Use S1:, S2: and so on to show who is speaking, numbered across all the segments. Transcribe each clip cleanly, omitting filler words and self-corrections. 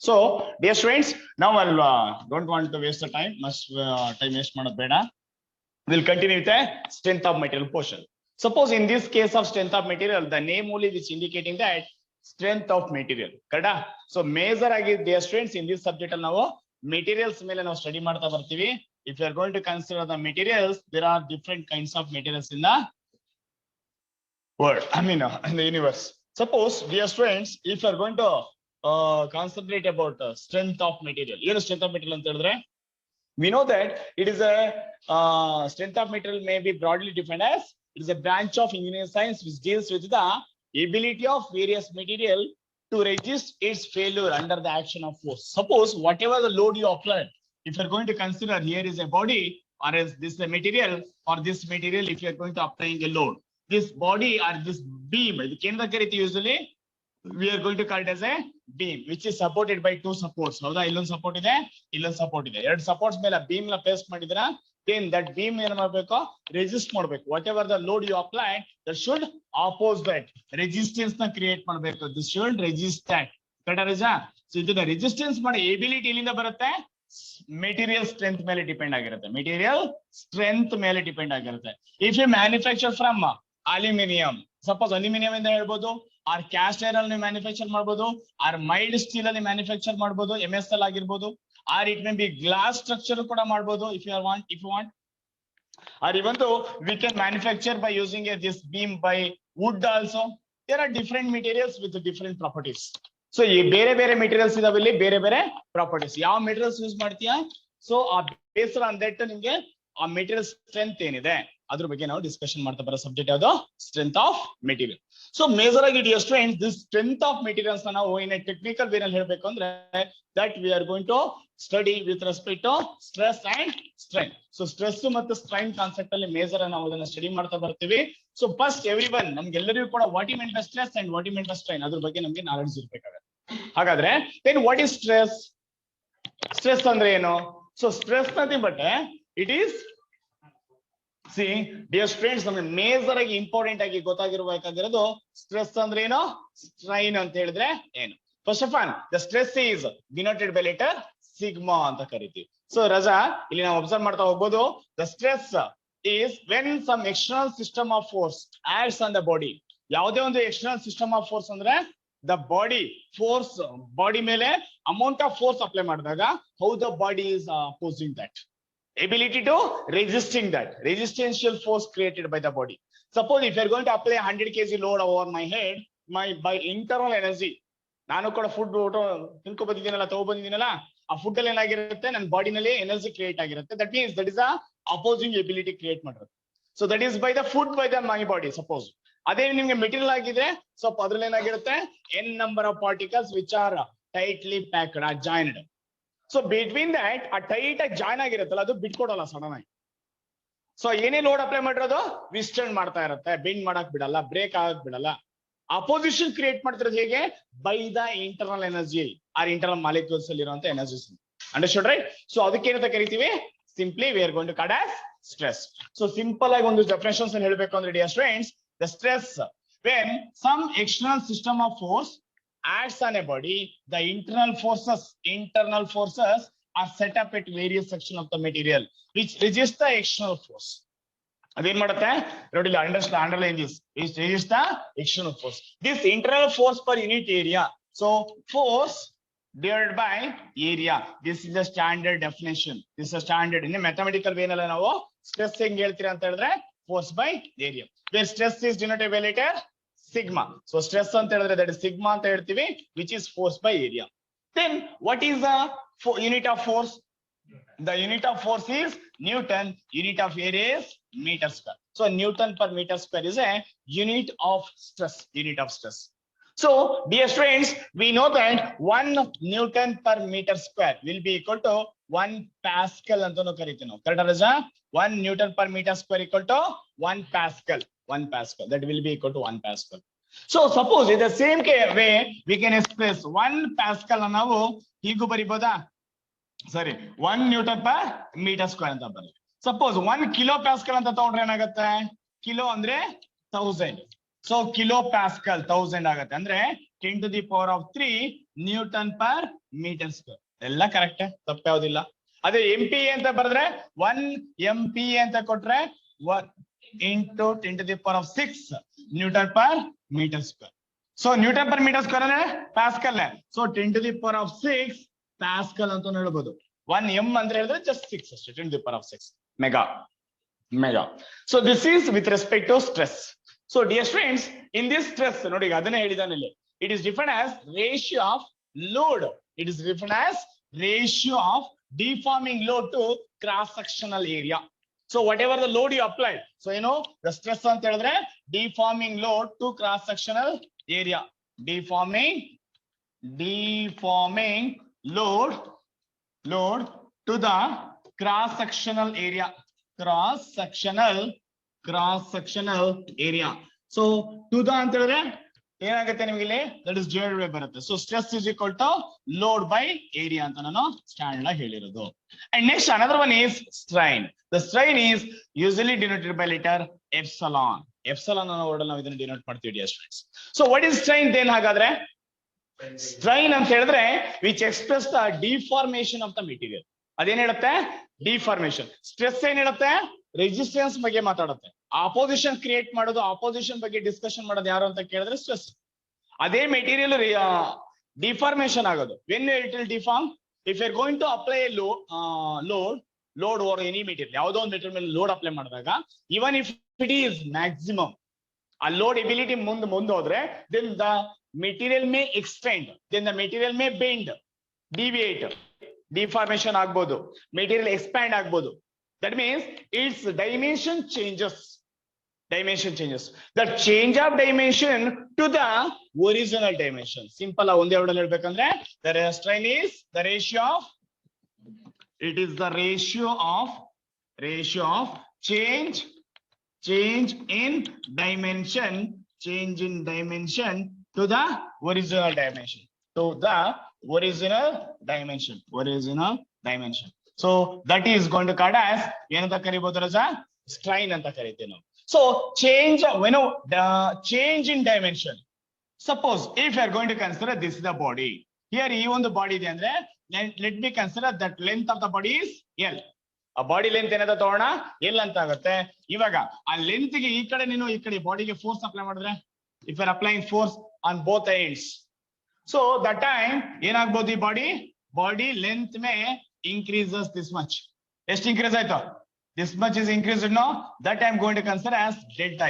S1: So, dear students, now I'll don't want to waste the time. Much time waste ಮಾಡೋದು ಬೇಡ. We'll continue with the strength of material portion. Suppose in this case of strength of material, the name only is indicating that strength of material. Correct? So, major agi dear students in this subject ಅಲ್ಲಿ ನಾವು materials ಮೇಲೆ ನಾವು study ಮಾಡ್ತಾ ಬರ್ತೀವಿ. If you are going to consider the materials, there are different kinds of materials in the world. I mean, in the universe. Suppose, dear students, if you are going to concentrate about strength of material. ಏನು strength of material ಅಂತ ಹೇಳಿದ್ರೆ, we know that it is a strength of material may be broadly defined as it is a branch of engineering science which deals with the ability of various material to resist its failure under the action of force. Suppose whatever the load you apply, if you are going to consider here is a body or else this is a material or this material, if you are going to applying a load, this body or this beam, usually we are going to call it as a beam which is supported by two supports. ಹೌದಾ, ಇಲ್ಲೊಂದು support ಇದೆ, ಇಲ್ಲೊಂದು support ಇದೆ. ಎರಡು supports ಮೇಲೆ beam ನ place ಮಾಡಿದ್ರ, then that beam ಏನು ಮಾಡಬೇಕು, ರೆಸಿಸ್ಟ್ ಮಾಡಬೇಕು. whatever the load you apply, that should oppose that resistance ನ ಕ್ರಿಯೇಟ್ ಮಾಡಬೇಕು. this should resist that. ಕರೆಕ್ಟಾ? ಸೊ ಇದನ್ನ ರೆಸಿಸ್ಟೆನ್ಸ್ ಮಾಡೋ ಎಬಿಲಿಟಿ ಎಲ್ಲಿಂದ ಬರುತ್ತೆ? ಮೆಟೀರಿಯಲ್ ಸ್ಟ್ರೆಂತ್ ಮೇಲೆ ಡಿಪೆಂಡ್ ಆಗಿರುತ್ತೆ. ಮೆಟೀರಿಯಲ್ ಸ್ಟ್ರೆಂತ್ ಮೇಲೆ ಡಿಪೆಂಡ್ ಆಗಿರುತ್ತೆ. If you manufacture from aluminium, suppose aluminium ಇಂದ ಹೇಳ್ಬೋದು, ಆರ್ ಕ್ಯಾಸ್ಟ್ ಐರನ್ ಅಲ್ಲಿ ಮ್ಯಾನುಫ್ಯಾಕ್ಚರ್ ಮಾಡಬಹುದು, ಆರ್ ಮೈಲ್ಡ್ ಸ್ಟೀಲ್ ಅಲ್ಲಿ ಮ್ಯಾನುಫ್ಯಾಕ್ಚರ್ ಮಾಡಬಹುದು, MSL ಆಗಿರಬಹುದು, or it may be glass structure ಕೂಡ ಮಾಡಬಹುದು if you want, or even though we can manufacture by using this beam by wood also. There are different materials with different properties. So ಈ ಬೇರೆ ಬೇರೆ materials ಇದಾವೆ, ಇಲ್ಲಿ ಬೇರೆ ಬೇರೆ properties. ಯಾವ ಮೆಟೀರಿಯಲ್ಸ್ ಯೂಸ್ ಮಾಡ್ತೀಯಾ, ಸೊ ಆ ಬೇಸ್ಡ್ ಆನ್ ದಟ್ ನಿಮ್ಗೆ ಆ ಮೆಟೀರಿಯಲ್ ಸ್ಟ್ರೆಂತ್ ಏನಿದೆ ಅದ್ರ ಬಗ್ಗೆ ನಾವು ಡಿಸ್ಕಷನ್ ಮಾಡ್ತಾ ಬರೋ ಸಬ್ಜೆಕ್ಟ್ ಯಾವುದು? Strength of material. So major ಆಗಿ dear students, this strength of materials ನಾವು ಇನ್ ಟೆಕ್ನಿಕಲ್ ವೇ ನಲ್ಲಿ ಹೇಳ್ಬೇಕು ಅಂದ್ರೆ that we are going to study with respect to stress and strain. So stress ಮತ್ತು ಸ್ಟ್ರೈನ್ ಕಾನ್ಸೆಪ್ಟ್ ಅಲ್ಲಿ major ನಾವು ಅದನ್ನ study ಮಾಡ್ತಾ ಬರ್ತೀವಿ. ಸೊ ಫಸ್ಟ್ ಎವ್ರಿವನ್, ನಮ್ಗೆಲ್ಲರಿಗೂ ಕೂಡ what you mean by stress and what you mean by strain ಅದ್ರ ಬಗ್ಗೆ ನಮ್ಗೆ ನಾಲೆಡ್ಜ್ ಇರ್ಬೇಕಾಗುತ್ತೆ. ಹಾಗಾದ್ರೆ then what is stress? Stress ಅಂದ್ರೆ ಏನು? So stress nothing but it is, see dear students, ನಮ್ಗೆ ಮೇಜರ್ ಆಗಿ ಇಂಪಾರ್ಟೆಂಟ್ ಆಗಿ ಗೊತ್ತಾಗಿರ್ಬೇಕಾಗಿರೋದು ಸ್ಟ್ರೆಸ್ ಅಂದ್ರೆ ಏನು, ಸ್ಟ್ರೈನ್ ಅಂತ ಹೇಳಿದ್ರೆ ಏನು. First of all the stress is denoted by letter sigma ಅಂತ ಕರಿತೀವಿ. ಸೊ ರಜಾ, ಇಲ್ಲಿ ನಾವು ಅಬ್ಸರ್ವ್ ಮಾಡ್ತಾ ಹೋಗ್ಬೋದು, the stress is when some external system of force adds on the body. ಯಾವುದೇ ಒಂದು ಎಕ್ಸ್ಟರ್ನಲ್ ಸಿಸ್ಟಮ್ ಆಫ್ ಫೋರ್ಸ್ ಅಂದ್ರೆ ದ ಬಾಡಿ ಫೋರ್ಸ್, ಬಾಡಿ ಮೇಲೆ ಅಮೌಂಟ್ ಆಫ್ ಫೋರ್ಸ್ ಅಪ್ಲೈ ಮಾಡಿದಾಗ how the body is opposing that ability to resisting that resistential force created by the body. Suppose if you are going to apply 100 kg load over my head, by internal energy, ನಾನು ಕೂಡ food ತಿನ್ಕೊ ಬಂದಿದ್ದೀನಲ್ಲ, ತಗೊಬಂದಿದ್ದೀನಲ್ಲ, ಆ food ಅಲ್ಲಿ ಏನಾಗಿರುತ್ತೆ, ನನ್ನ body ನಲ್ಲಿ energy create ಆಗಿರುತ್ತೆ. That means that is a opposing ability create ಮಾಡಿರುತ್ತೆ. So that is by the food by the my body. Suppose ಅದೇ ನಿಮ್ಗೆ ಮೆಟೀರಿಯಲ್ ಆಗಿದೆ, ಸೊ ಅದ್ರಲ್ಲಿ ಏನಾಗಿರುತ್ತೆ, n number of particles which are tightly packed or joined. So between that ಆ tight ಆಗಿ join ಆಗಿರುತ್ತಲ್ಲ, ಅದು ಬಿಟ್ಕೊಡಲ್ಲ ಸಡನ್ ಆಗಿ. ಸೊ ಏನೇ ಲೋಡ್ ಅಪ್ಲೈ ಮಾಡಿರೋದು ವಿಸ್ಟರ್ನ್ ಮಾಡ್ತಾ ಇರುತ್ತೆ, ಬೆಂಡ್ ಮಾಡಕ್ ಬಿಡಲ್ಲ, ಬ್ರೇಕ್ ಆಗಕ್ ಬಿಡಲ್ಲ. ಅಪೋಸಿಷನ್ ಕ್ರಿಯೇಟ್ ಮಾಡ್ತಿರೋದು ಹೇಗೆ? By the internal energy or internal molecules ಅಲ್ಲಿ ಇರುವಂತ ಎನರ್ಜೀಸ್. Understood right? ಸೊ ಅದಕ್ಕೆ ಏನಂತ ಕರಿತೀವಿ, simply we are going to call as stress. So simple ಆಗಿ ಒಂದು ಡೆಫಿನೇಷನ್ಸ್ ಅನ್ನು ಹೇಳಬೇಕು ಅಂದ್ರೆ dear students, the stress when some external system of force acts on a body, the internal forces are set up at various sections of the material which resist the external force. ಅದೇನ್ ಮಾಡುತ್ತೆ ನೋಡಿ, underline this, resist the external force. This internal force per unit area, so force divided by area, this is a standard definition. This is a standard in a mathematical way ನಲ್ಲಿ ನಾವು stress ಹೆಂಗ್ ಹೇಳ್ತೀರಾ ಅಂತ ಹೇಳಿದ್ರೆ force by area, where stress is denoted by letter sigma. So stress ಅಂತ ಹೇಳಿದ್ರೆ that is sigma ಅಂತ ಹೇಳ್ತೀವಿ, which is force by area. Then what is the unit of force? The unit of force is Newton. Unit of area is meter square. So Newton per meter square is a unit of stress. Unit of stress. So dear students, we know that 1 Newton per meter square will be equal to 1 Pascal ಅಂತಾನು ಕರಿತೀವಿ ನಾವು. Correct ರಜಾ? 1 Newton per meter square equal to 1 Pascal. 1 Pascal, that will be equal to 1 Pascal. So suppose in the same way we can express 1 Pascal ನಾವು ಹೀಗೂ ಬರಿಬೋದಾ? ಸರಿ, 1 Newton per meter square ಅಂತ ಬರೀ. Suppose 1 kilo pascal ಅಂತ ತಗೊಂಡ್ರೆ ಏನಾಗುತ್ತೆ? Kilo ಅಂದ್ರೆ 1000. So kilo pascal 1000 ಆಗುತ್ತೆ. ಅಂದ್ರೆ 10 to the power of 3 Newton per meter square. ಎಲ್ಲ ಕರೆಕ್ಟ್, ತಪ್ಪು ಯಾವ್ದಿಲ್ಲ. ಅದೇ MPa ಅಂತ ಬರೆದ್ರೆ 1 MPa ಅಂತ ಕೊಟ್ರೆ 1 into 10 to the power of 6 Newton per meter square. So Newton per meter square ಅಂದ್ರೆ pascal. So 10 to the power of 6 pascal ಅಂತ ಹೇಳ್ಬೋದು. 1 M ಅಂದ್ರೆ ಹೇಳಿದ್ರೆ just 6 ಅಷ್ಟೇ, 10 to the power of 6 mega. So this is with respect to stress. So dear friends, in this stress ನೋಡಿ ಅದನ್ನೇ ಹೇಳಿದಾನೆ ಇಲ್ಲಿ, it is defined as ratio of load. It is defined as ratio of deforming load to cross sectional area. So whatever the load you apply, so you know the stress ಅಂತ ಹೇಳಿದ್ರೆ deforming load to cross sectional area. Deforming load to the cross sectional area. Cross sectional area. So to the ಅಂತ ಹೇಳಿದ್ರೆ ಏನಾಗುತ್ತೆ ನಿಮಗೆ ಇಲ್ಲಿ, that is divided by ಬರುತ್ತೆ. So stress is equal to load by area ಅಂತ ನಾನು standard ಆಗಿ ಹೇಳಿರೋದು. And next another one is strain. The strain is usually denoted by letter epsilon. Epsilon ಅನ್ನೋ ವರ್ಡ್ ನಾವು ಇದನ್ನ ಡಿನೋಟ್ ಮಾಡ್ತೀವಿ dear friends. So what is strain then ಹಾಗಾದ್ರೆ? Strain ಅಂತ ಹೇಳಿದ್ರೆ which express the deformation of the material. ಅದೇನ್ ಹೇಳುತ್ತೆ? Deformation. Stress ಏನ್ ಹೇಳುತ್ತೆ? ರೆಸಿಸ್ಟೆನ್ಸ್ ಬಗ್ಗೆ ಮಾತಾಡುತ್ತೆ. ಆಪೋಸಿಷನ್ ಕ್ರಿಯೇಟ್ ಮಾಡೋದು, ಆಪೋಸಿಷನ್ ಬಗ್ಗೆ ಡಿಸ್ಕಷನ್ ಮಾಡೋದು ಯಾರು ಅಂತ ಕೇಳಿದ್ರೆ ಸ್ಟ್ರೆಸ್. ಅದೇ ಮೆಟೀರಿಯಲ್ ಡಿಫಾರ್ಮೇಶನ್ ಆಗೋದು. When it will deform, if you are going to apply load or any material, ಯಾವುದೋ ಒಂದು ಮೆಟೀರಿಯಲ್ ಮೇಲೆ ಲೋಡ್ ಅಪ್ಲೈ ಮಾಡಿದಾಗ, even if it is maximum, ಆ ಲೋಡ್ ಎಬಿಲಿಟಿ ಮುಂದೆ ಹೋದ್ರೆ, then the material may extend, then the material may bend, deviate, deformation ಆಗ್ಬೋದು, material expand ಆಗ್ಬೋದು. That means its dimension changes. The change of dimension to the original dimension. Simple ಒಂದೇ word ಅಲ್ಲಿ ಹೇಳ್ಬೇಕಂದ್ರೆ, the strain is the ratio of, it is the ratio of change in dimension to the original dimension. So that is going to called as ಏನಂತ ಕರಿಬಹುದು ರಾಜ? strain ಅಂತ ಕರೀತೀವಿ ನಾವು. So change in dimension. Suppose if you are going to consider this is the body. Here ಈ ಒಂದು body ಇದೆ ಅಂದ್ರೆ, let me consider that length of the body is L. ಆ ಬಾಡಿ ಲೆಂತ್ ಏನಂತ ತಗೋಣ, L ಅಂತ ಆಗುತ್ತೆ. ಇವಾಗ ಆ ಲೆಂತ್ ಗೆ ಈ ಕಡೆ ನೀನು ಈ ಕಡೆ ಬಾಡಿಗೆ ಫೋರ್ಸ್ ಅಪ್ಲೈ ಮಾಡಿದ್ರೆ, if you are applying force on both ends, so that time ಏನಾಗಬಹುದು, ಈ body length May increases this much. Just increase ಆಯ್ತು, this much is increased now, that I am going to consider as delta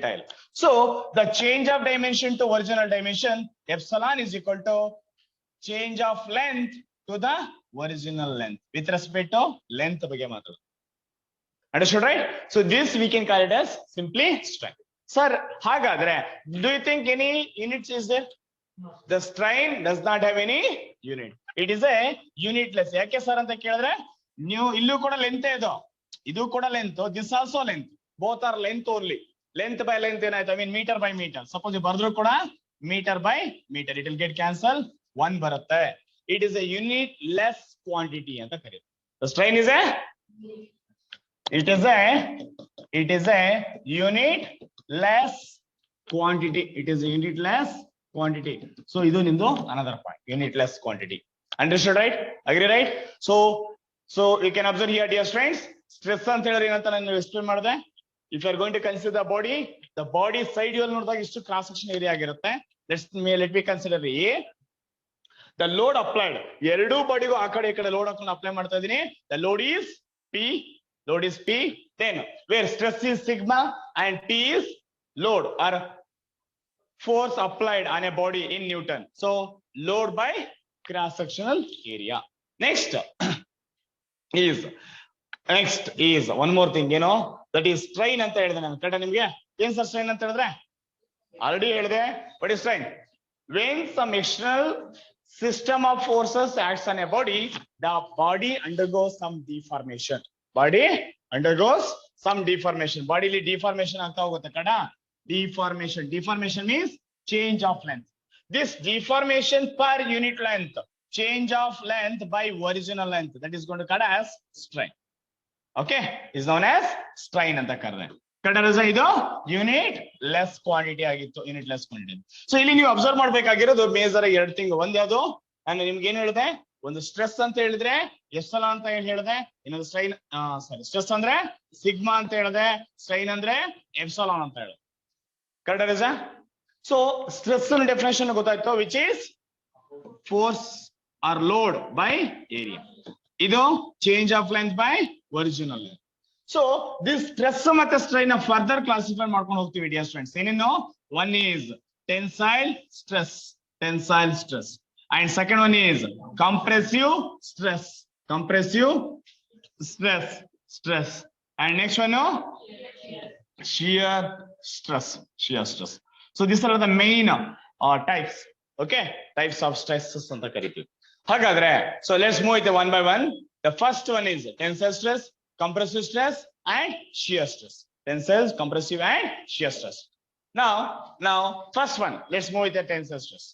S1: L. So the change of dimension to original dimension, epsilon is equal to change of length to the original length with respect to length ಬಗ್ಗೆ ಮಾತಾಡೋದು. Understood, right? So this we can call it as simply strain. Sir, ಹಾಗಾದ್ರೆ do you think any units is there? The strain does not have any unit. It is a unitless. ಯಾಕೆ sir ಅಂತ ಕೇಳಿದ್ರೆ, ನೀವು ಇಲ್ಲೂ ಕೂಡ length ಇದು ಕೂಡ length, this also length, both are length only. Length by length ಏನಾಯ್ತು, I mean metre by metre. Suppose ಬರೆದ್ರು ಕೂಡ metre by metre, it will get cancel, 1 ಬರುತ್ತೆ. It is a unitless quantity ಅಂತ ಕರೀತಾರೆ. The strain is a unit less quantity. It is a unit less quantity. So ಇದು ನಿಮ್ದು another point, unit less quantity. Understood, right? Agree, right? So you can observe here, dear friends, stress ಅಂತ ಹೇಳಿದ್ರೆ ಏನಂತ ನಾನು explain ಮಾಡಿದೆ. If you are going to consider the body side ಅಲ್ಲಿ ನೋಡಿದಾಗ ಇಷ್ಟು ಕ್ರಾಸ್ ಸೆಕ್ಷನ್ ಏರಿಯಾ ಆಗಿರುತ್ತೆ. Let me consider the load applied. ಎರಡೂ ಬಾಡಿಗೂ ಆ ಕಡೆ ಈ ಕಡೆ ಲೋಡ್ ಹಾಕೊಂಡು ಅಪ್ಲೈ ಮಾಡ್ತಾ ಇದೀನಿ. The load is P. Then where stress is sigma and P is load or force applied on a body in Newton. So load by cross sectional area. Next is one more thing, that is strain ಅಂತ ಹೇಳಿದೆ ನಾನು. Correct ನಿಮಗೆ? ಏನ್ sir strain ಅಂತ ಹೇಳಿದ್ರೆ? Already ಹೇಳಿದೆ. What is strain? When some external system of forces acts on a body, the body undergoes some deformation. Bodily deformation ಆಗ್ತಾ ಹೋಗುತ್ತೆ ಕಡ. Deformation means change of length. This deformation per unit length, change of length by original length, that is going to called as strain. Okay, is known as strain anta karre. Correct ಇದು unit less quantity ಆಗಿತ್ತು, unit less quantity. So ಇಲ್ಲಿ ನೀವು observe ಮಾಡ್ಬೇಕಾಗಿರೋದು major ಎರಡು thing. ಒಂದ್ ಯಾವ್ದು ನಾನು ನಿಮ್ಗೆ ಏನ್ ಹೇಳಿದೆ, ಒಂದು ಸ್ಟ್ರೆಸ್ ಅಂತ ಹೇಳಿದ್ರೆ ಎಪ್ಸಿಲಾನ್ ಅಂತ ಹೇಳಿದೆ, ಇನ್ನೊಂದು ಸ್ಟ್ರೈನ್ ಸ್ಟ್ರೆಸ್ ಅಂದ್ರೆ ಸಿಗ್ಮಾ ಅಂತ ಹೇಳಿದೆ, ಸ್ಟ್ರೈನ್ ಅಂದ್ರೆ ಎಪ್ಸಿಲಾನ್ ಅಂತ ಹೇಳಿದೆ. Correct is. So stress definition ಗೊತ್ತಾಯ್ತು, which is force or load by area. ಇದು change of length by original. So this stress ಮತ್ತೆ ಸ್ಟ್ರೈನ್ ಫರ್ದರ್ ಕ್ಲಾಸಿಫೈ ಮಾಡ್ಕೊಂಡು ಹೋಗ್ತೀವಿ ಡಿಯರ್ ಸ್ಟೂಡೆಂಟ್ಸ್. ಏನೇನು, one is tensile stress, tensile stress, and second one is compressive stress, compressive stress, and next one shear stress, shear stress. So these are the main types, okay, types of stresses anta karitivi. Hagadre so let's move it one by one. The first one is tensile stress, compressive stress, and shear stress. Tensile, compressive, and shear stress. Now first one, let's move with the tensile stress.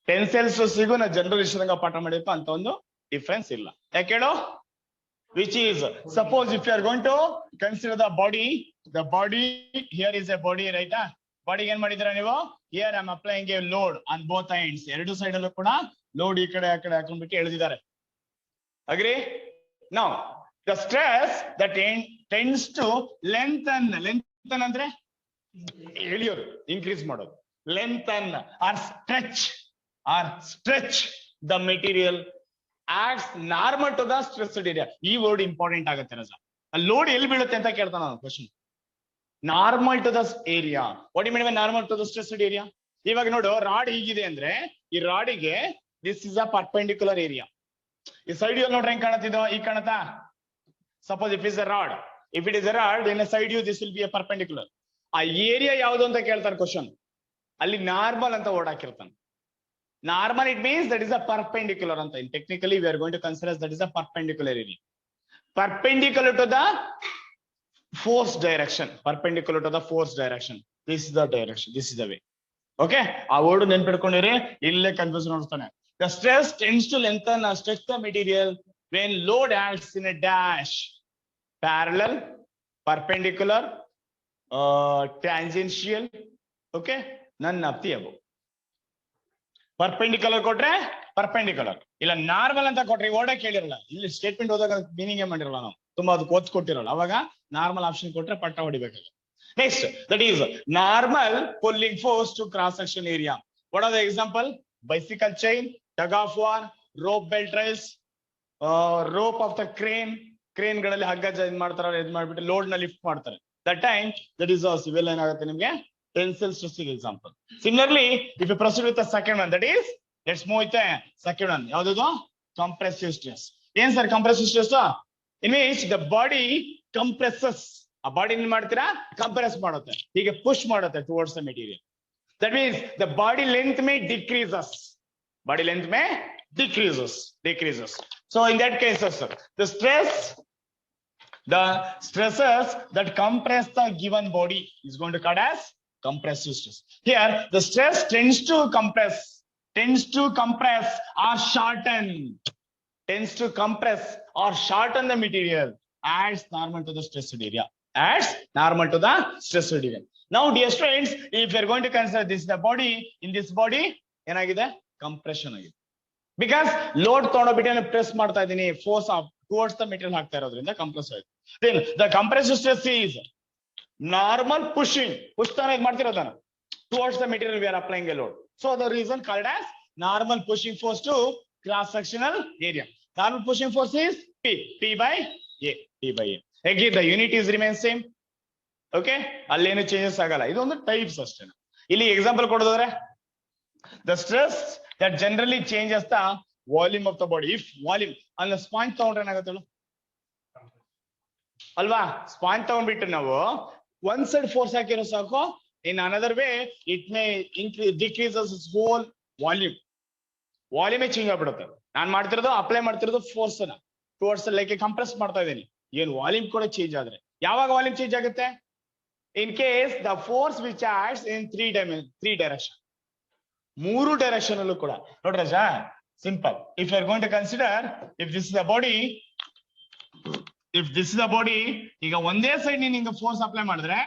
S1: Tensile ಸ್ಟ್ರೆಸ್ಸಿಗೂ ನಾವು general ಇಷ್ಟಂಗ ಪಾಠ ಮಾಡಿರ್ಪ ಅಂತ ಒಂದು difference ಇಲ್ಲ. ಯಾಕೆ ಹೇಳು, which is suppose if you are going to consider the body here is a body, right? ಬಾಡಿಗೆ ಏನ್ ಮಾಡಿದ್ರ ನೀವು, here I am applying a load on both ends, ಎರಡು ಸೈಡ್ ಅಲ್ಲೂ ಕೂಡ ಲೋಡ್ ಈ ಕಡೆ ಆ ಕಡೆ ಹಾಕೊಂಡ್ಬಿಟ್ಟು ಎಳೆದಿದ್ದಾರೆ. Agree? Now the stress that tends to lengthen ಅಂದ್ರೆ ಎಳೆಯೋದು, ಇನ್ಕ್ರೀಸ್ ಮಾಡೋದು, lengthen or stretch the material acts normal to the stressed area. ಈ ವರ್ಡ್ ಇಂಪಾರ್ಟೆಂಟ್ ಆಗುತ್ತೆ ರಜಾ. ಲೋಡ್ ಎಲ್ಲಿ ಬೀಳುತ್ತೆ ಅಂತ ಕೇಳ್ತಾನ ನಾನು question. Normal to the area, what you mean by normal to the stressed area? ಇವಾಗ ನೋಡು, ರಾಡ್ ಹೀಗಿದೆ ಅಂದ್ರೆ ಈ ರಾಡಿಗೆ this is a perpendicular area. ಈ ಸೈಡ್ ವ್ಯೂ ನೋಡ್ರಿ ಹೆಂಗ್ ಕಾಣುತ್ತಿದ್ದು, ಈಗ ಕಾಣುತ್ತಾ? Suppose if is a rod, if it is a rod in a side view this will be a perpendicular. ಆ ಏರಿಯಾ ಯಾವುದು ಅಂತ ಕೇಳ್ತಾರೆ ಕ್ವಶನ್. ಅಲ್ಲಿ ನಾರ್ಮಲ್ ಅಂತ word ಹಾಕಿರ್ತಾನೆ. Normal, it means that is a perpendicular anta. Technically we are going to consider that is a perpendicular area, perpendicular to the force direction, perpendicular to the force direction. This is the direction, this is the way. Okay, ಆ word ನೆನಪಿಟ್ಕೊಂಡಿರಿ, ಇಲ್ಲೇ confusion ಮಾಡ್ತಾನೆ. The stress tends to lengthen or stretch the material when load acts in a dash, parallel, perpendicular, tangential, okay, none of the above. Perpendicular ಕೊಟ್ರೆ perpendicular, ಇಲ್ಲ normal ಅಂತ ಕೊಟ್ರೆ ಓಡೇ ಕೇಳಿರಲ್ಲ. ಇಲ್ಲಿ statement ಓದಾಗ meaning ಮಾಡಿರಲ್ಲ ನಾವು, ತುಂಬಾ ಅದಕ್ಕೆ ಓದ್ ಕೊಟ್ಟಿರಲ್ಲ. ಅವಾಗ ನಾರ್ಮಲ್ ಆಪ್ಷನ್ ಕೊಟ್ರೆ ಪಟ್ಟ ಹೊಡಿಬೇಕಾಗ. Next, that is normal pulling force to cross section area. What are the example? Bicycle chain, tug of war, rope belt rise, rope of the crane ಗಳಲ್ಲಿ ಹಗ್ಗ ಇದ್ ಮಾಡ್ತಾರೆ, ಇದ್ ಮಾಡ್ಬಿಟ್ಟು ಲೋಡ್ ನ ಲಿಫ್ಟ್ ಮಾಡ್ತಾರೆ. That time that is civil ಏನಾಗುತ್ತೆ ನಿಮ್ಗೆ, tensile stress example. Similarly, if you proceed with the second one, that is, let's move with the second one. Yavudu? Compressive stress. Yes sir, compressive stress in which the body compresses. A body in ಮಾಡ್ತೀರಾ, compress ಮಾಡುತ್ತೆ, ಹೀಗೆ push ಮಾಡುತ್ತೆ towards the material. That means the body length may decreases. Body length may decreases. So in that case, sir, the stresses that compress the given body is going to called as compressive stress. Here the stress tends to compress or shorten, the material, adds normal to the stressed area, Now dear students, if you are going to consider this the body, in this body ಏನಾಗಿದೆ, compression ಆಗಿದೆ. Because load ತಗೊಂಡೋಗ್ಬಿಟ್ಟು press ಮಾಡ್ತಾ ಇದೀನಿ, force towards the material ಹಾಕ್ತಾ ಇರೋದ್ರಿಂದ compress ಆಗಿದೆ. Then the compressive stress is normal push ತಾನೇ ಮಾಡ್ತಿರೋದನ್ನ towards the material we are applying a load. So the reason called as normal pushing force to cross sectional area. Normal pushing force is P by A. Again the unit is remain same. Okay, ಅಲ್ಲೇನು changes ಆಗಲ್ಲ. ಇದೊಂದು types ಅಷ್ಟೇ. ಇಲ್ಲಿ example ಕೊಡೋದಾದ್ರೆ, the stress that generally changes the volume of the body. If volume ಅಲ್ಲ sponge ತಗೊಂಡ್ರೆ ಏನಾಗುತ್ತೆ ಅಲ್ವಾ, sponge ತಗೊಂಡ್ಬಿಟ್ಟು ನಾವು one side force ಹಾಕಿರೋ ಸಾಕು, in another way it may decreases its whole volume change ಆಗ್ಬಿಡುತ್ತೆ. ನಾನ್ ಮಾಡ್ತಿರೋದು ಅಪ್ಲೈ ಮಾಡ್ತಿರೋದು ಫೋರ್ಸ್ ನ ಟುವರ್ಡ್ಸ್ ಲೈಕ್ ಕಂಪ್ರೆಸ್ ಮಾಡ್ತಾ ಇದ್ದೀನಿ, ಏನ್ ವಾಲ್ಯೂಮ್ ಕೂಡ ಚೇಂಜ್ ಆದ್ರೆ, ಯಾವಾಗ ವಾಲ್ಯೂಮ್ ಚೇಂಜ್ ಆಗುತ್ತೆ? In case the force which acts in three direction, ಮೂರು ಡೈರೆಕ್ಷನ್ ಅಲ್ಲೂ ಕೂಡ. ನೋಡ್ರಿ ರಾಜಾ, simple. If you are going to consider, if this is the body, ಈಗ ಒಂದೇ ಸೈಡ್ ನೀನ್ ಹಿಂಗ ಫೋರ್ಸ್ ಅಪ್ಲೈ ಮಾಡಿದ್ರೆ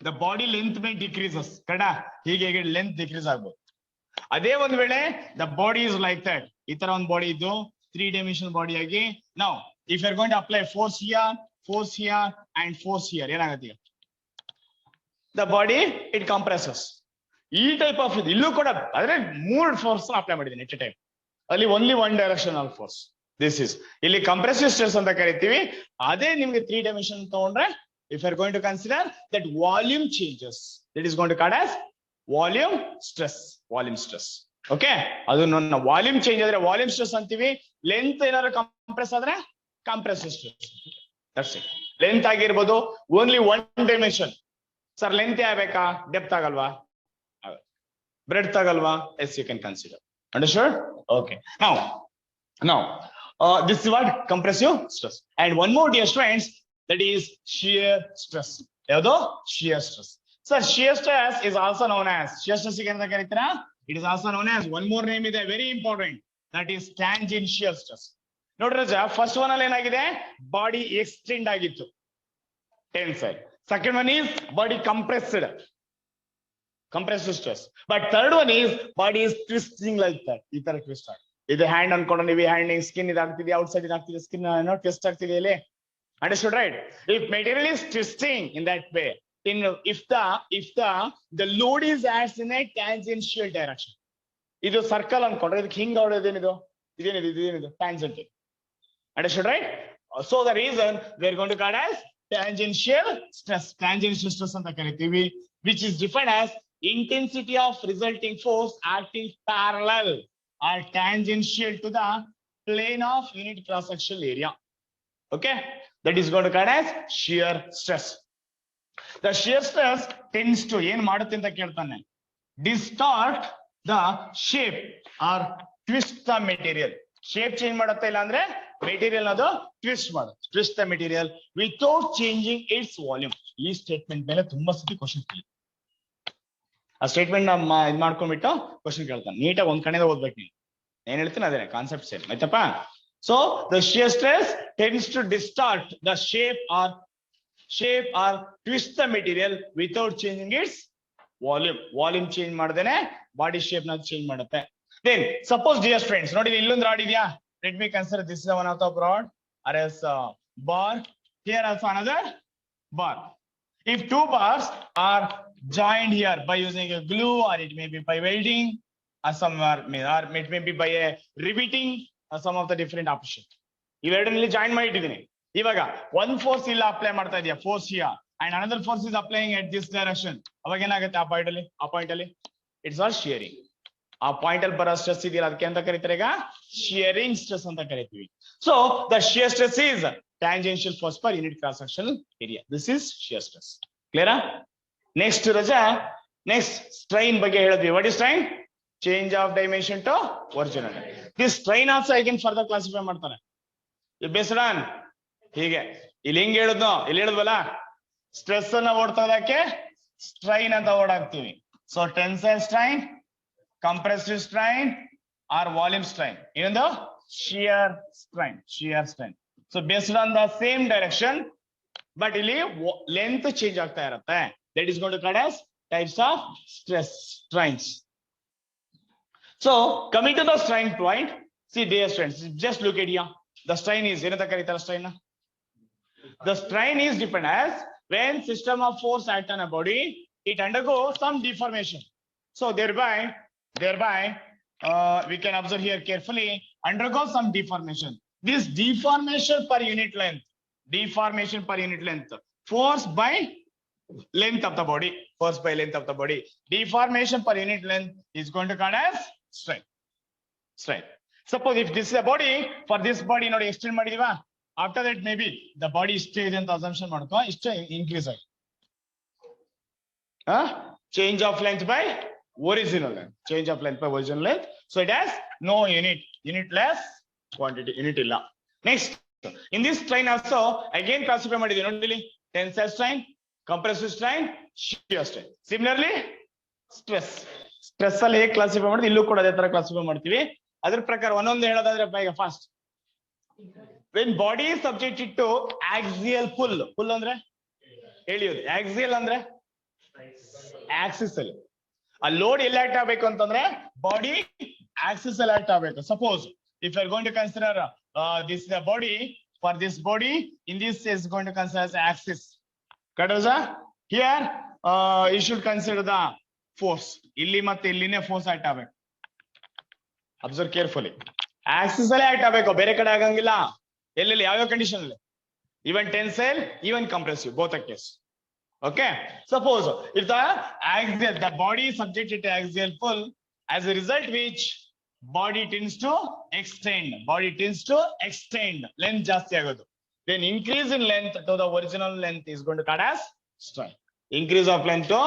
S1: the body length may decreases ಕಡ ಹೀಗೆ ಲೆಂತ್ ಡಿಕ್ರೀಸ್ ಆಗ್ಬೋದು. ಅದೇ ಒಂದ್ ವೇಳೆ the body is like that, ಈ ತರ ಒಂದು ಬಾಡಿ ಇದ್ದು 3-dimensional ಬಾಡಿ ಆಗಿ, now if you are going to apply force here and force here, ಏನಾಗುತ್ತೆ? the body it compresses. ಈ ಟೈಪ್ ಆಫ್ ಇದು ಇಲ್ಲೂ ಕೂಡ ಆದ್ರೆ 3 ಫೋರ್ಸ್ ಅಪ್ಲೈ ಮಾಡಿದ್ದೀನಿ ಎಟ್ ಎ ಟೈಮ್. ಅಲ್ಲಿ only one directional force. This is ಇಲ್ಲಿ ಕಂಪ್ರೆಸಿವ್ ಸ್ಟ್ರೆಸ್ ಅಂತ ಕರಿತೀವಿ. ಅದೇ ನಿಮ್ಗೆ 3 dimension ತಗೊಂಡ್ರೆ, if you are going to consider that volume changes, that is going to called as volume stress. Okay, ಅದು ನನ್ನ ವಾಲ್ಯೂಮ್ ಚೇಂಜ್ ಆದ್ರೆ ವಾಲ್ಯೂಮ್ ಸ್ಟ್ರೆಸ್ ಅಂತೀವಿ. ಲೆಂತ್ ಏನಾದ್ರು ಕಂಪ್ರೆಸ್ ಆದ್ರೆ compressive stress. That's it. Length ಆಗಿರ್ಬೋದು ಓನ್ಲಿ 1 dimension. ಸರ್ ಲೆಂತ್ ಆಗ್ಬೇಕಾ, depth ಆಗಲ್ವಾ, breadth ಆಗಲ್ವಾ? Yes, you can consider. Understood? Okay. Now, this is what compressive stress. And one more, dear students, that is shear stress. ಯಾವುದು? shear stress. So shear stress is also known as, shear stress ಗೆ ಅಂತ ಕರೀತೀರಾ? It is also known as, one more name ಇದೆ, very important, that is tangential stress. ನೋಡ್ರಿ ರಾಜ, first one ಅಲ್ಲಿ ಏನಾಗಿದೆ? Body extend ಆಗಿತ್ತು, tensile. Second one is body compressive stress. But third one is body is twisting like that. ಈ ತರ twist ಆಗುತ್ತೆ. ಇದು hand ಅನ್ಕೊಂಡು ನೀವು ಹ್ಯಾಂಡ್ ಸ್ಕಿನ್ ಇದಾಗ್ತಿದೆ, ಔಟ್ ಸೈಡ್ ಇದಾಗ್ತಿದೆ, ಸ್ಕಿನ್ ಏನೋ ಟ್ವಿಸ್ಟ್ ಆಗ್ತಿದೆ ಇಲ್ಲಿ. Understood, right? If material is twisting in that way, if the load is acts in a tangential direction, ಇದು ಸರ್ಕಲ್ ಅನ್ಕೊಂಡ್ರೆ ಇದಕ್ಕೆ ಹಿಂಗ್ ಹೊಡೆದೇನಿದು, ಇದೇನಿದು tangential. Understood, right? So the reason we are going to call as tangential stress ಅಂತ ಕರಿತೀವಿ, which is defined as intensity of resulting force acting parallel or tangential to the plane of unit cross-sectional area. Okay, that is going to called as shear stress. The shear stress tends to ಏನ್ ಮಾಡುತ್ತೆ ಅಂತ ಕೇಳ್ತಾನೆ, distort the shape or twist the material. Shape change ಮಾಡುತ್ತೆ, ಇಲ್ಲ ಅಂದ್ರೆ material ಅದು twist ಮಾಡುತ್ತೆ, twist the material without changing its volume. ಈ ಸ್ಟೇಟ್ಮೆಂಟ್ ಮೇಲೆ ತುಂಬಾ ಸತಿ ಕ್ವಶನ್ ಕೇಳಿ, ಆ ಸ್ಟೇಟ್ಮೆಂಟ್ ಇದ್ ಮಾಡ್ಕೊಂಡ್ಬಿಟ್ಟು ಕ್ವಶನ್ ಕೇಳ್ತಾನೆ. ನೀಟಾಗಿ ಒಂದ್ ಕಡೆಯಿಂದ ಓದ್ಬೇಕು ನೀನು, ಏನ್ ಹೇಳ್ತೀನಿ ಅದೇ ಕಾನ್ಸೆಪ್ಟ್ ಸೇಮ್ ಆಯ್ತಪ್ಪ. So the shear stress tends to distort the shape or twist the material without changing its volume change ಮಾಡ್ದೇನೆ ಬಾಡಿ ಶೇಪ್ ನ ಚೇಂಜ್ ಮಾಡುತ್ತೆ. ದೆನ್ ಸಪೋಸ್ ಡಿಯರ್ ಫ್ರೆಂಡ್ಸ್, ನೋಡಿ ಇಲ್ಲೊಂದು ರಾಡ್ ಇದೆಯಾ? Let me consider this is one of the rod or as bar. Here also another bar. If 2 bars are joined here by using a glue, or it may be by welding, or it may be by a riveting, or some of the different options. ಇವೆರಡರಲ್ಲಿ join ಮಾಡಿಟ್ಟಿದ್ದೀನಿ. ಇವಾಗ one force ಇಲ್ಲ apply ಮಾಡ್ತಾ ಇದೆಯಾ, force here, and another force is applying at this direction. ಅವಾಗ ಏನಾಗುತ್ತೆ? ಆ point ಅಲ್ಲಿ ಇಟ್ಸ್ ಆಲ್ ಶಿಯರಿಂಗ್. ಆ ಪಾಯಿಂಟ್ ಅಲ್ಲಿ ಬರೋ ಸ್ಟ್ರೆಸ್ ಇದೆಯಲ್ಲ, ಅದಕ್ಕೆ ಅಂತ ಕರೀತಾರೆ ಈಗ ಶಿಯರಿಂಗ್ ಸ್ಟ್ರೆಸ್ ಅಂತ ಕರಿತೀವಿ. So the shear stress is tangential force per unit cross sectional area. This is shear stress. Clear? Next Raja, next strain ಬಗ್ಗೆ ಹೇಳಿದ್ವಿ. What is strain? Change of dimension to original. This strain also I can further classify ಮಾಡ್ತಾನೆ. based on ಹೀಗೆ ಇಲ್ಲಿ ಹೆಂಗ್ ಹೇಳಿದ್ನೋ, ಇಲ್ಲಿ ಹೇಳಿದ್ವಲ್ಲ, stress ಅನ್ನ ಓಡ್ತೋದಕ್ಕೆ strain ಅಂತ ಓಡಾಕ್ತಿವಿ. So tensile strain, compressive strain or volume strain, ಇನ್ನೊಂದು shear strain. So based on the same direction, but ಇಲ್ಲಿ length change ಆಗ್ತಾ ಇರುತ್ತೆ. That is going to called as types of strains. So coming to the strain point, see dear friends, just look at here. The strain is ಏನಂತ ಕರೀತಾರೆ strain ನ? The strain is defined as when system of force act on a body, it undergoes some deformation. So thereby we can observe here carefully, undergoes some deformation. This deformation per unit length, force by length of the body, deformation per unit length is going to called as strain. Suppose if this is a body, for this body ನೋಡಿ extend ಮಾಡಿದೀವಾ, after that maybe the body stays ಅಂತ assumption ಮಾಡ್ಕೋ, ಇಷ್ಟು increase ಆಗಿ change of length by original length, so it has no unitless quantity, unit ಇಲ್ಲ. Next, in this strain also again classify ಮಾಡಿದೀವಿ ನೋಡಿ, tensile strain, compressive strain, shear strain. Similarly stress ಅಲ್ಲಿ ಹೇಗೆ classify ಮಾಡಿದ್ವಿ, ಇಲ್ಲೂ ಕೂಡ ಅದೇ ತರ ಕ್ಲಾಸಿಫೈ ಮಾಡ್ತೀವಿ. ಅದ್ರ ಪ್ರಕಾರ ಒಂದೊಂದು ಹೇಳೋದಾದ್ರೆ ಈಗ first, when body is subjected to axial pull ಅಂದ್ರೆ ಎಳೆಯೋದು, axial ಅಂದ್ರೆ ಆಕ್ಸಿಸ್ ಅಲ್ಲಿ. ಆ ಲೋಡ್ ಎಲ್ಲಿ ಆಕ್ಟ್ ಆಗ್ಬೇಕು ಅಂತಂದ್ರೆ ಬಾಡಿ ಆಕ್ಸಿಸ್ ಅಲ್ಲಿ ಆಕ್ಟ್ ಆಗ್ಬೇಕು. Suppose if you are going to consider this the body, for this body in this is going to consider as axis. Correct? Here you should consider the force. Illi matte illine force act agಬೇಕು. Observe carefully. Axis ಅಲ್ಲಿ act ಆಗ್ಬೇಕು, ಬೇರೆ ಕಡೆ ಆಗಂಗಿಲ್ಲ. ಎಲ್ಲೆಲ್ಲಿ ಯಾವ condition ಅಲ್ಲಿ, even tensile, even compressive, both are case. Okay, suppose if the axial, the body is subjected to axial pull, as a result which body tends to extend, length ಜಾಸ್ತಿ ಆಗೋದು. Then increase in length to the original length is going to called as strain. Increase of length to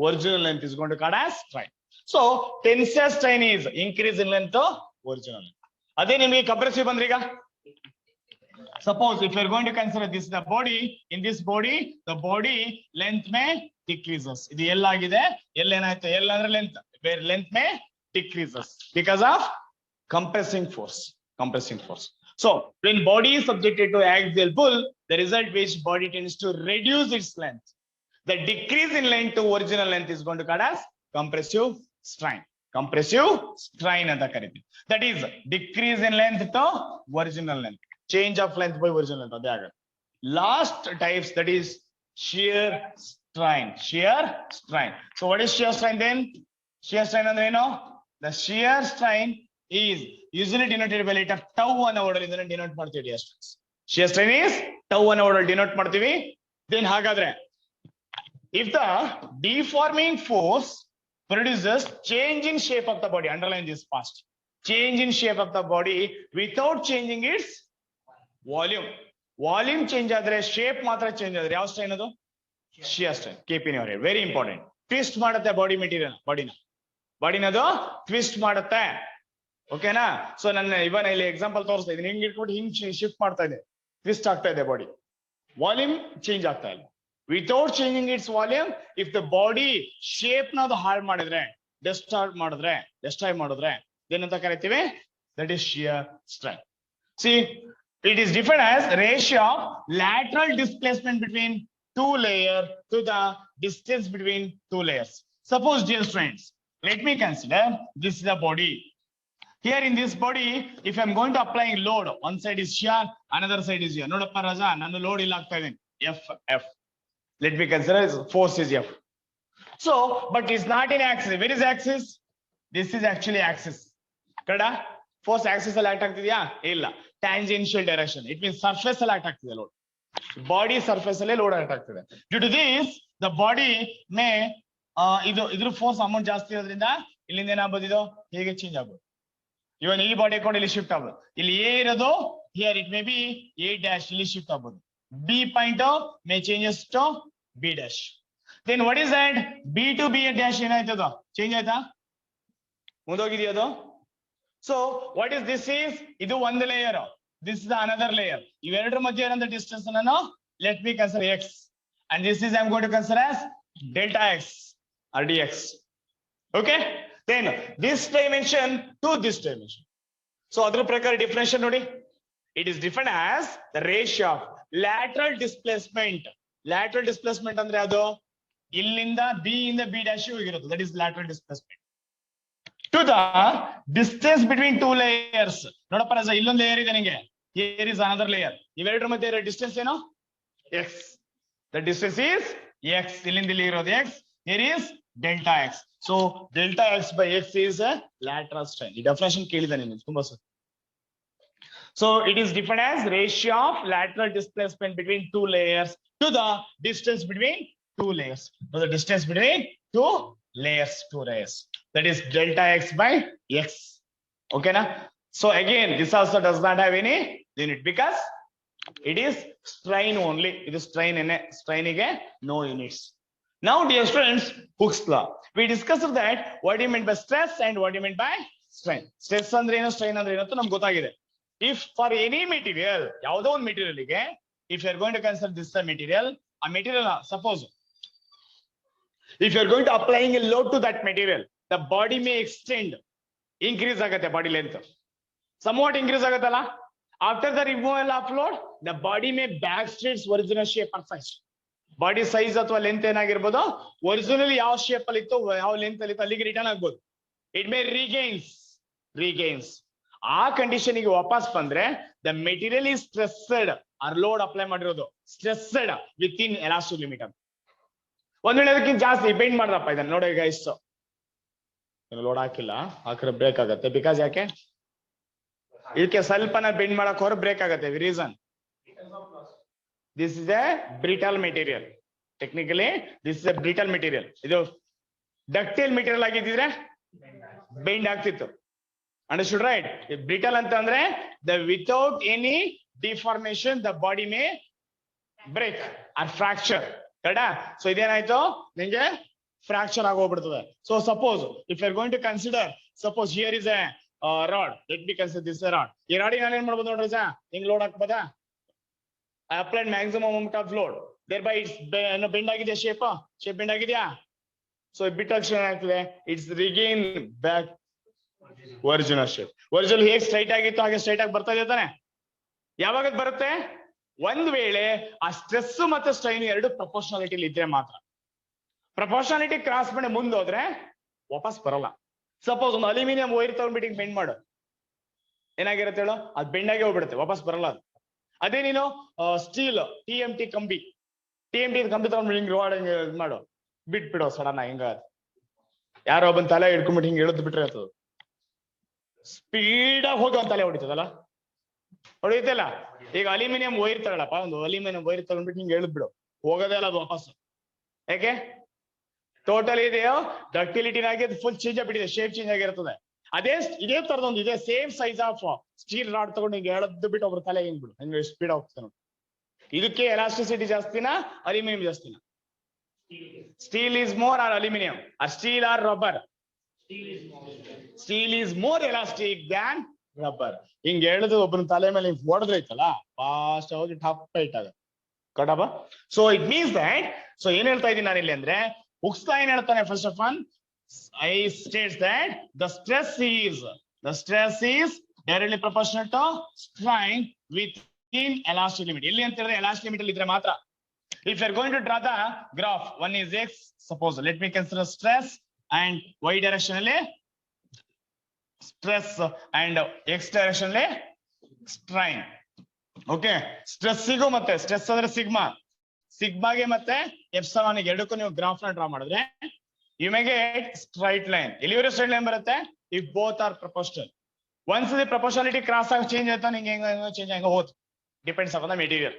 S1: original length is going to called as strain. So tensile strain is increase in length to original length. ಅದೇ ನಿಮಗೆ compressive ಬಂದ್ರೆ ಈಗ suppose if you are going to consider this the body, in this body the body length may decreases. ಇದು L ಆಗಿದೆ, L ಏನಾಯ್ತು, L ಅಂದ್ರೆ length, where length may decreases because of compressing force. So when body is subjected to axial pull, the result which body tends to reduce its length. The decrease in length to original length is going to called as compressive strain. ಅಂತ ಕರೀತೀವಿ. That is decrease in length to original length, change of length by original length ಅದೇ ಆಗುತ್ತೆ. Last types, that is shear strain. So what is shear strain then? Shear strain ಅಂದ್ರೆ ಏನು? The shear strain is usually denoted by letter tau ಅನ್ನೋ word ಇಂದ denote ಮಾಡ್ತೀವಿ ಅಷ್ಟೇ. Shear strain is tau ಅನ್ನೋ word denote ಮಾಡ್ತೀವಿ. Then ಹಾಗಾದ್ರೆ if the deforming force produces change in shape of the body, underline this fast, change in shape of the body without changing its volume change ಆದ್ರೆ shape ಮಾತ್ರ change ಆದ್ರೆ ಯಾವ strain ಅದು? Shear strain. Keep in your head, very important. Twist ಮಾಡುತ್ತೆ body material, ಬಾಡಿನದು twist ಮಾಡುತ್ತೆ. ಓಕೆನಾ? So ನನ್ನ ಇವನ್ ಇಲ್ಲಿ ಎಕ್ಸಾಂಪಲ್ ತೋರಿಸ್ತಾ ಇದ್ದೀನಿ, ಹಿಂಗ್ ಇಟ್ಕೊಂಡು ಹಿಂಗ್ ಶಿಫ್ಟ್ ಮಾಡ್ತಾ ಇದೆ, ಟ್ವಿಸ್ಟ್ ಆಗ್ತಾ ಇದೆ ಬಾಡಿ, ವಾಲ್ಯೂಮ್ ಚೇಂಜ್ ಆಗ್ತಾ ಇಲ್ಲ. Without changing its volume, if the body shape ನಾದು ಹಾಳು ಮಾಡಿದ್ರೆ, ಡಿಸ್ಟಾರ್ಟ್ ಮಾಡಿದ್ರೆ ಏನಂತ ಕರಿತೀವಿ? That is shear strain. See it is defined as ratio of lateral displacement between two layers to the distance between two layers. Suppose, dear friends, let me consider this is the body. Here in this body, if I am going to apply load, one side is shear, another side is here. Nodappa Raja, nannu load illa aagta ideni, F. Let me consider force is F. So, but it's not in axis. Where is axis? This is actually axis. Kada? Force axis ಅಲ್ಲಿ act ಆಗ್ತಿದ್ಯಾ? ಇಲ್ಲ. Tangential direction. It means surface ಅಲ್ಲಿ act ಆಗ್ತಿದೆ load. Body surface ಅಲ್ಲಿ load act ಆಗ್ತಿದೆ. Due to this, the body may ಇದ್ರ force amount ಜಾಸ್ತಿ ಇರೋದ್ರಿಂದ ಇಲ್ಲಿಂದ ಏನಾಗ್ಬೋದು, ಇದು ಹೇಗೆ ಚೇಂಜ್ ಆಗ್ಬೋದು. ಇವನ್ ಈ ಬಾಡಿ ಅಕೌಂಟ್ ಇಲ್ಲಿ ಶಿಫ್ಟ್ ಆಗ್ಬೋದು. ಇಲ್ಲಿ ಎ ಇರೋದು here it may be A dash, ಇಲ್ಲಿ ಶಿಫ್ಟ್ ಆಗ್ಬೋದು. B point may changes to B dash. Then what is that? B to B dash ಏನಾಯ್ತದ? ಚೇಂಜ್ ಆಯ್ತಾ? ಮುಂದೋಗಿದೆಯಾ ಅದು? So what is this? Is ಇದು ಒಂದು layer, this is another layer. ಇವೆರಡರ ಮಧ್ಯೆ ಇರೋ ಡಿಸ್ಟೆನ್ಸ್ ಅನ್ನು let me consider X, and this is I am going to consider as delta X or dx. Okay, then this dimension to this dimension. So adra prakar definition nodi, it is defined as the ratio of lateral displacement. Lateral displacement andre adu illinda b inda b dash hogirodu, that is lateral displacement, to the distance between two layers. Nodappa raja, illond layer ide ninge, here is another layer. Iveradra madhye iro distance eno? X. The distance is x. Illinda ಇಲ್ಲಿ ಇರೋದು x, here is delta x. So delta x by x is a lateral strain. The definition ಕೇಳಿದ ನೀನು ತುಂಬಾ sir. So it is defined as ratio of lateral displacement between two layers to the distance between two layers. So the distance between two layers. That is delta x by x. Okay na? So again, this also does not have any unit because it is strain only. It is strain ಗೆ no units. Now, dear students, Hooke's law. We discussed that what you meant by stress and what you meant by strain. Stress andre eno, strain andre eno ಅಂತ ನಮ್ಗೆ ಗೊತ್ತಾಗಿದೆ. If for any material, ಯಾವುದೋ ಒಂದು material ಗೆ, if you are going to consider this material, a material, suppose if you are going to applying a load to that material, the body may extend, increase ಆಗುತ್ತೆ body length, somewhat increase ಆಗುತ್ತಲ್ಲ. After the removal of load, the body may backstretch its original shape or size. Body size ಅಥವಾ length ಏನಾಗಿರ್ಬೋದು, originally ಯಾವ shape ಅಲ್ಲಿ ಇತ್ತು, ಯಾವ length ಅಲ್ಲಿ ಇತ್ತು ಅಲ್ಲಿಗೆ ರಿಟರ್ನ್ ಆಗ್ಬೋದು. ಇಟ್ ಮೇ ರೀಗೈನ್ಸ್ ಆ ಕಂಡೀಷನ್ ಗೆ ವಾಪಸ್ ಬಂದ್ರೆ the material is stressed, or load apply ಮಾಡಿರೋದು stressed within elastic limit ಅಂತ. ಒಂದ್ ವೇಳೆ ಅದಕ್ಕಿಂತ ಜಾಸ್ತಿ ಬೆಂಡ್ ಮಾಡ್ದಪ್ಪ ಇದನ್ನ ನೋಡಿ ಗೈಸ್, ಲೋಡ್ ಹಾಕಿಲ್ಲ, ಹಾಕಿದ್ರೆ ಬ್ರೇಕ್ ಆಗುತ್ತೆ. ಬಿಕಾಸ್ ಯಾಕೆ ಇದಕ್ಕೆ ಸ್ವಲ್ಪನ ಬೆಂಡ್ ಮಾಡಕ್ ಹೋದ್ರೆ ಬ್ರೇಕ್ ಆಗುತ್ತೆ. Reason, this is a brittle material. Technically this is a brittle material. ಇದು ಡಕ್ಟೈಲ್ ಮೆಟೀರಿಯಲ್ ಆಗಿದ್ರೆ ಬೆಂಡ್ ಆಗ್ತಿತ್ತು. Understood right? ಬ್ರಿಟಲ್ ಅಂತ ಅಂದ್ರೆ the without any deformation the body may break or fracture. ಕರೆಕ್ಟಾ? ಸೊ ಇದೇನಾಯ್ತು, ನಿಂಗೆ ಫ್ರಾಕ್ಚರ್ ಆಗೋಗ್ಬಿಡ್ತದೆ. So suppose if you are going to consider, suppose here is a rod, let be consider this rod. ಈ ರಾಡಿ ನಾನು ಏನ್ ಮಾಡ್ಬೋದು ನೋಡ್ರಿ ಸರ್, ಹಿಂಗ್ load ಹಾಕ್ಬೋದಾ? I applied maximum amount of load, thereby it's bend ಆಗಿದೆ, shape bend ಆಗಿದೆಯಾ? So bit action ಆಗ್ತದೆ, it's regain back original shape. Original ಹೇಗೆ ಸ್ಟ್ರೈಟ್ ಆಗಿತ್ತು ಹಾಗೆ ಸ್ಟ್ರೈಟ್ ಆಗಿ ಬರ್ತಾ ಇದೆ ತಾನೆ? ಯಾವಾಗ ಬರುತ್ತೆ? ಒಂದ್ ವೇಳೆ ಆ ಸ್ಟ್ರೆಸ್ ಮತ್ತೆ ಸ್ಟ್ರೈನ್ ಎರಡು ಪ್ರಪೋರ್ಷನಾಲಿಟಿ ಇದ್ರೆ ಮಾತ್ರ. ಪ್ರಪೋರ್ಷನಾಲಿಟಿ ಕ್ರಾಸ್ ಮಾಡಿ ಮುಂದೆ ಹೋದ್ರೆ ವಾಪಸ್ ಬರಲ್ಲ. ಸಪೋಸ್ ಒಂದು ಅಲ್ಯೂಮಿನಿಯಂ ವೈರ್ ತಗೊಂಡ್ಬಿಟ್ಟು ಬೆಂಡ್ ಮಾಡು, ಏನಾಗಿರುತ್ತೆ ಹೇಳು, ಅದು ಬೆಂಡ್ ಆಗಿ ಹೋಗ್ಬಿಡುತ್ತೆ, ವಾಪಸ್ ಬರಲ್ಲ ಅದು. ಅದೇ ನೀನು ಸ್ಟೀಲ್ TMT ಕಂಬಿ ತಗೊಂಡ್ಬಿಟ್ಟು ಹಿಂಗ್ ರೋಡ್ ಮಾಡು, ಬಿಟ್ಬಿಡು ಸಡನ್ ಹಿಂಗ, ಯಾರೋ ಒಬ್ಬನ್ ತಲೆ ಹಿಡ್ಕೊಂಡ್ಬಿಟ್ಟು ಹಿಂಗ್ ಎಳೆದ್ ಬಿಟ್ರೆ ಅದು ಸ್ಪೀಡ್ ಆಗಿ ಹೋಗಿ ಒಂದ್ ತಲೆ ಹೊಡಿತದಲ್ಲ, ಹೊಡಿಯುತ್ತಲ್ಲ. ಈಗ ಅಲ್ಯೂಮಿನಿಯಂ ವೈರ್ ತಗೊಳಪ್ಪ, ಒಂದು ಅಲ್ಯೂಮಿನಿಯಂ ವೈರ್ ತಗೊಂಡ್ಬಿಟ್ಟು ಹಿಂಗ್ ಎಳೆದ್ ಬಿಡು, ಹೋಗೋದೇ ಅಲ್ಲ ಅದು ವಾಪಸ್. ಯಾಕೆ? ಟೋಟಲ್ ಇದೆಯೋ ಡಕ್ಟಿಲಿಟಿನಾಗಿ ಅದು ಫುಲ್ ಚೇಂಜ್ ಆಗ್ಬಿಟ್ಟಿದೆ, ಶೇಪ್ ಚೇಂಜ್ ಆಗಿರ್ತದೆ. ಇದೇ ತರದೊಂದು ಇದೆ same size of steel rod ತಗೊಂಡು ಹಿಂಗೆ ಎಳೆದು ಬಿಟ್ಟು ಒಬ್ರು ತಲೆ ಹಿಂಗ್ ಬಿಡು, ಹಂಗೆ ಸ್ಪೀಡ್ ಹೋಗ್ತಾನೆ ನೋಡಿ. ಇದಕ್ಕೆ ಎಲಾಸ್ಟಿಸಿಟಿ ಜಾಸ್ತಿನಾ ಅಲ್ಯೂಮಿನಿಯಂ ಜಾಸ್ತಿನಾ? Steel is more or aluminium or steel or rubber? Steel is more elastic than rubber. ಹಿಂಗ್ ಎಳೆದು ಒಬ್ಬನ ತಲೆ ಮೇಲೆ ಹಿಂಗ್ ಹೊಡೆದ್ರೆ ಐತಲ್ಲ, ಫಾಸ್ಟ್ ಹೋಗಿ ಟಾಪ್ ಟೈಟ್ ಆಗುತ್ತೆ. ಕಡಬ? So it means that, so ಏನ್ ಹೇಳ್ತಾ ಇದ್ದೀನಿ ನಾನು ಇಲ್ಲಿ ಅಂದ್ರೆ, ಹುಕ್ಸ್ಲಾ ಏನ್ ಹೇಳ್ತಾನೆ, first of all I states that the stress is directly proportional to strain within elastic limit. Illi anta ಹೇಳಿದ್ರೆ elastic limit ಅಲ್ಲಿ ಇದ್ರೆ ಮಾತ್ರ. If you are going to draw the graph, one is x, suppose let me consider stress and y direction ಅಲ್ಲಿ stress and x direction ಅಲ್ಲಿ strain. Okay, stress ಗೂ ಮತ್ತೆ stress ಅಂದ್ರೆ ಸಿಗ್ಮಾಗೆ ಮತ್ತೆ ಎಪ್ಸಿಲಾನ್ ಗೆ ಎರಡಕ್ಕೂ ನೀವು ಗ್ರಾಫ್ ನ ಡ್ರಾ ಮಾಡಿದ್ರೆ you may get straight line. Illiವರೆ straight line ಬರುತ್ತೆ if both are proportional. Once the proportionality cross ಆಗಿ ಚೇಂಜ್ ಆಯ್ತಾ, ನಿಂಗೆ ಹೆಂಗ ಚೇಂಜ್ ಆಗಿ ಹೋಗುತ್ತೆ, depends on the material.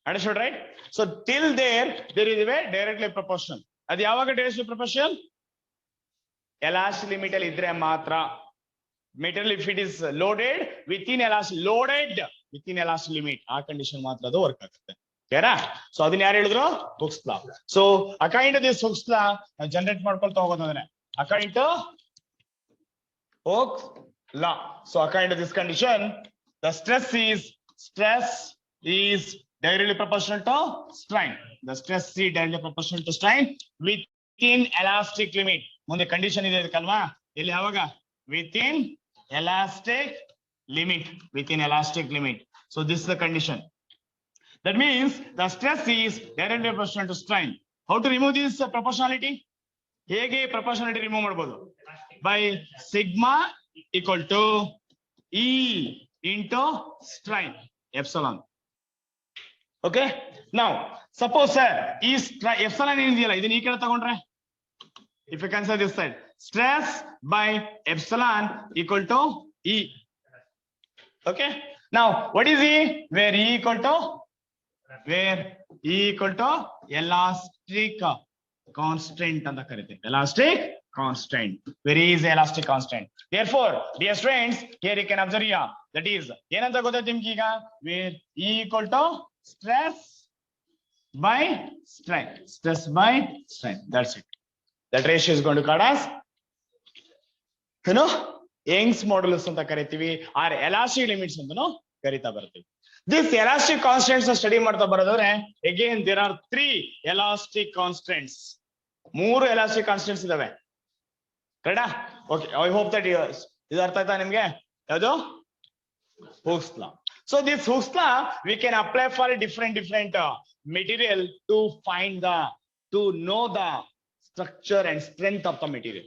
S1: Understood right? So till there is a directly proportional. ಅದು ಯಾವಾಗ directly proportional? ಎಲಾಸ್ಟಿಕ್ ಲಿಮಿಟ್ ಅಲ್ಲಿ ಇದ್ರೆ ಮಾತ್ರ. Material if it is loaded within elastic limit, ಆ ಕಂಡೀಷನ್ ಮಾತ್ರ ಅದು ವರ್ಕ್ ಆಗುತ್ತೆ. ಸೊ ಅದನ್ನ ಯಾರು ಹೇಳಿದ್ರು? Hooke's law. So according to this Hooke's law generate ಮಾಡ್ಕೊಳ್ತಾ ಹೋಗೋದಂದ್ರೆ according to Hooke's law. So according to this condition the stress is directly proportional to strain. The stress is directly proportional to strain within elastic limit. ಮುಂದೆ condition ಇದೆ ಅದಕ್ಕಲ್ವಾ, ಇಲ್ಲಿ ಯಾವಾಗ within elastic limit. So this is the condition. That means the stress is directly proportional to strain. How to remove this proportionality? ಹೇಗೆ proportionality remove ಮಾಡಬಹುದು? By sigma equal to E into strain epsilon. Okay, now suppose sir ಈ epsilon ಏನಿದೆಯಲ್ಲ ಇದನ್ನ ಈ ಕಡೆ ತಗೊಂಡ್ರೆ, if you consider this side, stress by epsilon equal to E. Okay, now what is E? Where E equal to elastic constant ಅಂತ ಕರೀತೀವಿ. elastic constant. Where is elastic constant? Therefore dear students, here you can observe here, that is ಏನಂತ ಗೊತ್ತಾಯ್ತು ನಿಮ್ಗೆ ಈಗ, where E equal to stress by strain. That's it. That ratio is going to call us Young's modulus ಅಂತ ಕರೀತೀವಿ, or elastic limits ಅಂತಾನೂ ಕರೀತಾ ಬರ್ತೀವಿ. This elastic constants study ಮಾಡ್ತಾ ಬರೋದಾದ್ರೆ, again there are 3 elastic constants. 3 elastic constants ಇದಾವೆ. ಕರೆಕ್ಟಾ? Okay, I hope that ಇದು ಅರ್ಥ ಆಯ್ತಾ ನಿಮ್ಗೆ? ಯಾವುದು? Hooks law. So this Hooke's law we can apply for a different material to know the structure and strength of the material.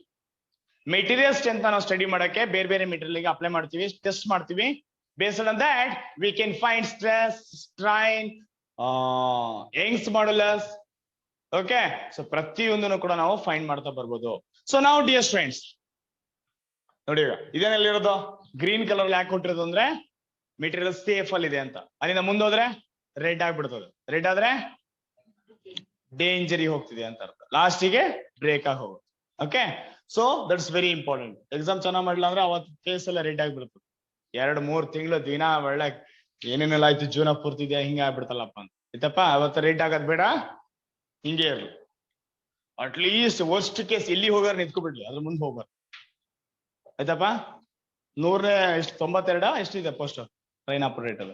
S1: Material strength ನಾವು study ಮಾಡಕ್ಕೆ ಬೇರೆ ಬೇರೆ ಮೆಟೀರಿಯಲ್ ಗೆ ಅಪ್ಲೈ ಮಾಡ್ತೀವಿ, ಟೆಸ್ಟ್ ಮಾಡ್ತೀವಿ. Based on that we can find stress, strain, Young's modulus. Okay, so ಪ್ರತಿಯೊಂದನ್ನು ಕೂಡ ನಾವು ಫೈಂಡ್ ಮಾಡ್ತಾ ಬರ್ಬೋದು. So now dear friends, ನೋಡಿ ಇದೇನೆಲ್ಲಿರೋದು ಗ್ರೀನ್ ಕಲರ್ ಯಾಕೆ ಕೊಟ್ಟಿರೋದು ಅಂದ್ರೆ ಮೆಟೀರಿಯಲ್ ಸೇಫ್ ಅಲ್ಲಿ ಇದೆ ಅಂತ. ಅಲ್ಲಿಂದ ಮುಂದೋದ್ರೆ ರೆಡ್ ಆಗ್ಬಿಡ್ತದೆ. ರೆಡ್ ಆದ್ರೆ ಡೇಂಜರಿ ಹೋಗ್ತಿದೆ ಅಂತ ಅರ್ಥ. ಲಾಸ್ಟಿಗೆ ಬ್ರೇಕ್ ಆಗಿ ಹೋಗುತ್ತೆ. Okay, so that's very important. Exam ಚೆನ್ನಾಗ್ ಮಾಡ್ಲಿಲ್ಲ ಅಂದ್ರೆ ಅವತ್ತು ಕೇಸ್ ಎಲ್ಲ ರೆಡ್ ಆಗ್ಬಿಡ್ತದೆ. 2-3 ತಿಂಗಳು ದಿನ ಒಳ್ಳೆ ಏನೇನೆಲ್ಲ ಆಯ್ತು ಜೀವನ ಪೂರ್ತಿ ಇದೆಯಾ ಹಿಂಗ ಆಗ್ಬಿಡ್ತಲ್ಲಪ್ಪ ಅಂತ. ಆಯ್ತಪ್ಪ, ಅವತ್ತು ರೆಡ್ ಆಗೋದ್ ಬೇಡ, ಹಿಂಗೆ ಇರ್ಲಿ. ಅಟ್ಲೀಸ್ಟ್ ವರ್ಸ್ಟ್ ಕೇಸ್ ಎಲ್ಲಿ ಹೋಗಾರ ನಿಂತ್ಕೊಬಿಡ್ಲಿ, ಅದ್ರ ಮುಂದೆ ಹೋಗ್ಬಾರ್ದು. ಆಯ್ತಪ್ಪ, 92 ಎಷ್ಟಿದೆ ಪೋಸ್ಟ್ ಟ್ರೈನ್ ಆಪರೇಟರ್?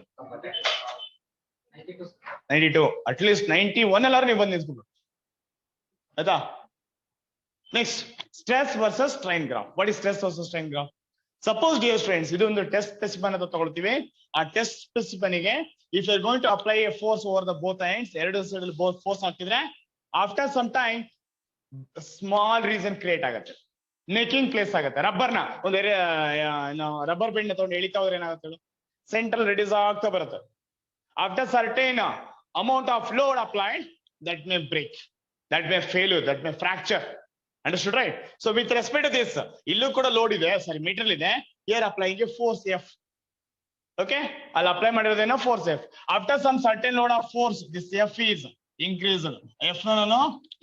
S1: 92. ಅಟ್ಲೀಸ್ಟ್ 91 ಎಲ್ಲಾರು ನೀವು ಬಂದು ನಿಂತ್ಕೊಬಿಡು. ಆಯ್ತಾ? Next, stress versus strain graph. What is stress versus strain graph? Suppose dear friends, ಇದು ಒಂದು ಟೆಸ್ಟ್ ಸ್ಪೆಸಿಫನ್ ಅಂತ ತಗೊಳ್ತೀವಿ. ಆ ಟೆಸ್ಟ್ ಸ್ಪೆಸಿಫನ್ ಗೆ if you are going to apply a force over the both ends, ಎರಡು ಸೈಡ್ ಅಲ್ಲಿ ಬೋತ್ ಫೋರ್ಸ್ ಹಾಕಿದ್ರೆ after some time small reason create ಆಗುತ್ತೆ, ನೆಕಿಂಗ್ ಪ್ಲೇಸ್ ಆಗುತ್ತೆ. ರಬ್ಬರ್ನ ಒಂದು ರಬ್ಬರ್ ಬೆಂಡ್ ತಗೊಂಡು ಎಳಿತಾ ಹೋದ್ರೆ ಏನಾಗುತ್ತೆ, ಸೆಂಟ್ರಲ್ ರೆಡ್ಯೂಸ್ ಆಗ್ತಾ ಬರುತ್ತೆ. After certain amount of load applied, that may break, that may failure, that may fracture. Understood right? So with respect to this, ಇಲ್ಲೂ ಕೂಡ ಲೋಡ್ ಇದೆ, ಸಾರಿ ಮೆಟೀರಿಯಲ್ ಇದೆ. Here applying force F. Okay, ಅಲ್ಲಿ apply ಮಾಡಿರೋದೇನೋ force F. After some certain load of force, this F is increase. F ನಾನು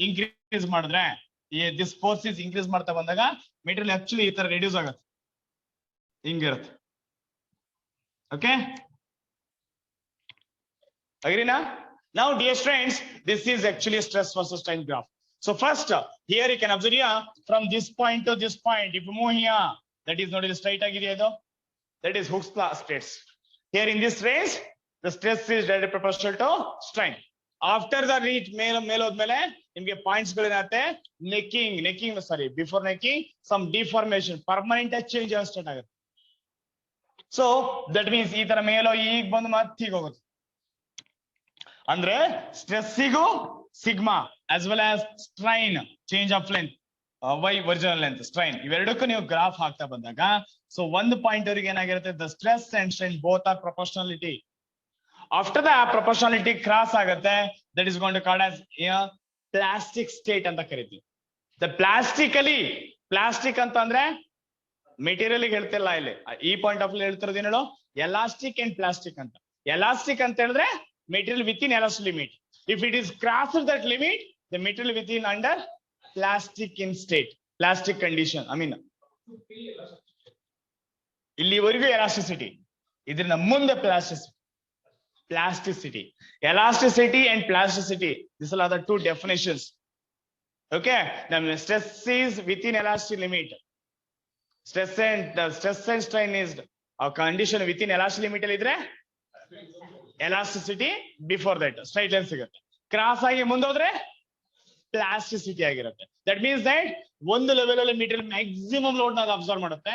S1: increase ಮಾಡಿದ್ರೆ, this force is increase ಮಾಡ್ತಾ ಬಂದಾಗ ಮೆಟೀರಿಯಲ್ ಆಕ್ಚುಲಿ ಈ ತರ ರೆಡ್ಯೂಸ್ ಆಗುತ್ತೆ, ಹಿಂಗಿರುತ್ತೆ. Okay, agree na? Now dear friends, this is actually a stress versus strain graph. So first, here you can observe here from this point to this point, if you move here, that is not straight agidea idu, that is Hooke's law states. Here in this range, the stress is directly proportional to strain. After the reach ಮೇಲೆ ಹೋದ್ಮೇಲೆ ನಿಮಗೆ points ಗಳು ಏನಾಗುತ್ತೆ, necking sorry before necking some deformation, permanent change start ಆಗುತ್ತೆ. So that means ಈ ತರ ಮೇಲೋ ಈಗ ಬಂದು ಮತ್ತೆ ಹೀಗೆ ಹೋಗುತ್ತೆ. ಅಂದ್ರೆ ಸ್ಟ್ರೆಸ್ಸಿಗೂ sigma as well as strain, change of length, by original length, strain, ಇವೆರಡಕ್ಕೂ ನೀವು ಗ್ರಾಫ್ ಹಾಕ್ತಾ ಬಂದಾಗ, ಸೊ ಒಂದು ಪಾಯಿಂಟ್ ಅವರಿಗೆ ಏನಾಗಿರುತ್ತೆ, the stress and strain both are proportionality. After the proportionality cross ಆಗುತ್ತೆ, that is going to called as plastic state ಅಂತ ಕರಿತೀವಿ. ದ ಪ್ಲಾಸ್ಟಿಕ್ ಅಂತ ಅಂದ್ರೆ ಮೆಟೀರಿಯಲ್ ಹೇಳ್ತಿಲ್ಲ ಇಲ್ಲಿ, ಈ ಪಾಯಿಂಟ್ ಆಫ್ ಹೇಳ್ತಿರೋದು ಏನು, ಎಲಾಸ್ಟಿಕ್ ಅಂಡ್ ಪ್ಲಾಸ್ಟಿಕ್ ಅಂತ. ಎಲಾಸ್ಟಿಕ್ ಅಂತ ಹೇಳಿದ್ರೆ material within elastic limit. If it is crossed that limit, the material within under plastic in state, plastic condition. I mean, ಇಲ್ಲಿವರೆಗೂ elasticity, ಇದರಿಂದ ಮುಂದೆ plasticity. Elasticity and plasticity, these are the two definitions. Okay, the stress is within elastic limit. Stress and strain is a condition within elastic limit ಅಲ್ಲಿ ಇದ್ರೆ elasticity, before that straight line ಸಿಗುತ್ತೆ. Cross ಆಗಿ ಮುಂದೋದ್ರೆ plasticity ಆಗಿರುತ್ತೆ. That means that ಒಂದು level ಅಲ್ಲಿ material maximum load ನ observe ಮಾಡುತ್ತೆ.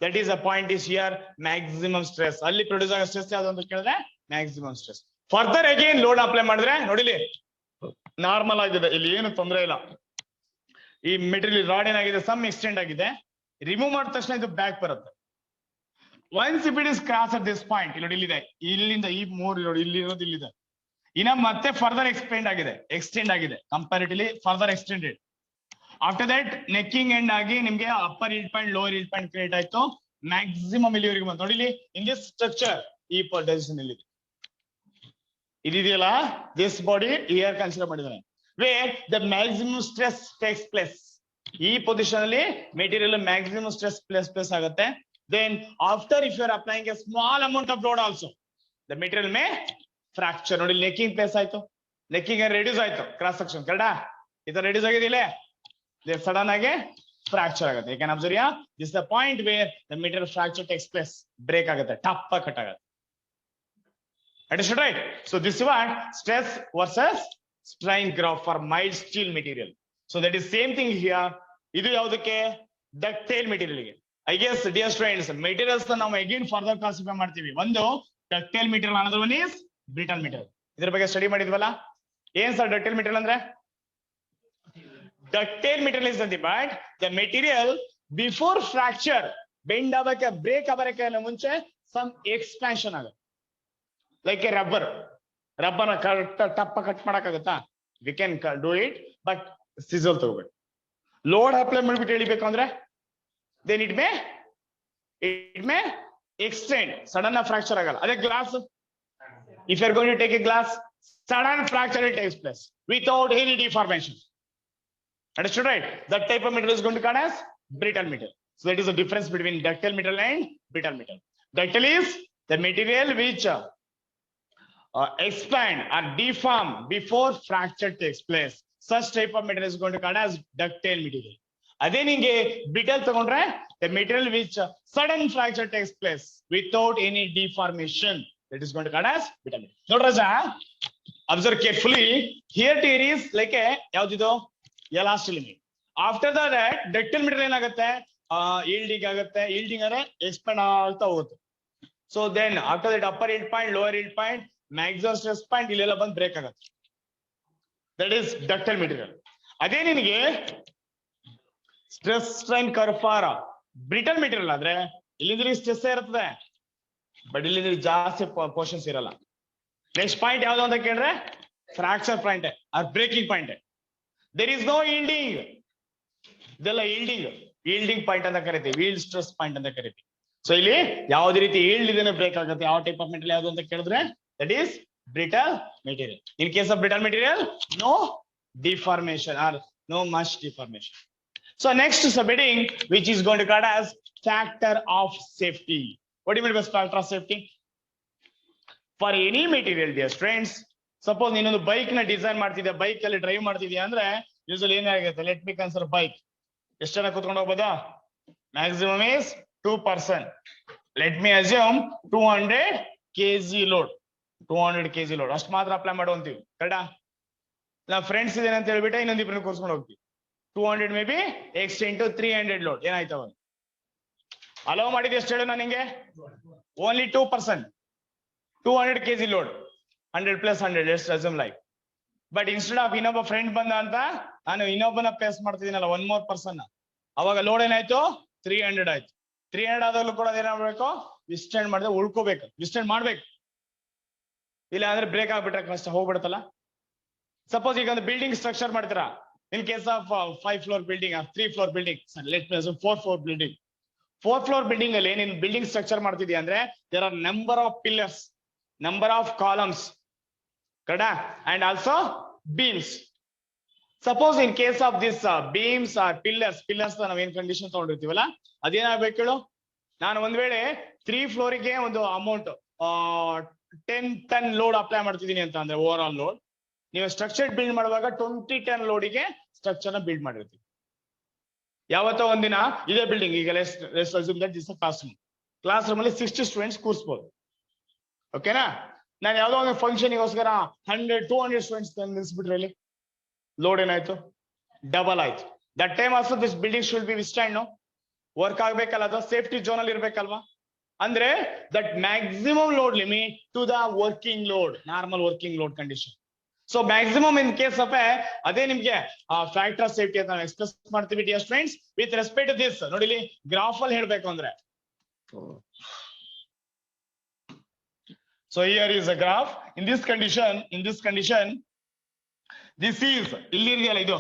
S1: That is a point is here maximum stress. ಅಲ್ಲಿ ಪ್ರೊಡ್ಯೂಸ್ ಆಗೋ ಸ್ಟ್ರೆಸ್ ಯಾವ್ದು ಅಂತ ಕೇಳಿದ್ರೆ maximum stress. Further again load apply ಮಾಡಿದ್ರೆ ನೋಡಿಲಿ ನಾರ್ಮಲ್ ಆಗಿದೆ, ಇಲ್ಲಿ ಏನು ತೊಂದರೆ ಇಲ್ಲ. ಈ ಮೆಟೀರಿಯಲ್ ರಾಡ್ ಏನಾಗಿದೆ, ಸಮ್ ಎಕ್ಸ್ಟೆಂಡ್ ಆಗಿದೆ, ರಿಮೂವ್ ಮಾಡಿದ ತಕ್ಷಣ ಇದು ಬ್ಯಾಕ್ ಬರುತ್ತೆ. Once if it is cross at this point, ಇಲ್ಲಿದೆ, ಇಲ್ಲಿಂದ ಈ ಮೂರು ನೋಡಿ, ಇಲ್ಲಿ ಇರೋದು ಇಲ್ಲಿದೆ, ಇನ್ನ ಮತ್ತೆ ಫರ್ದರ್ ಎಕ್ಸ್ಟೆಂಡ್ ಆಗಿದೆ comparatively further extended. After that necking end ಆಗಿ ನಿಮ್ಗೆ upper yield point, lower yield point create ಆಯ್ತು, ಮ್ಯಾಕ್ಸಿಮಮ್ ಇಲ್ಲಿವರೆಗೆ ಬಂತು. ನೋಡಿ ಇನ್ ದಿಸ್ ಸ್ಟ್ರಕ್ಚರ್ ಈ ಪೊಸಿಷನ್ ಇಲ್ಲಿ ಇದೆಯಲ್ಲ, ದಿಸ್ ಬಾಡಿ ಹಿಯರ್ ಕನ್ಸಿಡರ್ ಮಾಡಿದ್ದಾರೆ, where the maximum stress takes place. ಈ ಪೊಸಿಷನ್ ಅಲ್ಲಿ ಮೆಟೀರಿಯಲ್ ಮ್ಯಾಕ್ಸಿಮಮ್ ಸ್ಟ್ರೆಸ್ ಪ್ಲೇಸ್ ಆಗುತ್ತೆ. Then after if you are applying a small amount of load also, the material may fracture. ನೋಡಿ necking place ಆಯ್ತು, necking reduce ಆಯ್ತು, cross section ಕರೆಕ್ಟಾ, ಇದು reduce ಆಗಿದೆ, sudden ಆಗಿ ಫ್ರಾಕ್ಚರ್ ಆಗುತ್ತೆ. You can observe here, this the point where the material fracture takes place, break ಆಗುತ್ತೆ, ಟಪ್ ಆಗಿ ಕಟ್ ಆಗುತ್ತೆ. Understood right? So this is what stress versus strain graph for mild steel material. So that is same thing here. ಇದು ಯಾವುದಕ್ಕೆ, ductile material ಗೆ. I guess dear friends, materials ನಾವು again further classify ಮಾಡ್ತೀವಿ. ಒಂದು ductile material, another one is brittle material. ಇದ್ರ ಬಗ್ಗೆ study ಮಾಡಿದ್ವಲ್ಲ, ಏನ್ ಸರ್ ಡಕ್ಟೈಲ್ ಮೆಟೀರಿಯಲ್ ಅಂದ್ರೆ? Ductile material is nothing but the material before fracture bend ಆಗಕ್ಕೆ ಬ್ರೇಕ್ ಆಗಕ್ಕೆ ಮುಂಚೆ ಸಮ್ ಎಕ್ಸ್ಪಾನ್ಷನ್ ಆಗುತ್ತೆ. ಲೈಕ್ ಎ ರಬ್ಬರ್ ಟಪ್ಪ ಕಟ್ ಮಾಡಕ್ಕಾಗತ್ತಾ? We can do it, but scissor ತಗೋಬೇಕು. ಲೋಡ್ ಅಪ್ಲೈ ಮಾಡ್ಬಿಟ್ಟು ಎಳಿಬೇಕು ಅಂದ್ರೆ then it may extend, sudden fracture agala. Ade glass, if you are going to take a glass, sudden fracture it takes place without any deformation. Understood, right? That type of material is going to called as brittle material. So that is the difference between ductile material and brittle material. Ductile is the material which expand or deform before fracture takes place. Such type of material is going to called as ductile material. ಅದೇ ನಿಂಗೆ brittle ತಗೊಂಡ್ರೆ the material which sudden fracture takes place without any deformation, that is going to called as brittle material. ನೋಡ್ರಜಾ, observe carefully. Here to here is like a ಯಾವ್ದಿದು ಎಲಾಸ್ಟಿಲಿನಿ. After that ductile material ಏನಾಗುತ್ತೆ, yielding ಆಗುತ್ತೆ. yielding ಅಂದ್ರೆ expand ಆಗ್ತಾ ಹೋಗುತ್ತೆ. So then after that upper yield point, lower yield point, maximum stress point ಇಲ್ಲೆಲ್ಲ ಬಂದು break ಆಗುತ್ತೆ. That is ductile material. ಅದೇ ನಿನಗೆ stress strain curve for brittle material ಆದ್ರೆ ಇಲ್ಲಿಂದ ಸ್ಟ್ರೆಸ್ ಇರ್ತದೆ, ಬಟ್ ಇಲ್ಲಿ ಜಾಸ್ತಿ ಪೋರ್ಷನ್ಸ್ ಇರಲ್ಲ. ನೆಕ್ಸ್ಟ್ ಪಾಯಿಂಟ್ ಯಾವ್ದು ಅಂತ ಕೇಳಿದ್ರೆ fracture point or breaking point. There is no yielding, ಇದೆಲ್ಲ ಈಲ್ಡಿಂಗ್ ಪಾಯಿಂಟ್ ಅಂತ ಕರಿತೀವಿ, ಈಲ್ಡ್ ಸ್ಟ್ರೆಸ್ ಪಾಯಿಂಟ್ ಅಂತ ಕರಿತೀವಿ. ಸೊ ಇಲ್ಲಿ ಯಾವ್ದೇ ರೀತಿ ಈಲ್ಡ್ ಇದನ್ನ ಬ್ರೇಕ್ ಆಗುತ್ತೆ. ಯಾವ ಟೈಪ್ ಆಫ್ ಮೆಟೀರಿಯಲ್ ಯಾವ್ದು ಅಂತ ಕೇಳಿದ್ರೆ that is brittle material. In case of brittle material, no deformation or no much deformation. So next subheading, which is going to called as factor of safety. What do you mean by factor of safety? For any material, dear friends, suppose ನೀನೊಂದು bike ನ design ಮಾಡ್ತಿದ್ಯಾ, bike ಅಲ್ಲಿ drive ಮಾಡ್ತಿದ್ಯಾ ಅಂದ್ರೆ usually ಏನಾಗುತ್ತೆ, let me consider bike. ಎಷ್ಟು ಜನ ಕೂತ್ಕೊಂಡು ಹೋಗ್ಬೋದಾ? Maximum is 2 person. Let me assume 200 kg load. 200 kg load ಅಷ್ಟು ಮಾತ್ರ ಅಪ್ಲೈ ಮಾಡುವಂತೀವಿ, ಕರೆಕ್ಟಾ? ನಾವು ಫ್ರೆಂಡ್ಸ್ ಇದೇನೆ ಅಂತ ಹೇಳ್ಬಿಟ್ಟೆ ಇನ್ನೊಂದು ಇಬ್ಬರನ್ನ ಕೂರ್ಸ್ಕೊಂಡು ಹೋಗ್ತೀವಿ. 200 may be X into 300 load ಏನಾಯ್ತವ? ಅಲೋ ಮಾಡಿದ್ವಿ ಎಷ್ಟು ಹೇಳು ನನಗೆ? Only 2 person, 200 kg load, 100 + 100, let's assume like. But instead of ಇನ್ನೊಬ್ಬ ಫ್ರೆಂಡ್ ಬಂದ ಅಂತ ನಾನು ಇನ್ನೊಬ್ಬನ ಪ್ಲೇಸ್ ಮಾಡ್ತಿದ್ದೀನಲ್ಲ, 1 more person, ಅವಾಗ ಲೋಡ್ ಏನಾಯ್ತು? 300 ಆಯ್ತು. 300 ಆದಾಗಲೂ ಕೂಡ ಅದೇನಾಗ್ಬೇಕು, ವಿಸ್ಟೆಂಡ್ ಮಾಡಿದ್ರೆ ಉಳ್ಕೋಬೇಕು, ವಿಸ್ಟೆಂಡ್ ಮಾಡ್ಬೇಕು. ಇಲ್ಲ ಅಂದ್ರೆ ಬ್ರೇಕ್ ಆಗ್ಬಿಟ್ರೆ ಕಷ್ಟ, ಹೋಗ್ಬಿಡುತ್ತಲ್ಲ. ಸಪೋಸ್ ಈಗ ಒಂದು ಬಿಲ್ಡಿಂಗ್ ಸ್ಟ್ರಕ್ಚರ್ ಮಾಡ್ತೀರಾ, in case of 5 floor building or 3 floor building, let me assume 4 floor building. 4 floor building ಅಲ್ಲಿ ನೀನು ಬಿಲ್ಡಿಂಗ್ ಸ್ಟ್ರಕ್ಚರ್ ಮಾಡ್ತಿದ್ಯಾ ಅಂದ್ರೆ there are number of pillars, number of columns, correct, and also beams. Suppose in case of this beams or pillars ನಾವು ಏನ್ condition ತಗೊಂಡಿರ್ತೀವಲ್ಲ ಅದೇನಾಗಬೇಕು ಹೇಳು? ನಾನು ಒಂದ್ ವೇಳೆ 3 floor ಗೆ ಒಂದು ಅಮೌಂಟ್ 10 ton ಲೋಡ್ ಅಪ್ಲೈ ಮಾಡ್ತಿದ್ದೀನಿ ಅಂತ ಅಂದ್ರೆ ಓವರ್ ಆಲ್ ಲೋಡ್, ನೀವು ಸ್ಟ್ರಕ್ಚರ್ ಬಿಲ್ಡ್ ಮಾಡುವಾಗ 20 ton ಲೋಡಿಗೆ ಸ್ಟ್ರಕ್ಚರ್ ನ ಬಿಲ್ಡ್ ಮಾಡಿರ್ತೀವಿ. ಯಾವತ್ತೋ ಒಂದಿನ ಇದೇ ಬಿಲ್ಡಿಂಗ್, ಈಗ ಕ್ಲಾಸ್ ರೂಮ್ ಅಲ್ಲಿ 60 ಸ್ಟೂಡೆಂಟ್ಸ್ ಕೂರಿಸಬಹುದು, ಓಕೆನಾ? ನಾನು ಯಾವ್ದೋ ಒಂದು ಫಂಕ್ಷನ್ಗೋಸ್ಕರ 100-200 ಸ್ಟೂಡೆಂಟ್ಸ್ ನಿಲ್ಸ್ಬಿಟ್ರೆ ಇಲ್ಲಿ ಲೋಡ್ ಏನಾಯ್ತು? ಡಬಲ್ ಆಯ್ತು. That time also this building should be withstand, work ಆಗ್ಬೇಕಲ್ಲ, ಅದು ಸೇಫ್ಟಿ ಝೋನ್ ಅಲ್ಲಿ ಇರ್ಬೇಕಲ್ವಾ? ಅಂದ್ರೆ that maximum load limit to the working load, normal working load condition. So maximum in case of ಅದೇ ನಿಮ್ಗೆ ಫ್ಯಾಕ್ಟರ್ ಆಫ್ ಸೇಫ್ಟಿ ಅಂತ ನಾವು express ಮಾಡ್ತೀವಿ dear friends with respect to this. ನೋಡಿ ಇಲ್ಲಿ ಗ್ರಾಫ್ ಅಲ್ಲಿ ಹೇಳ್ಬೇಕು ಅಂದ್ರೆ, so here is a graph. In this condition this is ಇಲ್ಲಿ ಇದೆಯಲ್ಲ ಇದು,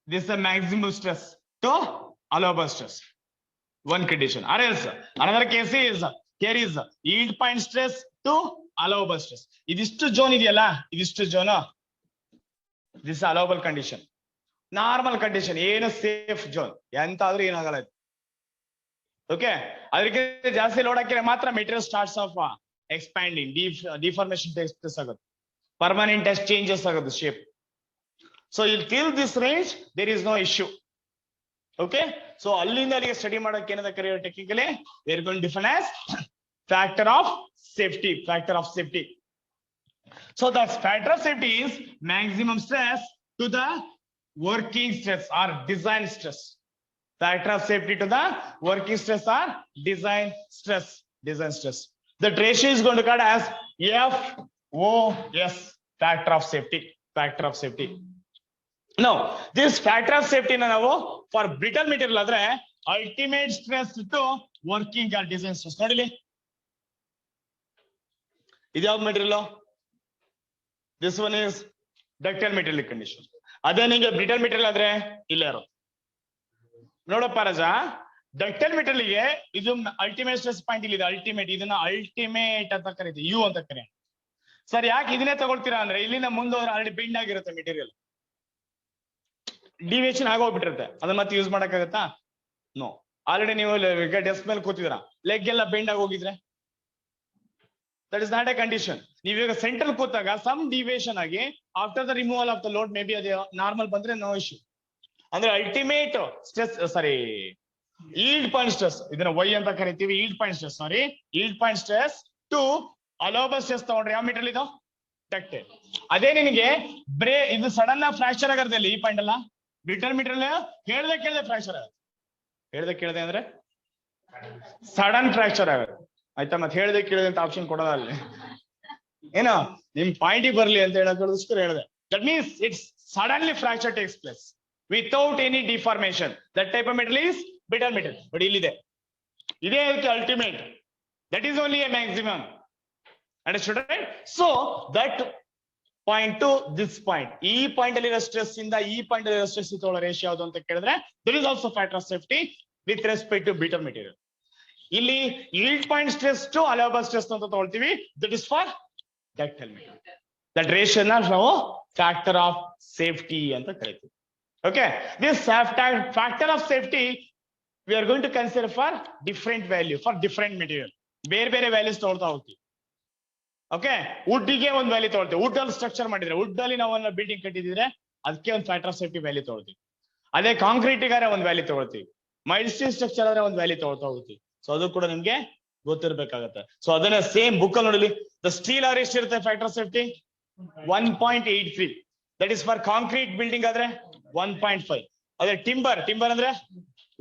S1: this is a maximum stress to allowable stress, one condition. Or else another case is here is yield point stress to allowable stress. ಇದಿಷ್ಟು zone ಇದೆಯಲ್ಲ, ಇದಿಷ್ಟು zone, this allowable condition. Normal condition ಏನು safe zone, ಎಂತಾದ್ರೂ ಏನಾಗಲ್ಲ. Okay, ಅದಕ್ಕೆ ಜಾಸ್ತಿ load ಹಾಕಿದ್ರೆ ಮಾತ್ರ material starts of expanding, deformation takes place ಆಗುತ್ತೆ, ಪರ್ಮನೆಂಟ್ ಚೇಂಜಸ್ ಆಗುತ್ತೆ ಶೇಪ್. ಸೊ ಇಲ್ಲಿ till this range there is no issue. Okay, so ಅಲ್ಲಿಂದ ಅಲ್ಲಿಗೆ ಸ್ಟಡಿ ಮಾಡೋಕೆ ಏನದ ಕರೆಯೋ technically we are going to define as factor of safety. So the factor of safety is maximum stress to the working stress or design stress. Factor of safety to the working stress or design stress. That ratio is going to called as FOS, factor of safety. Factor of safety. Now, this factor of safety ನಾವು for brittle material ಆದ್ರೆ ultimate stress to working condition stress. ನೋಡಿಲಿ, ಇದು ಯಾವ material? This one is ductile metallic condition. ಅದೇ ನಿಮಗೆ brittle material ಆದ್ರೆ ಇಲ್ಲ ಇರೋ. ನೋಡಪ್ಪ ರಾಜ, ಡಕ್ಟೈಲ್ ಮೆಟೀರಿಯಲ್ ಗೆ ಇದು ಅಲ್ಟಿಮೇಟ್ ಸ್ಟ್ರೆಸ್ ಪಾಯಿಂಟ್ ಇಲ್ಲಿ ಇದೆ. ಅಲ್ಟಿಮೇಟ್, ಇದನ್ನ ಅಲ್ಟಿಮೇಟ್ ಅಂತ ಕರೀತೀವಿ, ಯು ಅಂತ ಕರೀ. ಸರ್ ಯಾಕೆ ಇದನ್ನೇ ತಗೊಳ್ತೀರಾ ಅಂದ್ರೆ ಇಲ್ಲಿಂದ ಮುಂದೆ ಆಲ್ರೆಡಿ ಬೆಂಡ್ ಆಗಿರುತ್ತೆ ಮೆಟೀರಿಯಲ್, ಡಿವಿಯೇಷನ್ ಆಗೋಗ್ಬಿಟ್ಟಿರುತ್ತೆ. ಅದನ್ನ ಮತ್ತೆ ಯೂಸ್ ಮಾಡಕ್ಕಾಗತ್ತಾ? ನೋ. ಆಲ್ರೆಡಿ ನೀವು ಡೆಸ್ಕ್ ಮೇಲೆ ಕೂತಿದ್ರ, ಲೆಗ್ ಎಲ್ಲ ಬೆಂಡ್ ಆಗಿ ಹೋಗಿದ್ರೆ that is not a condition. ನೀವೀಗ ಸೆಂಟ್ರಲ್ ಕೂತಾಗ ಸಮ್ ಡಿವಿಯೇಷನ್ ಆಗಿ after the removal of the load may be ಅದೇ ನಾರ್ಮಲ್ ಬಂದ್ರೆ ನೋ ಇಶ್ಯೂ. ಅಂದ್ರೆ ultimate stress, sorry yield point stress, ಇದನ್ನ ವೈ ಅಂತ ಕರಿತೀವಿ. Yield point stress, sorry yield point stress to allowable stress ತಗೊಂಡ್ರೆ ಯಾವ ಮೆಟೀರಿಯಲ್ ಇದು? ಡಕ್ಟೈಲ್. ಅದೇ ನಿನಗೆ ಇದು ಸಡನ್ ಫ್ರಾಕ್ಚರ್ ಆಗಿರುತ್ತೆ ಈ ಪಾಯಿಂಟ್ ಅಲ್ಲ, ಬ್ರಿಟಲ್ ಮೆಟೀರಿಯಲ್ ಕೇಳದೆ ಫ್ರಾಕ್ಚರ್ ಆಗುತ್ತೆ. ಕೇಳದೆ ಅಂದ್ರೆ ಸಡನ್ ಫ್ರಾಕ್ಚರ್ ಆಗುತ್ತೆ, ಆಯ್ತಾ? ಮತ್ತೆ ಕೇಳದೆ ಅಂತ ಆಪ್ಷನ್ ಕೊಡೋದ ಅಲ್ಲಿ, ಏನೋ ನಿಮ್ ಪಾಯಿಂಟಿಗೆ ಬರ್ಲಿ ಅಂತ ಹೇಳೋದಕ್ಕೋಸ್ಕರ ಹೇಳಿದೆ. That means it's suddenly fracture takes place without any deformation. That type of material is brittle material. But ಇಲ್ಲಿದೆ, ಇದೇ ultimate, that is only A maximum. Understood right? So that point to this point, ಈ point ಅಲ್ಲಿ stress ಇಂದ ಈ point ಅಲ್ಲಿ stress ತಗೊಳ್ಳೋ ratio ಯಾವುದು ಅಂತ ಕೇಳಿದ್ರೆ there is also factor of safety with respect to brittle material. ಇಲ್ಲಿ yield point stress to allowable stress ಅಂತ ತಗೊಳ್ತೀವಿ, that is for ductile material. That ratio ನಾವು ಫ್ಯಾಕ್ಟರ್ ಆಫ್ ಸೇಫ್ಟಿ ಅಂತ ಕರಿತೀವಿ. Okay, this factor of safety we are going to consider for different value for different material. ಬೇರೆ values ತಗೊಳ್ತಾ ಹೋಗ್ತೀವಿ. Okay, wood ಗೆ ಒಂದು ವ್ಯಾಲ್ಯೂ ತಗೊಳ್ತೀವಿ. ವುಡ್ ಅಲ್ಲಿ ಸ್ಟ್ರಕ್ಚರ್ ಮಾಡಿದ್ರೆ, ವುಡ್ ಅಲ್ಲಿ ನಾವು ಒಂದು ಬಿಲ್ಡಿಂಗ್ ಕಟ್ಟಿದ್ರೆ ಅದಕ್ಕೆ ಒಂದು ಫ್ಯಾಕ್ಟರ್ ಆಫ್ ಸೇಫ್ಟಿ ವ್ಯಾಲ್ಯೂ ತಗೊಳ್ತೀವಿ. ಅದೇ ಕಾಂಕ್ರೀಟ್ ಗಾರೆ ಒಂದು ವ್ಯಾಲ್ಯೂ ತಗೊಳ್ತೀವಿ. ಮೈಲ್ಡ್ ಸ್ಟೀಲ್ ಸ್ಟ್ರಕ್ಚರ್ ಆದ್ರೆ ಒಂದು ವ್ಯಾಲ್ಯೂ ತಗೊಳ್ತಾ ಹೋಗ್ತೀವಿ. ಸೊ ಅದು ಕೂಡ ನಿಮ್ಗೆ ಗೊತ್ತಿರ್ಬೇಕಾಗತ್ತೆ. ಸೊ ಅದನ್ನ ಸೇಮ್ ಬುಕ್ ಅಲ್ಲಿ ನೋಡಲಿ, ದ ಸ್ಟೀಲ್ ಆರ್ ಎಷ್ಟಿರುತ್ತೆ factor of safety? 1.83. That is for concrete building ಆದ್ರೆ 1.5. ಅದೇ ಟಿಂಬರ್ ಅಂದ್ರೆ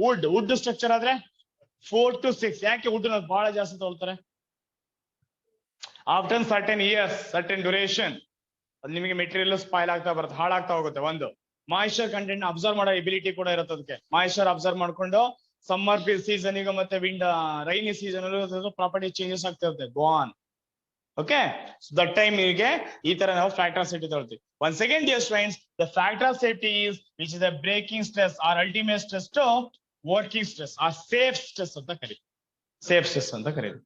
S1: ವುಡ್ ಸ್ಟ್ರಕ್ಚರ್ ಆದ್ರೆ 4 to 6. ಯಾಕೆ ವುಡ್ ಬಹಳ ಜಾಸ್ತಿ ತಗೊಳ್ತಾರೆ? After certain years, certain duration, ಅದು ನಿಮಗೆ ಮೆಟೀರಿಯಲ್ ಸ್ಪಾಯ್ಲ್ ಆಗ್ತಾ ಬರುತ್ತೆ, ಹಾಳಾಗ್ತಾ ಹೋಗುತ್ತೆ. ಒಂದು ಮಾಯಿಶ್ಚರ್ ಕಂಟೆಂಟ್ ಅಬ್ಸರ್ವ್ ಮಾಡೋ ಎಬಿಲಿಟಿ ಕೂಡ ಇರುತ್ತೆ. ಅದಕ್ಕೆ ಮಾಯಿಶ್ಚರ್ ಅಬ್ಸರ್ವ್ ಮಾಡ್ಕೊಂಡು ಸಮ್ಮರ್ ಸೀಸನ್ ಈಗ ಮತ್ತೆ ರೈನಿ ಸೀಸನ್ ಪ್ರಾಪರ್ಟಿ ಚೇಂಜಸ್ ಆಗ್ತಾ ಇರುತ್ತೆ. Go on. Okay, that time ನಿಮಗೆ ಈ ತರ ನಾವು ಫ್ಯಾಕ್ಟರ್ ಆಫ್ ಸೇಫ್ಟಿ ತಗೊಳ್ತೀವಿ. One second dear students, the factor of safety is which is the breaking stress or ultimate stress to working stress are safe stress ಅಂತ ಕರೀತೀವಿ. Safe stress ಅಂತ ಕರೀತೀವಿ.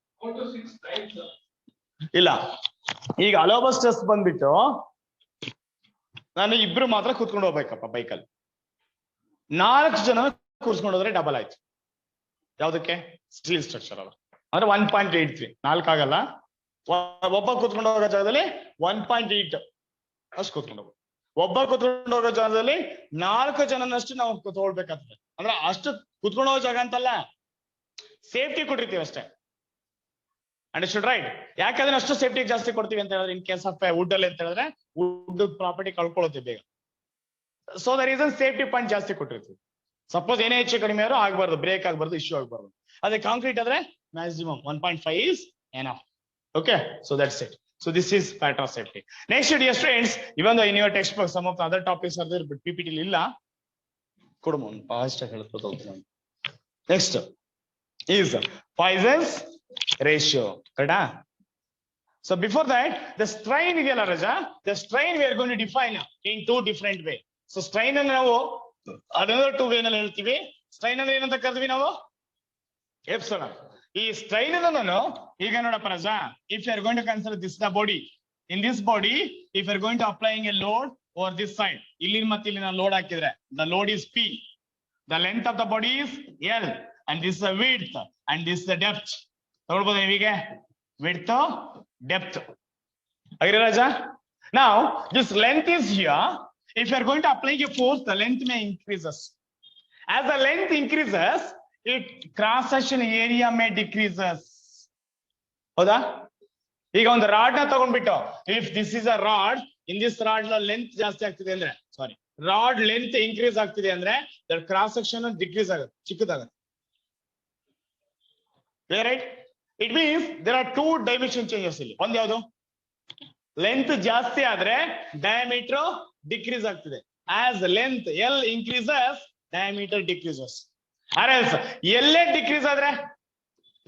S1: ಇಲ್ಲ, ಈಗ ಅಲೋಬಲ್ ಸ್ಟ್ರೆಸ್ ಬಂದ್ಬಿಟ್ಟು ನಾನು ಇಬ್ರು ಮಾತ್ರ ಕೂತ್ಕೊಂಡು ಹೋಗ್ಬೇಕಪ್ಪ ಬೈಕಲ್ಲಿ, 4 ಜನ ಕೂರ್ಸ್ಕೊಂಡು ಹೋದ್ರೆ ಡಬಲ್ ಆಯ್ತು. ಯಾವ್ದಕ್ಕೆ? ಸ್ಟೀಲ್ ಸ್ಟ್ರಕ್ಚರ್ ಅಲ್ಲ ಅಂದ್ರೆ 1.83. 4 ಆಗಲ್ಲ, ಒಬ್ಬ ಕೂತ್ಕೊಂಡು ಹೋಗೋ ಜಾಗದಲ್ಲಿ 1.8 ಅಷ್ಟು ಕೂತ್ಕೊಂಡು ಹೋಗ್ಬೇಕು. ಒಬ್ಬ ಕೂತ್ಕೊಂಡು ಹೋಗೋ ಜಾಗದಲ್ಲಿ 4 ಜನನಷ್ಟು ನಾವು ತಗೊಳ್ಬೇಕಾಗ್ತದೆ. ಅಂದ್ರೆ ಅಷ್ಟು ಕೂತ್ಕೊಂಡು ಹೋಗೋ ಜಾಗ ಅಂತಲ್ಲ, ಸೇಫ್ಟಿ ಕೊಟ್ಟಿರ್ತೀವಿ ಅಷ್ಟೇ. Understood right? ಯಾಕಂದ್ರೆ ಅಷ್ಟು ಸೇಫ್ಟಿ ಜಾಸ್ತಿ ಕೊಡ್ತೀವಿ ಅಂತ ಹೇಳಿದ್ರೆ, ಇನ್ ಕೇಸ್ ಆಫ್ ವುಡ್ ಅಲ್ಲಿ ಅಂತ ಹೇಳಿದ್ರೆ ವುಡ್ ಪ್ರಾಪರ್ಟಿ ಕಳ್ಕೊಳ್ಳುತ್ತೆ ಬೇಗ. So the reason safety point ಜಾಸ್ತಿ ಕೊಟ್ಟಿರ್ತೀವಿ. ಸಪೋಸ್ ಏನೇ ಹೆಚ್ಚು ಕಡಿಮೆ ಆದ್ರೂ ಆಗ್ಬಾರ್ದು, ಬ್ರೇಕ್ ಆಗ್ಬಾರ್ದು, ಇಶ್ಯೂ ಆಗ್ಬಾರ್ದು. ಅದೇ ಕಾಂಕ್ರೀಟ್ ಆದ್ರೆ maximum 1.5 is enough. Okay, so that's it. So this is factor of safety. Next, dear students, even though in your textbook some of the other topics are there, but PPT illa kodumon past heluttu. Next is Poisson's ratio. Correct? So before that, the strain ideyala raja, the strain we are going to define in 2 different way. So strain anna ನಾವು another 2 way ನಲ್ಲಿ ಹೇಳ್ತೀವಿ. strain ಅಂದ್ರೆ ಏನಂತ ಕರೆದ್ವಿ ನಾವು? epsilon. ಈ strain ನಾನು ಈಗ ನೋಡಪ್ಪ Raja, if you are going to consider this the body, in this body if you are going to applying a load over this side, ಇಲ್ಲಿ ಮತ್ತೆ ಇಲ್ಲಿ ನಾನು ಲೋಡ್ ಹಾಕಿದ್ರೆ the load is P, the length of the body is L, and this the width and this the depth. ತಗೊಳ್ಬೋದು ಹೀಗೆ, width depth. agree Raja? Now this length is here. If you are going to apply a force, the length may increases. As the length increases, it cross section area may decreases. ಹೌದಾ? ಈಗ ಒಂದು rod ನ ತಗೊಂಡ್ಬಿಟ್ಟು, if this is a rod, in this rod ನ length ಜಾಸ್ತಿ ಆಗ್ತಿದೆ ಅಂದ್ರೆ, ಸಾರಿ rod length increase ಆಗ್ತಿದೆ ಅಂದ್ರೆ ದಟ್ ಕ್ರಾಸ್ ಸೆಕ್ಷನ್ ಡಿಕ್ರೀಸ್ ಆಗುತ್ತೆ, ಚಿಕ್ಕದಾಗುತ್ತೆ. Right? It means there are two dimension changes ಇಲ್ಲಿ. ಒಂದು ಯಾವುದು? ಲೆಂತ್ ಜಾಸ್ತಿ ಆದ್ರೆ ಡಯಾಮೀಟರ್ ಡಿಕ್ರೀಸ್ ಆಗ್ತದೆ. As length L increases, diameter decreases. Or else L decrease ಆದ್ರೆ,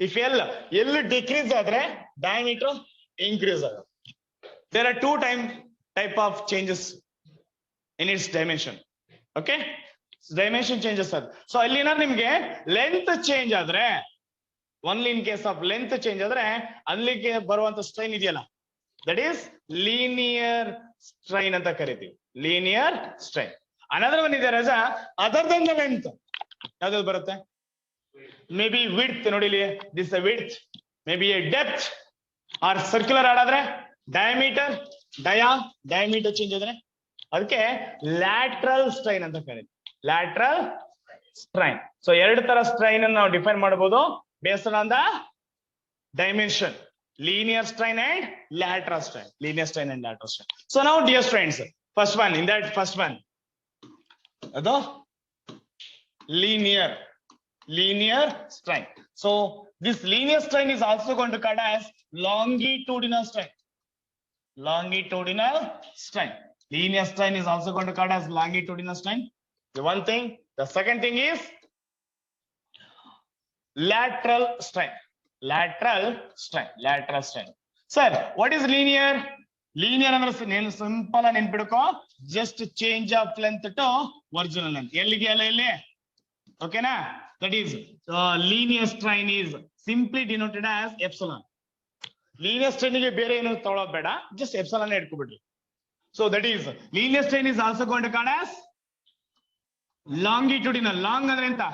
S1: if L decrease ಆದ್ರೆ diameter increase ಆಗುತ್ತೆ. There are two type of changes in its dimension. Okay, dimension changes are. So ಅಲ್ಲಿನ ನಿಮ್ಗೆ length change ಆದ್ರೆ, only in case of length change ಆದ್ರೆ ಅಲ್ಲಿಗೆ ಬರುವಂತ strain ಇದೆಯಲ್ಲ, that is linear strain ಅಂತ ಕರಿತೀವಿ. Linear strain. Another one is Raja, other than the length. ಯಾವ್ದು ಬರುತ್ತೆ? Maybe width ನೋಡಿ ಇಲ್ಲಿ, this is a width, maybe a depth or circular ಆದ್ರೆ diameter, diameter change ಆದ್ರೆ ಅದಕ್ಕೆ lateral strain ಅಂತ ಕರೀತೀವಿ. Lateral strain. So ಎರಡು ತರ strain ಅನ್ನು ನಾವು ಡಿಫೈನ್ ಮಾಡಬಹುದು based on the dimension. Linear strain and lateral strain. Linear strain and lateral strain. So now dear friends, first one, in that first one, ado linear strain. So this linear strain is also going to cut as longitudinal strain. Longitudinal strain. Linear strain is also going to cut as longitudinal strain. The one thing. The second thing is lateral strain. Lateral strain. Sir, what is linear? Linear ಅಂದ್ರೆ నేను simple ಆಗಿ ನೆನ್ಪಿಡ್ಕೋ, just change of length to original length. ಎಲ್ಲಿಗೆ ಅಲ್ಲ ಇಲ್ಲಿ, ಓಕೆನಾ? That is linear strain is simply denoted as epsilon. Linear strain ಗೆ ಬೇರೆ ಏನು ತಗೊಳ್ಳೋದು ಬೇಡ, just epsilon ಇಟ್ಕೊಬಿಡ್ರಿ. So that is linear strain is also going to called as longitudinal. Long ಅಂದ್ರೆ ಎಂತ?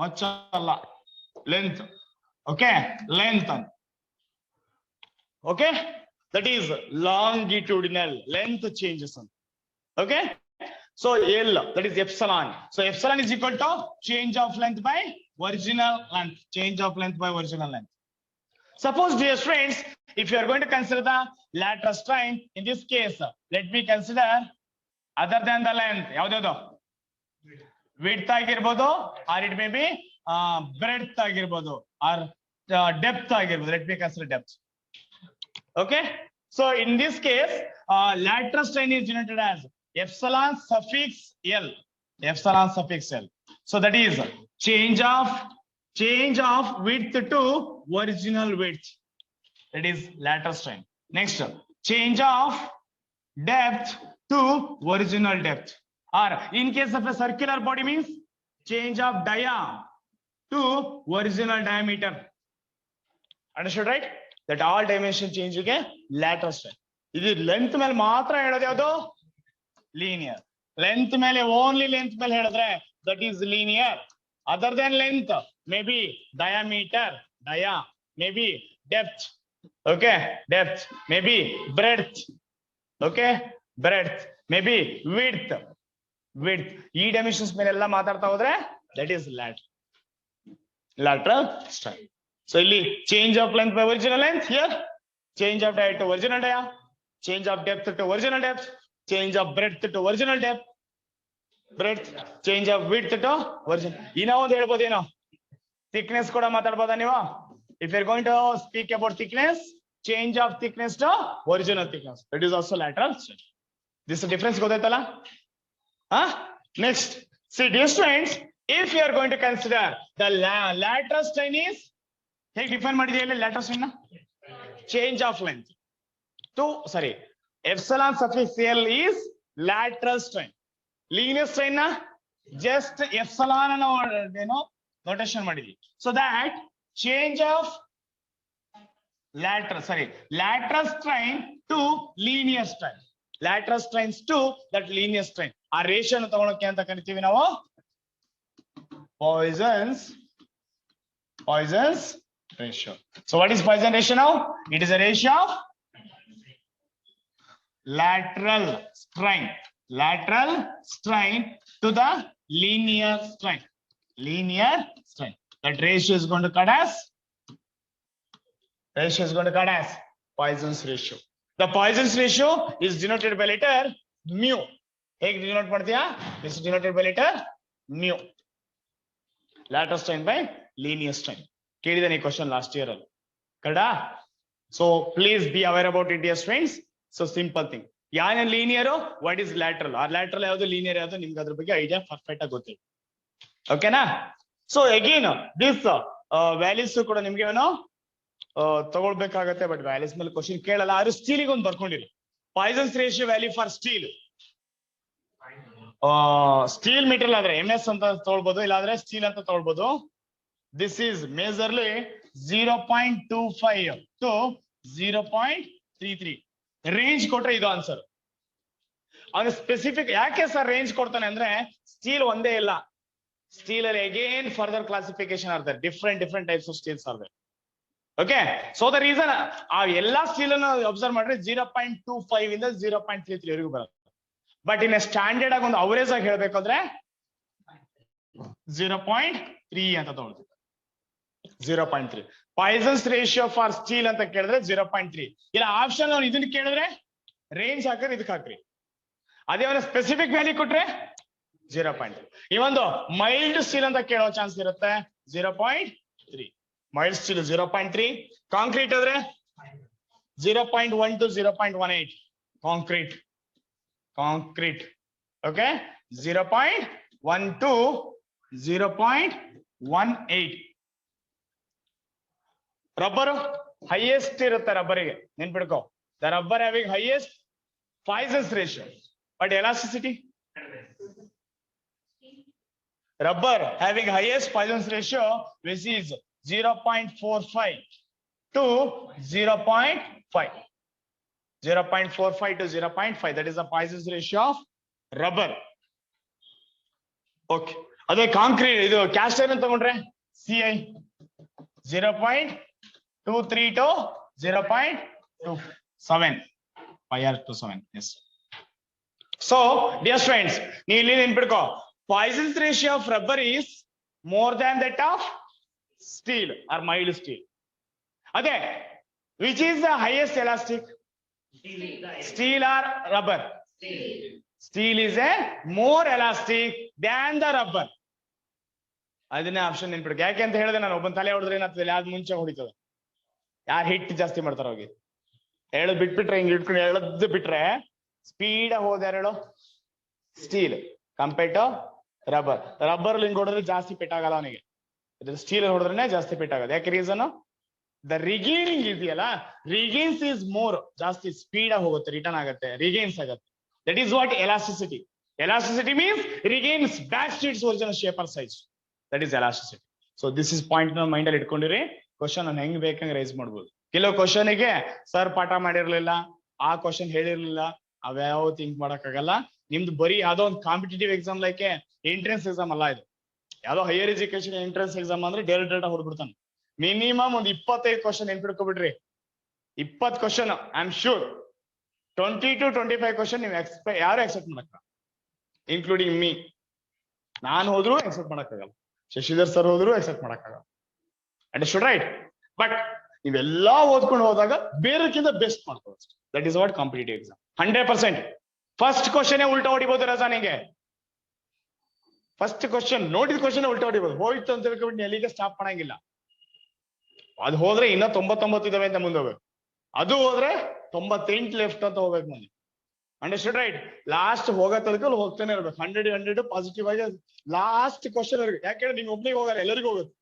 S1: ಮಚ್ಚ ಅಲ್ಲ, length. Okay, length. Okay, that is longitudinal. Length changes. Okay, so L, that is epsilon. So epsilon is equal to change of length by original length. Change of length by original length. Suppose, dear friends, if you are going to consider the lateral strain, in this case, let me consider other than the length. ಯಾವ್ದು? Width ಆಗಿರ್ಬೋದು, or it may be breadth ಆಗಿರ್ಬೋದು, or depth ಆಗಿರ್ಬೋದು. Let me consider depth. Okay, so in this case, lateral strain is denoted as epsilon suffix L. Epsilon suffix L. So that is change of width to original width. That is lateral strain. Next, change of depth to original depth. Or in case of a circular body means change of dia to original diameter. Understood, right? That all dimension change ಗೆ lateral strain. ಇದು length ಮೇಲೆ ಮಾತ್ರ ಹೇಳೋದು ಯಾವುದು? Linear. Length ಮೇಲೆ, only length ಮೇಲೆ ಹೇಳಿದ್ರೆ that is linear. Other than length, maybe diameter, maybe depth. Okay, depth, maybe breadth. Okay, breadth, maybe width. ಈ dimensions ಮೇಲೆ ಎಲ್ಲ ಮಾತಾಡ್ತಾ ಹೋದ್ರೆ that is lateral strain. So ಇಲ್ಲಿ change of length by original length, here change of dia to original dia, change of depth to original depth, change of breadth to original depth, change of width to original. ಇನ್ನ ಒಂದು ಹೇಳ್ಬೋದೇನೋ, thickness ಕೂಡ ಮಾತಾಡ್ಬೋದಾ ನೀವು? If you are going to speak about thickness, change of thickness to original thickness, that is also lateral strain. This difference ಗೊತ್ತಾಯ್ತಲ್ಲ? Next, see dear students, if you are going to consider the lateral strain is, ಹೇಗೆ define ಮಾಡಿದೆಯಲ್ಲ lateral strain ನ? Change of length to, sorry, epsilon suffix L is lateral strain. Linear strain ನ just epsilon ಅನ್ನು ಏನೋ notation ಮಾಡಿದ್ವಿ. So that change of lateral strain to linear strain. Lateral strains to that linear strain. ಆ ratio ಅನ್ನು ತಗೊಳಕ್ಕೆ ಅಂತ ಕರಿತೀವಿ ನಾವು Poisson's ratio. So what is Poisson ratio now? It is a ratio of lateral strain to the linear strain. That ratio is going to cut as Poisson's ratio. The Poisson's ratio is denoted by letter mu. ಹೇಗೆ denote ಮಾಡ್ತೀಯಾ? This is denoted by letter mu. Lateral strain by linear strain. ಕೇಳಿದಾನೆ ಈ question last year ಅಲ್ಲಿ ಕರೆಕ್ಟಾ. So please be aware about it dear friends. So simple thing, ಯಾನ linear, what is lateral, ಆ lateral ಯಾವ್ದು, linear ಯಾವ್ದು, ನಿಮ್ಗೆ ಅದ್ರ ಬಗ್ಗೆ ಐಡಿಯಾ ಪರ್ಫೆಕ್ಟ್ ಆಗಿ ಗೊತ್ತಿಲ್ಲ. ಓಕೆನಾ. ಸೊ ಅಗೇನ್ ದಿಸ್ ವ್ಯಾಲ್ಯೂಸ್ ಕೂಡ ನಿಮ್ಗೆ ಏನೋ ತಗೊಳ್ಬೇಕಾಗತ್ತೆ, ಬಟ್ ವ್ಯಾಲ್ಯೂಸ್ ಮೇಲೆ ಕ್ವಶನ್ ಕೇಳಲ್ಲ. ಆದ್ರೆ ಸ್ಟೀಲಿಗೆ ಒಂದು ಬರ್ಕೊಂಡಿರಿ, Poisson's ratio value for steel. Steel material ಆದ್ರೆ MS ಅಂತ ತಗೊಳ್ಬೋದು, ಇಲ್ಲಾಂದ್ರೆ ಸ್ಟೀಲ್ ಅಂತ ತಗೊಳ್ಬೋದು. This is majorly 0.25 to 0.33 range ಕೊಟ್ರೆ ಇದು ಆನ್ಸರ್. ಅವನು ಸ್ಪೆಸಿಫಿಕ್ ಯಾಕೆ ಸರ್ ರೇಂಜ್ ಕೊಡ್ತಾನೆ ಅಂದ್ರೆ, ಸ್ಟೀಲ್ ಒಂದೇ ಇಲ್ಲ, ಸ್ಟೀಲ್ ಅಲ್ಲಿ again further classification are there, different types of steels are there. Okay, so the reason ಆ ಎಲ್ಲಾ ಸ್ಟೀಲ್ ಅನ್ನು ಅಬ್ಸರ್ವ್ ಮಾಡ್ರೆ 0.25 ಇಂದ 0.33 ವರೆಗೂ ಬರುತ್ತೆ. ಬಟ್ ಇನ್ ಸ್ಟ್ಯಾಂಡರ್ಡ್ ಆಗಿ ಒಂದು ಅವರೇಜ್ ಆಗಿ ಹೇಳ್ಬೇಕಂದ್ರೆ 0.3 ಅಂತ ತಗೊಳ್ತೀವಿ. 0.3 ಪಾಯ್ಸನ್ಸ್ ರೇಷಿಯೋ ಫಾರ್ ಸ್ಟೀಲ್ ಅಂತ ಕೇಳಿದ್ರೆ 0.3. ಇಲ್ಲ ಆಪ್ಷನ್ ಇದನ್ನ ಕೇಳಿದ್ರೆ ರೇಂಜ್ ಹಾಕ್ರಿ, ಇದಕ್ಕೆ ಹಾಕ್ರಿ. ಅದೇ ಅವನ ಸ್ಪೆಸಿಫಿಕ್ ವ್ಯಾಲ್ಯೂ ಕೊಟ್ರೆ 0.3. ಈ ಒಂದು ಮೈಲ್ಡ್ ಸ್ಟೀಲ್ ಅಂತ ಕೇಳೋ ಚಾನ್ಸ್ ಇರುತ್ತೆ 0.3. Mild steel 0.3. ಕಾಂಕ್ರೀಟ್ ಆದ್ರೆ 0.1 to 0.18. Concrete okay, 0.1 to 0.18. Rubber highest ಇರುತ್ತೆ, ರಬ್ಬರಿಗೆ ನೆನ್ಪಿಡ್ಕೋ, the rubber having highest Poisson's ratio, but elasticity, rubber having highest Poisson's ratio which is 0.45 to 0.5. 0.45 to 0.5, that is the Poisson's ratio of rubber. Okay, ಅದೇ concrete ಇದು caste iron ತಗೊಂಡ್ರೆ CI 0.23 to 0.27, 5 to 7. Yes. So dear friends, ನೀವು ಇಲ್ಲಿ ನೆನ್ಪಿಡ್ಕೋ, Poisson's ratio of rubber is more than that of steel or mild steel. ಅದೇ which is the highest elastic? Steel or rubber? Steel is a more elastic than the rubber. ಅದನ್ನೇ option ನೆನ್ಪಿಡ್ಕ. ಯಾಕೆ ಅಂತ ಹೇಳಿದ್ರೆ, ನಾನು ಒಬ್ಬನ ತಲೆ ಹೊಡೆದ್ರೆ ಏನಾಗ್ತದೆ, ಯಾವ್ದು ಮುಂಚೆ ಹೊಡಿತದೆ, ಯಾರು ಹಿಟ್ ಜಾಸ್ತಿ ಮಾಡ್ತಾರ ಹೋಗಿ ಹೇಳದ್ ಬಿಟ್ಬಿಟ್ರೆ, ಹಿಂಗ್ ಇಟ್ಕೊಂಡು ಹೇಳದ್ ಬಿಟ್ರೆ ಸ್ಪೀಡ್ ಹೋದ ಯಾರು, steel compared to rubber. Rubber ಹಿಂಗ್ ಹೊಡೆದ್ರೆ ಜಾಸ್ತಿ ಪೆಟ್ಟಾಗಲ್ಲ ಅವನಿಗೆ, ಸ್ಟೀಲ್ ಹೊಡೆದ್ರೆ ಜಾಸ್ತಿ ಪೆಟ್ಟಾಗಲ್ಲ. ಯಾಕೆ ರೀಸನ್, ದ ರಿಗೇನಿಂಗ್ ಇದೆಯಲ್ಲ, ರಿಗೇನ್ಸ್ ಇಸ್ ಮೋರ್, ಜಾಸ್ತಿ ಸ್ಪೀಡ್ ಆಗಿ ಹೋಗುತ್ತೆ, ರಿಟರ್ನ್ ಆಗುತ್ತೆ, ರಿಗೇನ್ಸ್ ಆಗುತ್ತೆ. That is what elasticity. Elasticity means regains back to its original shape or size, that is elasticity. So this is point ನ ಮೈಂಡ್ ಅಲ್ಲಿ ಇಟ್ಕೊಂಡಿರಿ. Question ನಾನು ಹೆಂಗ್ ಬೇಕಂಗೆ ರೈಸ್ ಮಾಡ್ಬೋದು. ಕೆಲವು ಕ್ವಶನ್ ಗೆ ಸರ್ ಪಾಠ ಮಾಡಿರ್ಲಿಲ್ಲ, ಆ ಕ್ವಶನ್ ಹೇಳಿರ್ಲಿಲ್ಲ, ಅವ್ಯಾವ ಥಿಂಕ್ ಮಾಡಕ್ಕಾಗಲ್ಲ. ನಿಮ್ದು ಬರೀ ಯಾವ್ದೋ ಒಂದು competitive exam like entrance exam ಅಲ್ಲ ಇದು. ಯಾವ್ದೋ ಹೈಯರ್ ಎಜುಕೇಶನ್ ಎಂಟ್ರೆನ್ಸ್ ಎಕ್ಸಾಮ್ ಅಂದ್ರೆ ಡೈರೆಕ್ಟ್ ಹೊಡ್ಬಿಡ್ತಾನೆ. ಮಿನಿಮಮ್ ಒಂದು 25 ಕ್ವಶನ್ ನೆನ್ಪಿಡ್ಕೊಬಿಡ್ರಿ. 20 question, I am sure 20 to 25 question ನೀವು ಯಾರು ಎಕ್ಸೆಪ್ಟ್ ಮಾಡಕ್ಕ, ಇನ್ಕ್ಲೂಡಿಂಗ್ ಮೀ. ನಾನು ಹೋದ್ರು ಎಕ್ಸೆಪ್ಟ್ ಮಾಡಕ್ಕಾಗಲ್ಲ, ಶಶಿಧರ್ ಸರ್ ಹೋದ್ರು ಎಕ್ಸೆಪ್ಟ್ ಮಾಡಕ್ಕಾಗಲ್ಲ. Understood right? ಬಟ್ ಇವೆಲ್ಲಾ ಓದ್ಕೊಂಡು ಹೋದಾಗ ಬೇರೆಕ್ಕಿಂತ ಬೆಸ್ಟ್ ಮಾಡ್ಕೊಳ್ಳೋದು. That is what competitive exam. 100%. First question ಉಲ್ಟಾ ಹೊಡಿಬಹುದು ರಜಾನಿಗೆ. ಫಸ್ಟ್ ಕ್ವಶನ್ ನೋಡಿದ ಕ್ವಶನ್ ಉಲ್ಟಾ ಹೊಡಿಬಹುದು. ಹೋಯ್ತು ಅಂತ ಹೇಳ್ಕೊಂಡು ಎಲ್ಲಿಗೆ ಸ್ಟಾಪ್ ಮಾಡಂಗಿಲ್ಲ. ಅದು ಹೋದ್ರೆ ಇನ್ನ 99 ಇದಾವೆ ಅಂತ ಮುಂದೆ ಹೋಗ್ಬೇಕು. ಅದು ಹೋದ್ರೆ 98 ಲೆಫ್ಟ್ ಅಂತ ಹೋಗ್ಬೇಕು ಮುಂದೆ. Understood right? ಲಾಸ್ಟ್ ಹೋಗೋ ತನಕ ಹೋಗ್ತಾನೆ ಇರ್ಬೇಕು. 100 ಪಾಸಿಟಿವ್ ಆಗಿ ಲಾಸ್ಟ್ ಕ್ವಶನ್ ಇರ್ಬೇಕು. ಯಾಕಂದ್ರೆ ನೀವ್ ಒಬ್ನಿಗೆ ಹೋಗಲ್ಲ, ಎಲ್ಲರಿಗೂ ಹೋಗುತ್ತೆ.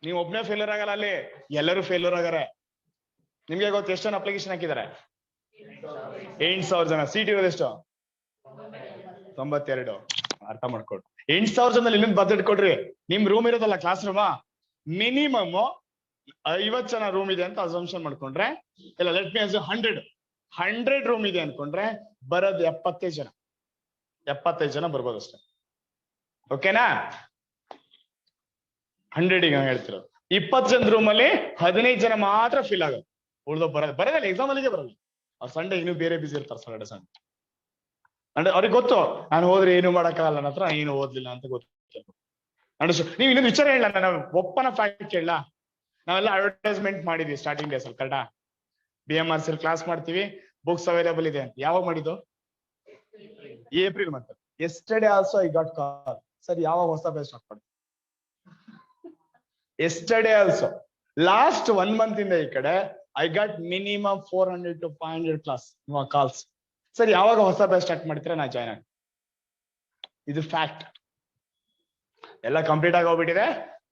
S1: ನೀವ್ ಒಬ್ನೇ ಫೇಲ್ಯೂರ್ ಆಗಲ್ಲ, ಅಲ್ಲಿ ಎಲ್ಲರೂ ಫೇಲ್ಯೂರ್ ಆಗಾರೆ. ನಿಮ್ಗೆ ಗೊತ್ತು ಎಷ್ಟು ಜನ ಅಪ್ಲಿಕೇಶನ್ ಹಾಕಿದ್ದಾರೆ? 8,000 ಜನ. ಸೀಟ್ ಇರೋದು ಎಷ್ಟು? 92. ಅರ್ಥ ಮಾಡ್ಕೊಡ್ರಿ. 8,000 ಜನದಲ್ಲಿ ಇಲ್ಲಿಂದ ಬದಿಟ್ಕೊಡ್ರಿ. ನಿಮ್ ರೂಮ್ ಇರೋದಲ್ಲ, ಕ್ಲಾಸ್ ರೂಮಾ, ಮಿನಿಮಮ್ 50 ಜನ ರೂಮ್ ಇದೆ ಅಂತ ಅಸಂಪ್ಷನ್ ಮಾಡ್ಕೊಂಡ್ರೆ, ಇಲ್ಲ ಲೆಟ್ ಮಿ ಅಸ್ಯೂಮ್ 100 ರೂಮ್ ಇದೆ ಅನ್ಕೊಂಡ್ರೆ ಬರೋದು 75 ಜನ. 75 ಜನ ಬರ್ಬೋದು ಅಷ್ಟೇ. ಓಕೆನಾ? 100 ಹೇಳ್ತಿರೋದು. 20 ಜನ ರೂಮ್ ಅಲ್ಲಿ 15 ಜನ ಮಾತ್ರ ಫಿಲ್ ಆಗೋದು. ಉಳ್ದೋ ಬರೋದಲ್ಲ, ಎಕ್ಸಾಮ್ ಅಲ್ಲಿಗೆ ಬರಲ್ಲ. ಅವ್ರು ಸಂಡೇ ಇನ್ನೂ ಬೇರೆ ಬಿಸಿ ಇರ್ತಾರೆ. ಸಂಡೇ ಅಂದ್ರೆ ಅವ್ರಿಗೆ ಗೊತ್ತು, ನಾನು ಹೋದ್ರೆ ಏನು ಮಾಡಕ್ಕಾಗಲ್ಲ, ನನ್ನ ಹತ್ರ ಏನು ಓದ್ಲಿಲ್ಲ ಅಂತ ಗೊತ್ತು. ನೀವು ಇನ್ನೊಂದು ವಿಚಾರ ಹೇಳ, ನಾನು ಒಪ್ಪನ ಫ್ಯಾಕ್ಟ್ ಹೇಳ. ನಾವೆಲ್ಲ ಅಡ್ವರ್ಟೈಸ್ಮೆಂಟ್ ಮಾಡಿದ್ವಿ ಸ್ಟಾರ್ಟಿಂಗ್ ಡೇಸ್ ಅಲ್ಲಿ, ಕರೆಕ್ಟಾ? BMRC ಕ್ಲಾಸ್ ಮಾಡ್ತೀವಿ, ಬುಕ್ಸ್ ಅವೈಲೇಬಲ್ ಇದೆ ಅಂತ. ಯಾವಾಗ ಮಾಡಿದ್ದು? April month. Yesterday also I got call, sir ಯಾವಾಗ ಹೊಸ ಬ್ಯಾಚ್ ಸ್ಟಾರ್ಟ್ ಮಾಡಿ? Yesterday also. Last 1 month in the ikade, I got minimum 400 to 500 plus calls. Sir, ಯಾವಾಗ ಹೊಸ ಬ್ಯಾಚ್ ಸ್ಟಾರ್ಟ್ ಮಾಡ್ತೀರಾ ನಾ ಜಾಯ್ನ್ ಆಗಿ. ಇದು ಫ್ಯಾಕ್ಟ್. ಎಲ್ಲ ಕಂಪ್ಲೀಟ್ ಆಗಿ ಹೋಗ್ಬಿಟ್ಟಿದೆ,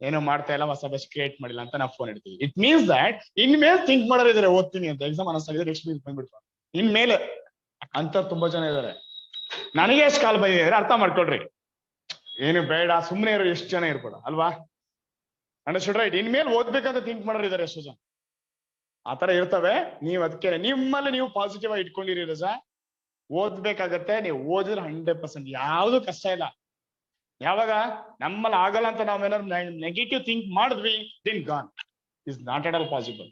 S1: ಏನು ಮಾಡ್ತಾ ಇಲ್ಲ, ಹೊಸ ಬ್ಯಾಚ್ ಕ್ರಿಯೇಟ್ ಮಾಡಿಲ್ಲ ಅಂತ ನಾವು ಫೋನ್ ಇಡ್ತೀವಿ. ಇಟ್ ಮೀನ್ಸ್ ದಟ್ ಇನ್ಮೇಲೆ ಥಿಂಕ್ ಮಾಡೋರು ಇದಾರೆ, ಓದ್ತೀನಿ ಅಂತ ಎಕ್ಸಾಮ್ ಅನಿಸ್ತಾಗಿದೆ ನೆಕ್ಸ್ಟ್ ವೀಕ್ ಬಂದ್ಬಿಡ್ತಾರೆ. ಇನ್ಮೇಲೆ ಅಂತ ತುಂಬಾ ಜನ ಇದಾರೆ. ನನಗೆ ಎಷ್ಟು ಕಾಲ್ ಬಂದಿದೆ ಅರ್ಥ ಮಾಡ್ಕೊಳ್ರಿ. ಏನು ಬೇಡ, ಸುಮ್ಮನೆ ಇರೋ ಎಷ್ಟು ಜನ ಇರ್ಬೇಡ ಅಲ್ವಾ. Understood right? ಇನ್ಮೇಲೆ ಓದ್ಬೇಕಂತ ಥಿಂಕ್ ಮಾಡೋರು ಇದಾರೆ ಎಷ್ಟೋ ಜನ. ಆತರ ಇರ್ತವೆ. ನೀವ್ ಅದಕ್ಕೆ ನಿಮ್ಮಲ್ಲಿ ನೀವು ಪಾಸಿಟಿವ್ ಆಗಿ ಇಟ್ಕೊಂಡಿರಿ ರಜಾ. ಓದ್ಬೇಕಾಗತ್ತೆ, ನೀವು ಓದಿದ್ರೆ 100% ಯಾವ್ದು ಕಷ್ಟ ಇಲ್ಲ. ಯಾವಾಗ ನಮ್ಮಲ್ಲಿ ಆಗಲ್ಲ ಅಂತ ನಾವೇನಾದ್ರು ನೆಗೆಟಿವ್ ಥಿಂಕ್ ಮಾಡಿದ್ವಿ, ದಿನ್ gone is not at all possible.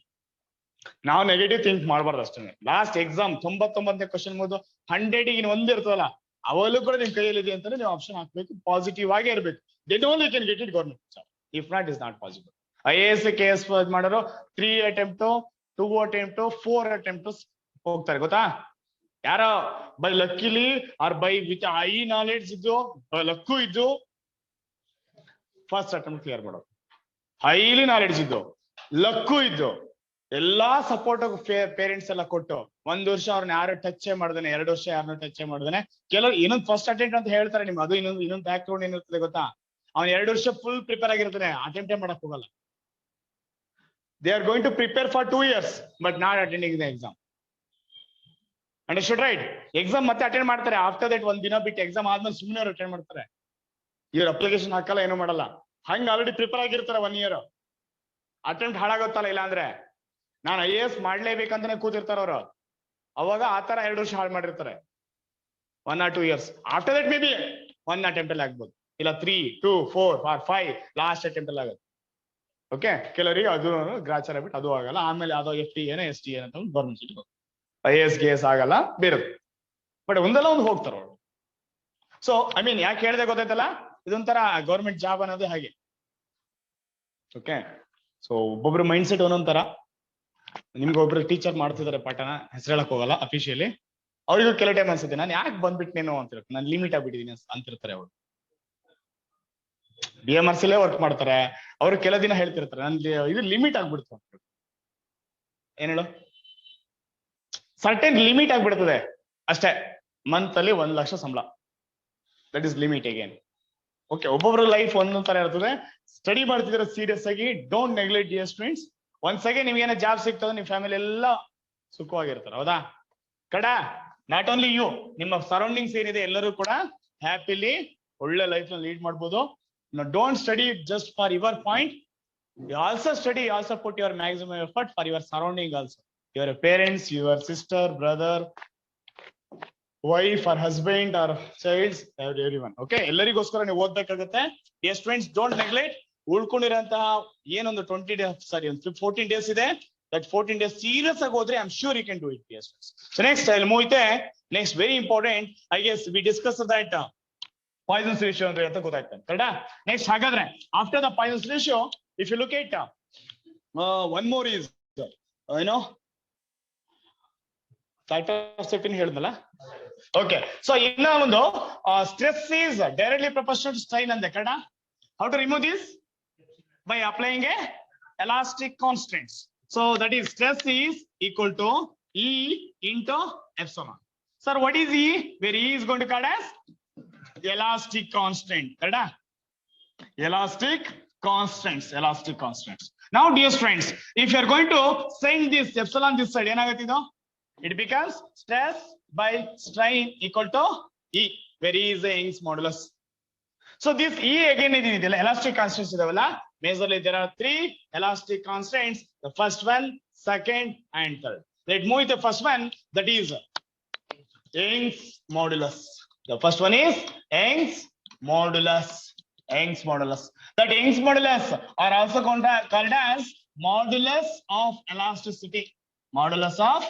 S1: ನಾವು ನೆಗೆಟಿವ್ ಥಿಂಕ್ ಮಾಡಬಾರ್ದು ಅಷ್ಟೇ. ಲಾಸ್ಟ್ ಎಕ್ಸಾಮ್ 99ನೇ ಕ್ವಶನ್ ಮುಗಿದು 100ಗೆ ಇನ್ನು ಒಂದ್ ಇರ್ತದಲ್ಲ, ಅವಲ್ಲೂ ಕೂಡ ನಿಮ್ ಕೈಯಲ್ಲಿದೆ ಅಂತಂದ್ರೆ ನೀವು ಆಪ್ಷನ್ ಹಾಕ್ಬೇಕು, ಪಾಸಿಟಿವ್ ಆಗೇ ಇರ್ಬೇಕು. Then only can get it government job. If not is not possible. IAS KS ಮಾಡೋರು 3 ಅಟೆಂಪ್ಟ್ 2 ಅಟೆಂಪ್ಟ್ 4 ಅಟೆಂಪ್ಟ್ ಹೋಗ್ತಾರೆ ಗೊತ್ತಾ. ಯಾರೋ by luckily or by with I knowledge ಇದ್ದು, ಲಕ್ಕು ಇದ್ದು ಫಸ್ಟ್ ಅಟೆಂಪ್ಟ್ ಕ್ಲಿಯರ್ ಮಾಡೋದು. ಹೈಲಿ ನಾಲೆಡ್ಜ್ ಇದ್ದು, ಲಕ್ಕು ಇದ್ದು, ಎಲ್ಲಾ ಸಪೋರ್ಟ್ ಪೇರೆಂಟ್ಸ್ ಎಲ್ಲ ಕೊಟ್ಟು 1 ವರ್ಷ ಅವ್ರನ್ನ ಯಾರು ಟಚ್ ಮಾಡ್ದೇನೆ, 2 ವರ್ಷ ಯಾರನ್ನ ಟಚ್ ಮಾಡ್ದೇನೆ. ಕೆಲವರು ಇನ್ನೊಂದು ಫಸ್ಟ್ ಅಟೆಂಪ್ಟ್ ಅಂತ ಹೇಳ್ತಾರೆ ನಿಮ್ಗೆ, ಅದು ಇನ್ನೊಂದು ಬ್ಯಾಕ್ ಗ್ರೌಂಡ್ ಏನಿರ್ತದೆ ಗೊತ್ತಾ. ಅವ್ನು 2 ವರ್ಷ ಫುಲ್ ಪ್ರಿಪೇರ್ ಆಗಿರ್ತಾನೆ, ಅಟೆಂಪ್ಟೇ ಮಾಡಕ್ ಹೋಗಲ್ಲ. They are going to prepare for 2 years but not attending the exam. Understood right? Exam ಮತ್ತೆ ಅಟೆಂಡ್ ಮಾಡ್ತಾರೆ, ಆಫ್ಟರ್ ದಟ್ 1 ದಿನ ಬಿಟ್ಟು ಎಕ್ಸಾಮ್ ಆದ್ಮೇಲೆ ಸುಮ್ಮನೆ ಅವ್ರು ಅಟೆಂಡ್ ಮಾಡ್ತಾರೆ. ಇವ್ರ ಅಪ್ಲಿಕೇಶನ್ ಹಾಕಲ್ಲ, ಏನು ಮಾಡಲ್ಲ. ಹಂಗ ಆಲ್ರೆಡಿ ಪ್ರಿಪೇರ್ ಆಗಿರ್ತಾರೆ 1 year. ಅಟೆಂಪ್ಟ್ ಹಾಳಾಗುತ್ತಲ್ಲ, ಇಲ್ಲ ಅಂದ್ರೆ ನಾನು IAS ಮಾಡ್ಲೇಬೇಕಂತಾನೆ ಕೂತಿರ್ತಾರ ಅವ್ರು. ಅವಾಗ ಆತರ 2 ವರ್ಷ ಹಾಳು ಮಾಡಿರ್ತಾರೆ, 1 or 2 years. After that may be 1 attempt ಅಲ್ಲಿ ಆಗ್ಬೋದು, ಇಲ್ಲ 3, 2, 4 or 5 ಲಾಸ್ಟ್ ಅಟೆಂಪ್ಟ್ ಅಲ್ಲಿ ಆಗುತ್ತೆ. ಓಕೆ, ಕೆಲವರಿಗೆ ಅದು ಗ್ರಾಚಾರ ಬಿಟ್ಟು ಅದು ಆಗಲ್ಲ. ಆಮೇಲೆ ಅದು FTA STA ಅಂತ ಗವರ್ಮೆಂಟ್ ಸೀಟ್ IAS KS ಆಗಲ್ಲ, ಬೇರೆ. ಬಟ್ ಒಂದಲ್ಲ ಒಂದು ಹೋಗ್ತಾರ ಅವರು. ಸೊ ಐ ಮೀನ್ ಯಾಕೆ ಹೇಳಿದೆ ಗೊತ್ತಾಯ್ತಲ್ಲ, ಇದೊಂಥರ ಗವರ್ಮೆಂಟ್ ಜಾಬ್ ಅನ್ನೋದು ಹಾಗೆ. ಓಕೆ, ಸೊ ಒಬ್ಬೊಬ್ರು ಮೈಂಡ್ ಸೆಟ್ ಒಂದೊಂದರ. ನಿಮ್ಗೆ ಒಬ್ರು ಟೀಚರ್ ಮಾಡ್ತಿದ್ದಾರೆ ಪಾಠನ, ಹೆಸರು ಹೇಳಕ್ ಹೋಗಲ್ಲ ಅಫಿಷಿಯಲಿ. ಅವ್ರಿಗೂ ಕೆಲವು ಟೈಮ್ ಅನ್ಸುತ್ತೆ ನಾನು ಯಾಕೆ ಬಂದ್ಬಿಟ್ನೇನೋ ಅಂತಿರುತ್ತೆ, ನಾನು ಲಿಮಿಟ್ ಆಗ್ಬಿಟ್ಟಿದೀನಿ ಅಂತಿರ್ತಾರೆ ಅವರು. BMRC ವರ್ಕ್ ಮಾಡ್ತಾರೆ ಅವ್ರು, ಕೆಲ ದಿನ ಹೇಳ್ತಿರ್ತಾರೆ ನನ್ಗೆ ಇದು ಲಿಮಿಟ್ ಆಗ್ಬಿಡ್ತು. ಏನ್ ಹೇಳು, ಸರ್ಟೆನ್ ಲಿಮಿಟ್ ಆಗ್ಬಿಡ್ತದೆ ಅಷ್ಟೇ. ಮಂತ್ ಅಲ್ಲಿ 1 ಲಕ್ಷ ಸಂಬಳ, that is limit again. Okay, ಒಬ್ಬೊಬ್ರ ಲೈಫ್ ಒಂದೊಂದ್ ತರ ಇರ್ತದೆ. ಸ್ಟಡಿ ಮಾಡ್ತಿದ್ರೆ ಸೀರಿಯಸ್ ಆಗಿ, don't neglect dear students. Once again ನಿಮ್ಗೆ ಏನೋ ಜಾಬ್ ಸಿಗ್ತದೆ, ನಿಮ್ ಫ್ಯಾಮಿಲಿ ಎಲ್ಲ ಸುಖವಾಗಿರ್ತಾರೆ, ಹೌದಾ ಕಡ. ನಾಟ್ ಓನ್ಲಿ ಯು, ನಿಮ್ಮ ಸರೌಂಡಿಂಗ್ಸ್ ಏನಿದೆ ಎಲ್ಲರೂ ಕೂಡ ಹ್ಯಾಪಿಲಿ ಒಳ್ಳೆ ಲೈಫ್ ನ ಲೀಡ್ ಮಾಡ್ಬೋದು. Don't study just for your point, you also study, you also put your maximum effort for your surrounding also, your parents, your sister, brother, wife or husband or child, everyone. Okay, ಎಲ್ಲರಿಗೋಸ್ಕರ ನೀವು ಓದಬೇಕಾಗುತ್ತೆ. Dear students, don't neglect. ಉಳ್ಕೊಂಡಿರೋಂತಹ ಏನೊಂದು 20 days, ಸಾರಿ ಒಂದು 14 days ಇದೆ, that 14 days serious ಆಗಿ ಹೋದ್ರೆ I'm sure you can do it. Dear students, so next I'll move it. Next very important, I guess we discussed that Poisson's ratio ಅಂದ್ರೆ ಅಂತ ಗೊತ್ತಾಯ್ತು, ಕರೆಕ್ಟಾ. Next ಹಾಗಾದ್ರೆ after the Poisson's ratio, if you look at one more is ಏನೋ factor of safety ಹೇಳಿದ್ನಲ್ಲ. Okay, so ಇನ್ನ ಒಂದು stress is directly proportional to strain ಅಂದೆ, ಕರೆಕ್ಟಾ. How to remove this? By applying a elastic constants. So that is stress is equal to E into epsilon. Sir, what is E? Where E is going to called as elastic constant, correct? Elastic constants, elastic constants. Now dear friends, if you are going to send this epsilon this side, ಏನಾಗುತ್ತಿದೆ? It becomes stress by strain equal to E, where E is the Young's modulus. So this E again is elastic constants idavalla. Majorly there are 3 elastic constants, the first one, second and third. Let's move with the first one, that is Young's modulus. The first one is Young's modulus. Young's modulus. That Young's modulus are also called as modulus of elasticity. Modulus of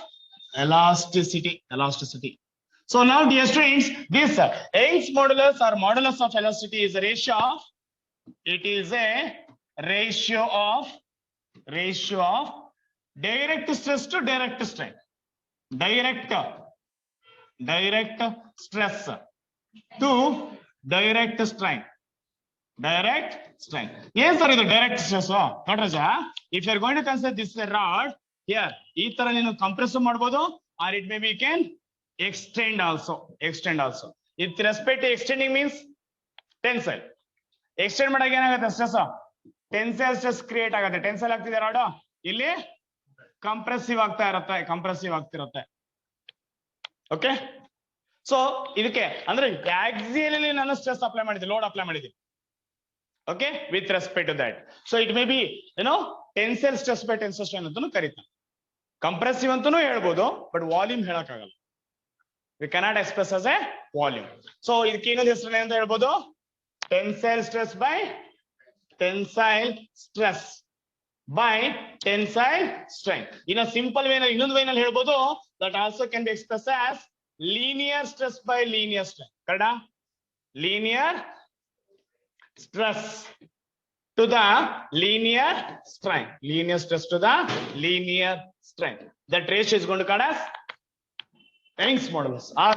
S1: elasticity. Elasticity. So now, dear students, this Young's modulus or modulus of elasticity is a ratio of. It is a ratio of direct stress to direct strain. Direct stress to direct strain. Direct strain. Yes, sir, ಇದು direct stress. ನೋಡ್ರಜ, if you are going to consider this rod here, ಈ ತರ ನೀನು compress ಮಾಡ್ಬೋದು, or it may be can extend also. With respect to extending means tensile. Extend ಮಾಡಾಗ ಏನಾಗುತ್ತೆ stress? Tensile stress create ಆಗುತ್ತೆ. Tensile ಆಗ್ತಿದೆ rod, ಇಲ್ಲಿ compressive ಆಗ್ತಿರುತ್ತೆ. ಓಕೆ, ಸೊ ಇದಕ್ಕೆ ಅಂದ್ರೆ ಆಕ್ಸಿಯಲ್ ನಾನು ಸ್ಟ್ರೆಸ್ ಅಪ್ಲೈ ಮಾಡಿದ್ದೆ, ಲೋಡ್ ಅಪ್ಲೈ ಮಾಡಿದ್ದೆ. Okay, with respect to that, so it may be tensile stress by tensile strain ಅಂತಾನು ಕರೀತಾರೆ. ಕಂಪ್ರೆಸಿವ್ ಅಂತಾನು ಹೇಳ್ಬೋದು, ಬಟ್ ವಾಲ್ಯೂಮ್ ಹೇಳಕ್ಕಾಗಲ್ಲ. we cannot express as a volume. so ಇದಕ್ಕೆ ಇನ್ನೊಂದು ಹೆಸರು ಏನಂತ ಹೇಳ್ಬೋದು? tensile stress by tensile strain. in a simple way ಇನ್ನೊಂದು way ನಲ್ಲಿ ಹೇಳ್ಬೋದು, that also can be expressed as linear stress by linear strain. Kannada linear stress to the linear strain. Linear stress to the linear strain. That ratio is going to call as Young's modulus or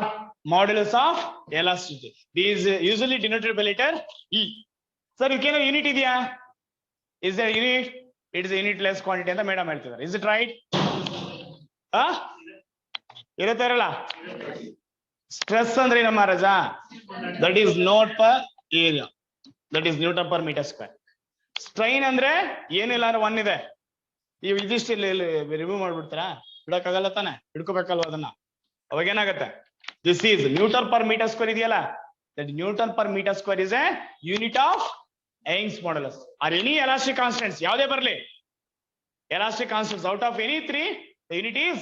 S1: modulus of elasticity. These usually denoted by letter E. Sir, you can unit idea? Is there unit? It is a unitless quantity and the madam ಹೇಳ್ತಿದ್ದಾರೆ. Is it right? ಇರುತ್ತಾರಲ್ಲ, stress ಅಂದ್ರೆ ನಮ್ಮ ರಾಜ, that is not per area. That is Newton per meter square. Strain ಅಂದ್ರೆ ಏನಿಲ್ಲ ಅಂದ್ರೆ 1 ಇದೆ. ಈ ಇದಿಷ್ಟು remove ಮಾಡ್ಬಿಡ್ತಾರಾ? ಬಿಡಕ್ಕಾಗಲ್ಲ ತಾನೆ, ಹಿಡ್ಕೋಬೇಕಲ್ವ ಅದನ್ನ. ಅವಾಗ ಏನಾಗುತ್ತೆ? This is Newton per meter square ಇದೆಯಲ್ಲ, that Newton per meter square is a unit of Young's modulus or any elastic constants. ಯಾವುದೇ ಬರಲಿ, elastic constants out of any 3, the unit is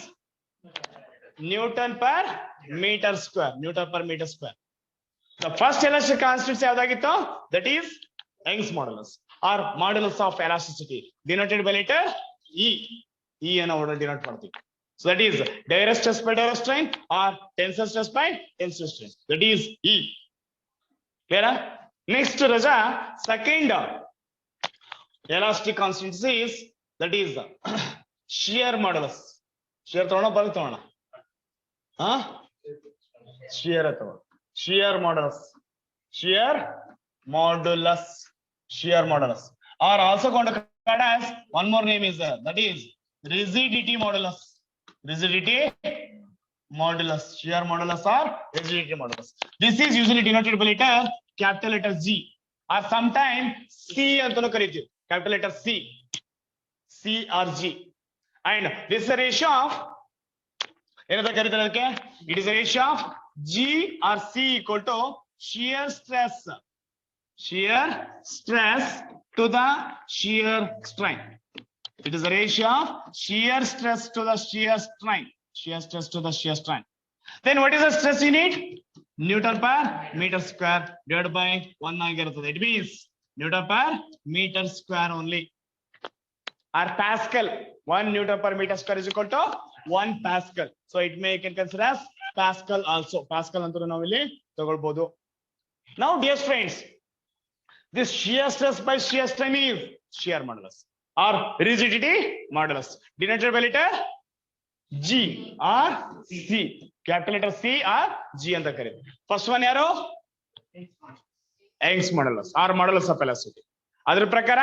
S1: Newton per meter square. Newton per meter square. The first elastic constant ಯಾವ್ದಾಗಿತ್ತು? That is Young's modulus or modulus of elasticity, denoted by letter E. E ಅನ್ನು order denote ಮಾಡ್ತೀವಿ. So that is direct stress by direct strain or tensile stress by tensile strain. That is E. Clear? Next Raja, second elastic constant is that is shear modulus. Shear ತಗೋಣ, ಬಲ್ ತಗೋಣ? shear ಅಥವಾ shear modulus are also going to called as one more name is that is rigidity modulus. Shear modulus or rigidity modulus. This is usually denoted by letter capital letter G or sometimes C ಅಂತನೂ ಕರೀತೀವಿ. capital letter C or G, and this is a ratio of ಏನಂತ ಕರೀತಾರೆ ಅದಕ್ಕೆ? It is a ratio of G or C equal to shear stress to the shear strain. It is a ratio of shear stress to the shear strain. Then what is the stress unit? Newton per meter square divided by 1 ಆಗಿರುತ್ತದೆ. It means Newton per meter square only, or Pascal. 1 Newton per meter square is equal to 1 Pascal. So it may can consider as Pascal also. Pascal ಅಂತೂ ನಾವು ಇಲ್ಲಿ ತಗೊಳ್ಬಹುದು. Now dear friends, this shear stress by shear strain is shear modulus or rigidity modulus, denoted by letter G or C, capital letter C or G ಅಂತ ಕರೀತೀವಿ. First one ಯಾರು? Young's modulus or modulus of elasticity. ಅದರ ಪ್ರಕಾರ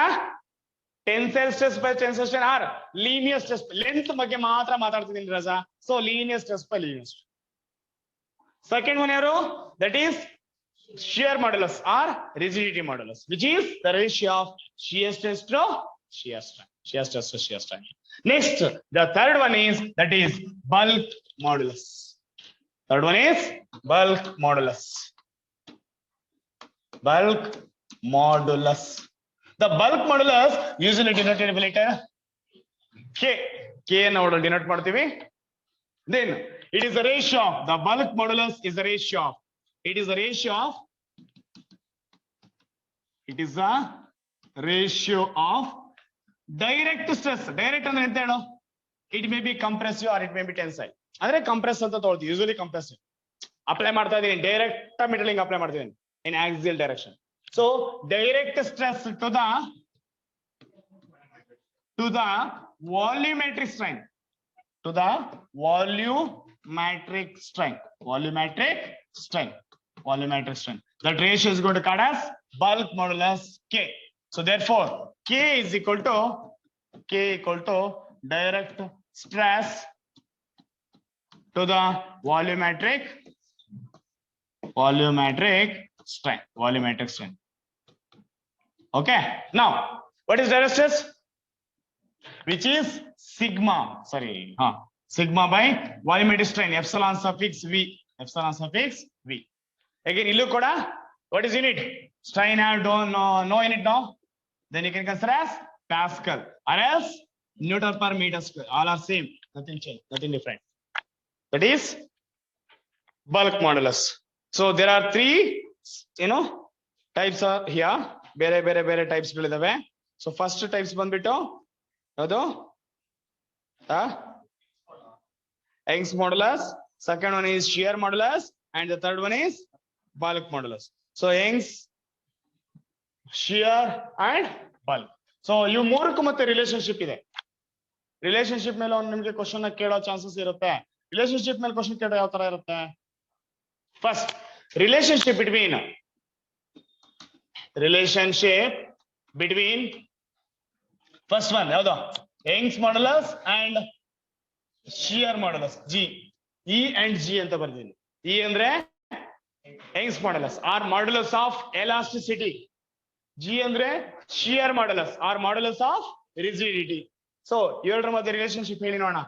S1: tensile stress by tensile strain or linear stress, length ಬಗ್ಗೆ ಮಾತ್ರ ಮಾತಾಡ್ತಿದ್ದೀನಿ Raja. So linear stress by linear strain. Second one ಯಾರು? That is shear modulus or rigidity modulus, which is the ratio of shear stress to shear strain. Next, the third one is that is bulk modulus. The bulk modulus. The bulk modulus usually denoted by letter K. K ನಾವು denote ಮಾಡ್ತೀವಿ. Then it is a ratio of the bulk modulus is a ratio of it is a ratio of direct stress. Direct ಅಂದ್ರೆ ಎಂತ ಹೇಳು? It may be compressive or it may be tensile. ಅಂದ್ರೆ compress ಅಂತ ತಗೊಳ್ತೀವಿ, usually compressive. Apply ಮಾಡ್ತಾ ಇದೀನಿ, direct material apply ಮಾಡ್ತಿದ್ದೀನಿ in axial direction. So direct stress to the volumetric strain. Volumetric strain. That ratio is going to called as bulk modulus K. So therefore, K is equal to direct stress to the volumetric strength. Okay. Now, what is direct stress? Which is sigma by volumetric strain epsilon suffix V. Again, illu koda, what is unit? Strain have no unit now. Then you can consider as Pascal or else Newton per meter square. All are same. Nothing change. Nothing different. That is bulk modulus. So there are three, types are here. Bere types ಗಳಿದಾವೆ. So first types ಬಂದ್ಬಿಟ್ಟು ಯಾವುದು? Young's modulus. Second one is shear modulus, and the third one is bulk modulus. So Young's, shear and bulk. So ಇವು ಮೂರಕ್ಕೂ ಮತ್ತೆ relationship ಇದೆ. Relationship ಮೇಲೆ ನಿಮಗೆ question ಕೇಳೋ chances ಇರುತ್ತೆ. ರಿಲೇಶನ್ಶಿಪ್ ಮೇಲೆ ಕ್ವಶನ್ ಕೇಳೋ ಯಾವ ತರ ಇರುತ್ತೆ? First relationship between first one ಯಾವುದು? Young's modulus and shear modulus G. E and G ಅಂತ ಬರ್ತೀನಿ. E ಅಂದ್ರೆ Young's modulus or modulus of elasticity. G ಅಂದ್ರೆ shear modulus or modulus of rigidity. So ಎರಡರ ಮಧ್ಯೆ ರಿಲೇಶನ್ಶಿಪ್ ಹೇಳಿ ನೋಡೋಣ.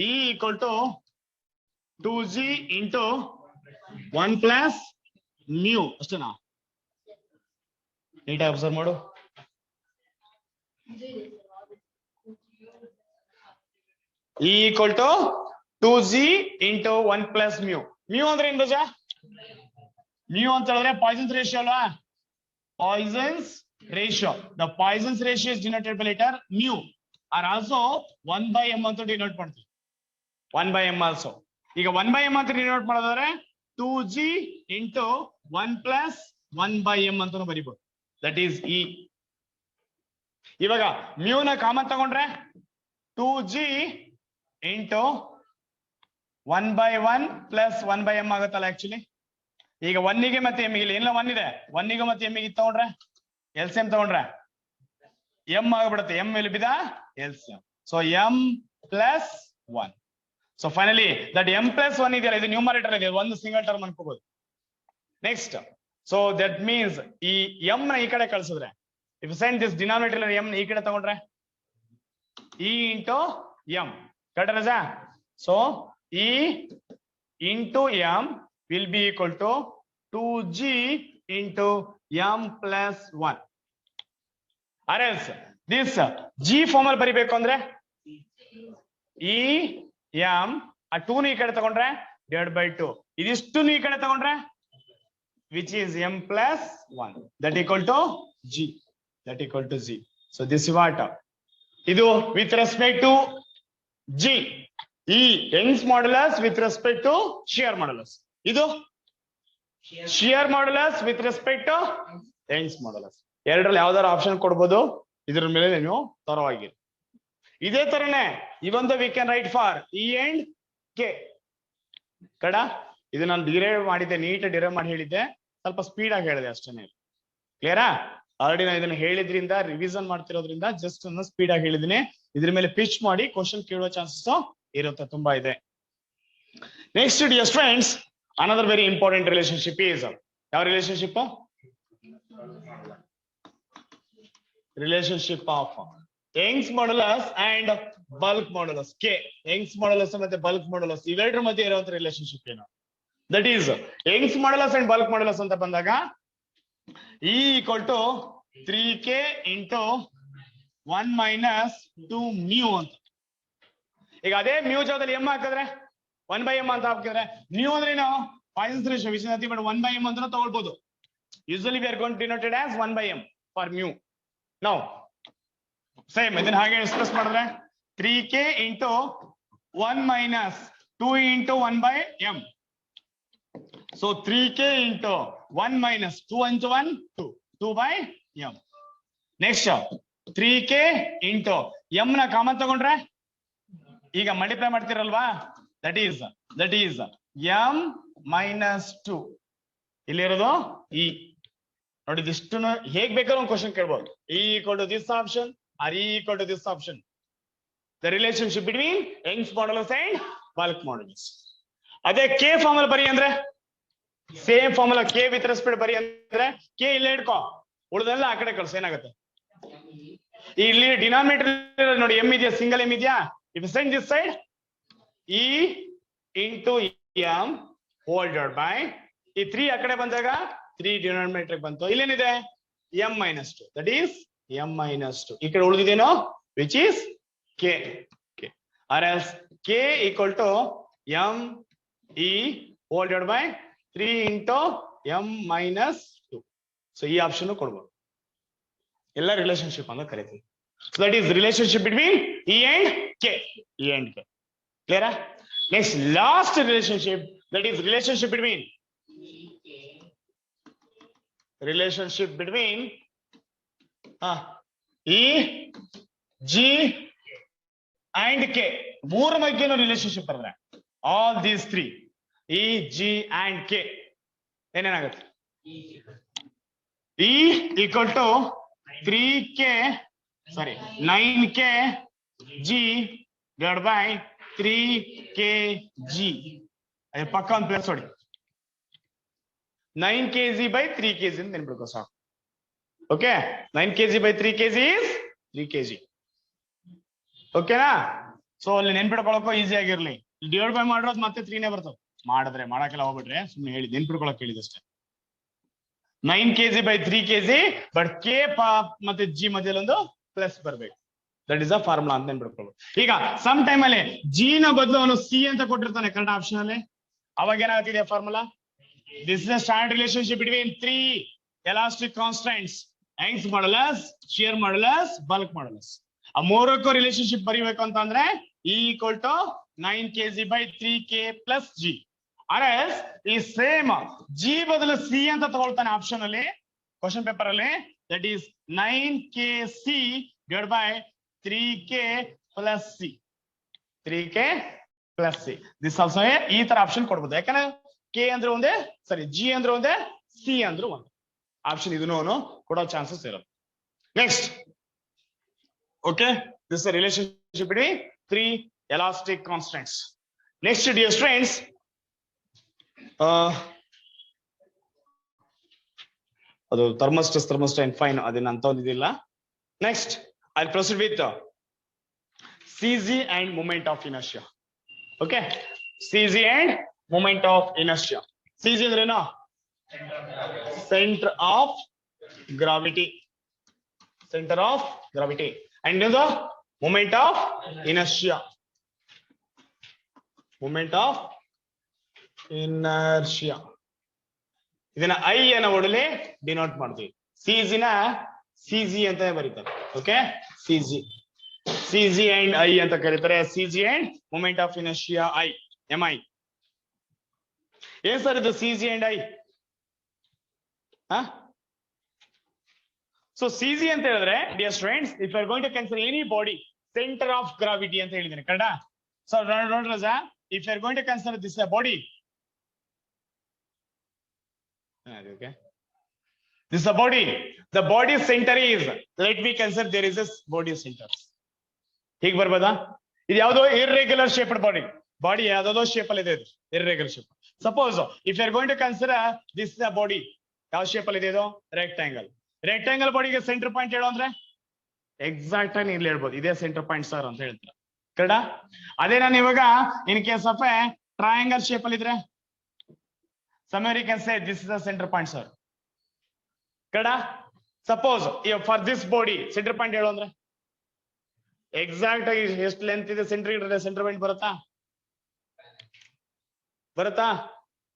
S1: E equal to 2G into 1 plus mu ಅಷ್ಟೇನಾ? ನೀಟಾಗಿ ಅಬ್ಸರ್ವ್ ಮಾಡು. E equal to 2G into 1 plus mu. Mu ಅಂದ್ರೆ ಏನು ರಜಾ? mu ಅಂತ ಹೇಳಿದ್ರೆ Poisson's ratio ಅಲ್ವಾ? Poisson's ratio. The Poisson's ratio is denoted by letter mu, or also 1 by m ಅಂತ ಡಿನೋಟ್ ಮಾಡ್ತೀವಿ. 1 by m also. ಈಗ 1 by m ಅಂತ ಡಿನೋಟ್ ಮಾಡೋದಾದ್ರೆ 2G into 1 plus 1 by m ಅಂತಾನು ಬರೀಬಹುದು. That is E. ಇವಾಗ mu ನ common ತಗೊಂಡ್ರೆ 2G into 1 by 1 plus 1 by m ಆಗುತ್ತಲ್ಲ ಆಕ್ಚುಲಿ. ಈಗ 1 ಗೆ ಮತ್ತೆ m ಗೆ ಇಲ್ಲ 1 ಇದೆ, 1 ಗೆ ಮತ್ತೆ m ಗೆ ತಗೊಂಡ್ರೆ LCM ತಗೊಂಡ್ರೆ m ಆಗಿಬಿಡುತ್ತೆ. m ಇಲ್ಲಿ ಬಿದ LCM. So m plus 1. So finally that m plus 1 ಇದೆಯಲ್ಲ, ಇದು ನ್ಯೂಮರೇಟರ್ ಇದೆ, ಒಂದು ಸಿಂಗಲ್ ಟರ್ಮ್ ಅನ್ಕೋಬಹುದು. ನೆಕ್ಸ್ಟ್, so that means ಈ m ನ ಈ ಕಡೆ ಕಳಿಸಿದ್ರೆ, if you send this denominator m ಈ ಕಡೆ ತಗೊಂಡ್ರೆ E into m. Correct Raja? So E into m will be equal to 2G into m plus 1. Or else this G form ಅಲ್ಲಿ ಬರಿಬೇಕು ಅಂದ್ರೆ E m ಆ 2 ನ ಈ ಕಡೆ ತಗೊಂಡ್ರೆ divided by 2. ಇದಿಷ್ಟು ಈ ಕಡೆ ತಗೊಂಡ್ರೆ which is m plus 1. That equal to G. So this is what? ಇದು with respect to G. E Young's modulus with respect to shear modulus. ಇದು shear modulus with respect to Young's modulus. ಎರಡರಲ್ಲಿ ಯಾವ್ದಾದ್ರು option ಕೊಡಬಹುದು. ಇದರ ಮೇಲೆ ನೀವು ತರವಾಗಿ ಇದೇ ತರನೇ ಇವೊಂದು we can write for E and K. ಕಡ ಇದು ನಾನು ಡಿರೈವ್ ಮಾಡಿದ್ದೆ, ನೀಟ್ ಡಿರೈವ್ ಮಾಡಿ ಹೇಳಿದ್ದೆ, ಸ್ವಲ್ಪ ಸ್ಪೀಡ್ ಆಗಿ ಹೇಳಿದೆ ಅಷ್ಟೇನೆ. ಕ್ಲಿಯರಾ? ಆಲ್ರೆಡಿ ನಾನು ಇದನ್ನ ಹೇಳಿದ್ರಿಂದ ರಿವಿಷನ್ ಮಾಡ್ತಿರೋದ್ರಿಂದ ಜಸ್ಟ್ ಅನ್ನು ಸ್ಪೀಡ್ ಆಗಿ ಹೇಳಿದೀನಿ. ಇದ್ರ ಮೇಲೆ ಪಿಚ್ ಮಾಡಿ ಕ್ವಶನ್ ಕೇಳುವ ಚಾನ್ಸಸ್ ಇರುತ್ತೆ, ತುಂಬಾ ಇದೆ. Next dear friends, another very important relationship is ಯಾವ relationship? Relationship of Young's modulus and bulk modulus K. Young's modulus ಮತ್ತೆ bulk modulus ಇವೆರಡರ ಮಧ್ಯೆ ಇರುವಂತ ರಿಲೇಶನ್ಶಿಪ್ ಏನು? That is Young's modulus and bulk modulus ಅಂತ ಬಂದಾಗ E equal to 3K into 1 minus 2 mu ಅಂತ. ಈಗ ಅದೇ mu ಜಾಗದಲ್ಲಿ m ಹಾಕಿದ್ರೆ 1 by m ಅಂತ ಹಾಕಿದ್ರೆ mu ಅಂದ್ರೆ ಏನು? Poisson's ratio which is nothing but 1 by m ಅಂತ ತಗೊಳ್ಬಹುದು. Usually we are going to denote it as 1 by m for mu. Now same ಇದನ್ನ ಹಾಗೆ ಎಕ್ಸ್ಪ್ರೆಸ್ ಮಾಡಿದ್ರೆ 3K into 1 minus 2 into 1 by m. So 3K into 1 minus 2 into 1 2 by m. Next 3K into m ನ common ತಗೊಂಡ್ರೆ ಈಗ multiply ಮಾಡ್ತಿರಲ್ವಾ, that is m minus 2 ಇಲ್ಲಿರೋದು E. ನೋಡಿ ಇದಿಷ್ಟು ಹೇಗ್ ಬೇಕಾದ್ರೂ ಒಂದು ಕ್ವಶನ್ ಕೇಳ್ಬೋದು. E equal to this option or E equal to this option. The relationship between Young's modulus and bulk modulus. ಅದೇ K ಫಾರ್ಮುಲಾ ಬರಿ ಅಂದ್ರೆ same formula K with respect ಬರಿ ಅಂದ್ರೆ K ಇಲ್ಲೇ ಇಟ್ಕೋ, ಉಳಿದೆಲ್ಲ ಆ ಕಡೆ ಕಳ್ಸ. ಏನಾಗುತ್ತೆ ಇಲ್ಲಿ ಡಿನಾಮಿನೇಟರ್ ನೋಡಿ M ಇದೆಯಾ, ಸಿಂಗಲ್ M ಇದೆಯಾ. If you send this side E into M whole divided by ಈ 3 ಆ ಕಡೆ ಬಂದಾಗ 3 ಡಿನಾಮಿನೇಟರ್ ಬಂತು. ಇಲ್ಲೇನಿದೆ M minus 2, that is M minus 2. ಈ ಕಡೆ ಉಳಿದಿದೇನೋ which is K. Okay. Or else K equal to M E whole divided by 3 into M minus 2. So ಈ option ಕೊಡ್ಬೋದು. ಎಲ್ಲ ರಿಲೇಶನ್ಶಿಪ್ ಅಂತ ಕರೀತೀವಿ. So that is relationship between E and K. E and K. Clear? Next, last relationship, that is relationship between E, G and K. ಮೂರು ಮಧ್ಯೆ relationship ಬರ್ತದೆ. All these three, E, G and K, ಏನೇನಾಗುತ್ತೆ? E equal to 3K, sorry 9K G divided by 3kg. ಅದೇ ಪಕ್ಕ ಒಂದು place ನೋಡಿ, 9 kg by 3 kg ಅಂತ ನೆನ್ಬಿಡ್ಕೋ ಸಾಕು. Okay, 9 kg by 3 kg is 3 kg. ಓಕೆನಾ? ಸೊ ಅಲ್ಲಿ ನೆನ್ಪಿಡ್ಕೊಳಕ್ಕೋ ಈಸಿ ಆಗಿರ್ಲಿ. ಡಿವೈಡ್ ಬೈ ಮಾಡಿರೋದು ಮತ್ತೆ 3 ನೇ ಬರ್ತದೆ. ಮಾಡಿದ್ರೆ ಮಾಡಕ್ಕೆಲ್ಲ ಹೋಗ್ಬಿಟ್ರೆ ಸುಮ್ಮನೆ ಹೇಳಿ ನೆನ್ಪಿಡ್ಕೊಳಕ್ ಹೇಳಿದಷ್ಟೇ. 9 kg by 3 kg, but K ಮತ್ತೆ G ಮಧ್ಯದಲ್ಲಿ ಒಂದು ಪ್ಲಸ್ ಬರ್ಬೇಕು. ದಟ್ ಇಸ್ ಅ ಫಾರ್ಮುಲಾ ಅಂತ ನೆನ್ಪಿಡ್ಕೊಳ್ಳೋದು. ಈಗ ಸಮ್ ಟೈಮ್ ಅಲ್ಲಿ G ನ ಬದಲು ಅವನು C ಅಂತ ಕೊಟ್ಟಿರ್ತಾನೆ ಕನ್ನಡ ಆಪ್ಷನ್ ಅಲ್ಲಿ. ಅವಾಗ ಏನಾಗ್ತಿದೆ formula? This is a standard relationship between 3 elastic constants: Young's modulus, shear modulus, bulk modulus. ಆ ಮೂರಕ್ಕೂ ರಿಲೇಶನ್ಶಿಪ್ ಬರೀಬೇಕು ಅಂತ ಅಂದ್ರೆ E equal to 9 kg by 3K plus G. ಅರೆಸ್ ಈ ಸೇಮ್ G ಬದಲು C ಅಂತ ತಗೊಳ್ತಾನೆ ಆಪ್ಷನ್ ಅಲ್ಲಿ, ಕ್ವಶನ್ ಪೇಪರ್ ಅಲ್ಲಿ. That is 9kc divided by 3K plus C. 3K plus C. This also ಈ ತರ ಆಪ್ಷನ್ ಕೊಡ್ಬೋದು. ಯಾಕಂದ್ರೆ K ಅಂದ್ರೆ ಒಂದೇ, ಸಾರಿ G ಅಂದ್ರೆ ಒಂದೇ, C ಅಂದ್ರೆ ಒಂದೇ ಆಪ್ಷನ್ ಇದನ್ನು ಕೊಡೋ ಚಾನ್ಸಸ್ ಇರುತ್ತೆ. Next, okay, this is relationship between 3 elastic constants. Next, dear students, ಅದು thermostat fine ಅದನ್ನ ಅಂತ ಒಂದಿಲ್ಲ. Next, I'll proceed with CG and moment of inertia. Okay, CG and moment of inertia. CG ಅಂದ್ರೇನು? Center of gravity. Center of gravity. And the moment of inertia. Moment of inertia. ಇದನ್ನ I ಅನ್ನ ಒಡಲೆ denote ಮಾಡ್ತೀವಿ. CG ನ CG ಅಂತ ಬರೀತಾರೆ. Okay, CG and I ಅಂತ ಕರೀತಾರೆ. CG and moment of inertia I, MI. ಏನ್ ಸರ್ ಇದು CG and I? So CG ಅಂತ ಹೇಳಿದ್ರೆ, dear students, if you are going to consider any body, center of gravity ಅಂತ ಹೇಳಿದ್ದೀನಿ ಕನ್ನಡ. ಸೊ ನೋಡಿ Raja, if you are going to consider this a body, okay, this is a body. The body center is, let me consider there is a body center. ಹೀಗೆ ಬರ್ಬೋದಾ? ಇದು ಯಾವ್ದೋ irregular shaped body ಯಾವ್ದೋ shape ಅಲ್ಲಿ ಇದೆ, ಇದು irregular shape. Suppose if you are going to consider this is a body, ಯಾವ shape ಅಲ್ಲಿ ಇದೆ ಇದು? ರೆಕ್ಟಾಂಗಲ್. ರೆಕ್ಟಾಂಗಲ್ ಬಾಡಿಗೆ ಸೆಂಟರ್ ಪಾಯಿಂಟ್ ಹೇಳೋ ಅಂದ್ರೆ ಎಕ್ಸಾಕ್ಟ್ ಆಗಿ ಇಲ್ಲಿ ಹೇಳ್ಬೋದು, ಇದೇ ಸೆಂಟರ್ ಪಾಯಿಂಟ್ ಸರ್ ಅಂತ ಹೇಳ್ತಾರೆ ಕರೆಕ್ಟಾ? ಅದೇ ನಾನು ಇವಾಗ ಇನ್ case of A triangle shape ಅಲ್ಲಿ ಇದ್ರೆ, somewhere you can say this is the center point sir. Kada, suppose for this body center point ಹೇಳು ಅಂದ್ರೆ ಎಕ್ಸಾಕ್ಟ್ ಆಗಿ ಎಷ್ಟು ಲೆಂತ್ ಇದೆ ಸೆಂಟರ್ ಇದ್ರೆ ಸೆಂಟರ್ ಪಾಯಿಂಟ್ ಬರುತ್ತಾ?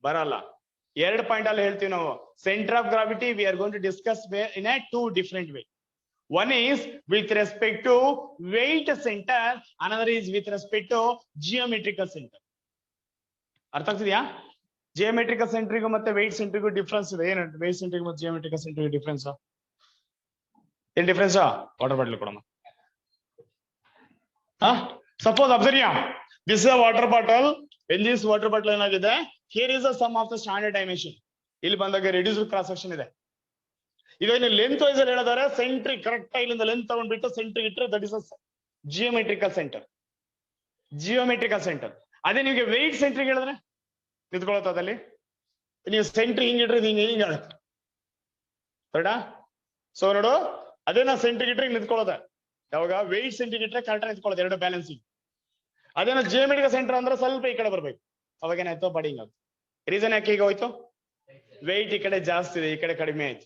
S1: ಬರಲ್ಲ. ಎರಡು ಪಾಯಿಂಟ್ ಅಲ್ಲಿ ಹೇಳ್ತೀವಿ ನಾವು. Centre of gravity we are going to discuss in a two different way. One is with respect to weight center, another is with respect to geometrical center. ಅರ್ಥ ಆಗ್ತಿದ್ಯಾ? Geometrical ಸೆಂಟ್ರಿಗೂ ಮತ್ತೆ weight ಸೆಂಟ್ರಿಗೂ difference ಇದೆ. ಏನು weight ಸೆಂಟ್ರಿಗೂ ಮತ್ತೆ geometrical ಸೆಂಟ್ರಿಗೂ difference? ಏನ್ difference? Water bottle ಕೊಡೋಣ. Suppose observe, this is a water bottle. In this water bottle ಏನಾಗಿದೆ? Here is a sum of the standard dimension. ಇಲ್ಲಿ ಬಂದಾಗ ರೆಡ್ಯೂಸ್ಡ್ ಕ್ರಾಸ್ ಸೆಕ್ಷನ್ ಇದೆ. ಇದು ಲೆಂತ್ ವೈಸ್ ಅಲ್ಲಿ ಹೇಳಿದಾರೆ, ಸೆಂಟ್ರಿ ಕರೆಕ್ಟ್ ಇಲ್ಲಿಂದ ಲೆಂತ್ ತಗೊಂಡ್ಬಿಟ್ಟು ಸೆಂಟ್ರಿ ಇಟ್ಟರೆ that is geometrical centre. Geometrical centre. ಅದೇ ನಿಮ್ಗೆ ವೆಯ್ಟ್ ಸೆಂಟ್ರಿಗೆ ಹೇಳಿದ್ರೆ ನಿಂತ್ಕೊಳ್ಳೋದಲ್ಲಿ ನೀವು ಸೆಂಟ್ರಿ ಹಿಂಗ್ ಇಟ್ರೆ ಹಿಂಗೆ ಹಿಂಗೆ ಆಗುತ್ತೆ. ಕರೆಕ್ಟಾ? ಸೊ ನೋಡು, ಅದೇ ನಾವು ಸೆಂಟ್ರಿಗೆ ಇಟ್ರೆ ನಿಂತ್ಕೊಳ್ಳೋದೆ. ಯಾವಾಗ ವೆಯ್ಟ್ ಸೆಂಟ್ರಿಗೆ ಇಟ್ರೆ ಕರೆಕ್ಟ್ ನಿಂತ್ಕೊಳ್ಳೋದು, ಎರಡು ಬ್ಯಾಲೆನ್ಸಿಂಗ್. ಅದೇನೋ ಜಿಯೋಮೆಟ್ರಿಕಲ್ ಸೆಂಟರ್ ಅಂದ್ರೆ ಸ್ವಲ್ಪ ಈ ಕಡೆ ಬರ್ಬೇಕು, ಅವಾಗ ಏನಾಯ್ತು ಬಡಿಂಗ್ ಆಗುತ್ತೆ. ರೀಸನ್ ಯಾಕೆ ಈಗ ಹೋಯ್ತು? ವೆಯ್ಟ್ ಈ ಕಡೆ ಜಾಸ್ತಿ ಇದೆ, ಈ ಕಡೆ ಕಡಿಮೆ ಆಯ್ತು.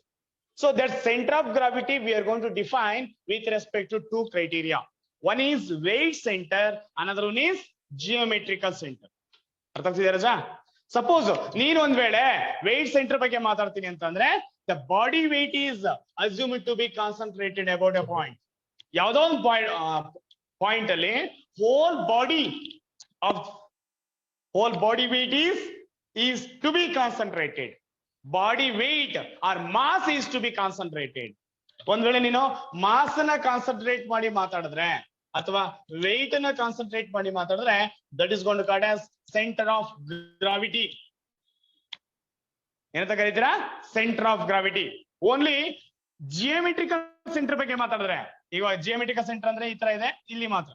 S1: So that center of gravity we are going to define with respect to two criteria. One is weight center, another one is geometrical center. ಅರ್ಥ ಆಗ್ತಿದೆ ರಾಜಾ? ಸಪೋಸ್ ನೀನು ಒಂದ್ ವೇಳೆ weight center ಬಗ್ಗೆ ಮಾತಾಡ್ತೀನಿ ಅಂತಂದ್ರೆ, the body weight is assumed to be concentrated about a point. ಯಾವುದೋ ಒಂದು ಪಾಯಿಂಟ್ ಅಲ್ಲಿ whole body weight is to be concentrated. Body weight or mass is to be concentrated. ಒಂದ್ ವೇಳೆ ನೀನು ಮಾಸ್ ನ ಕಾನ್ಸಂಟ್ರೇಟ್ ಮಾಡಿ ಮಾತಾಡಿದ್ರೆ ಅಥವಾ ವೆಯ್ಟ್ ನ ಕಾನ್ಸಂಟ್ರೇಟ್ ಮಾಡಿ ಮಾತಾಡಿದ್ರೆ, that is going to called as centre of gravity. ಏನಂತ ಕರೀತೀರಾ? Centre of gravity. Only geometrical centre ಬಗ್ಗೆ ಮಾತಾಡಿದ್ರೆ, ಈಗ ಜಿಯೋಮೆಟ್ರಿಕಲ್ ಸೆಂಟರ್ ಅಂದ್ರೆ ಈ ತರ ಇದೆ, ಇಲ್ಲಿ ಮಾತ್ರ.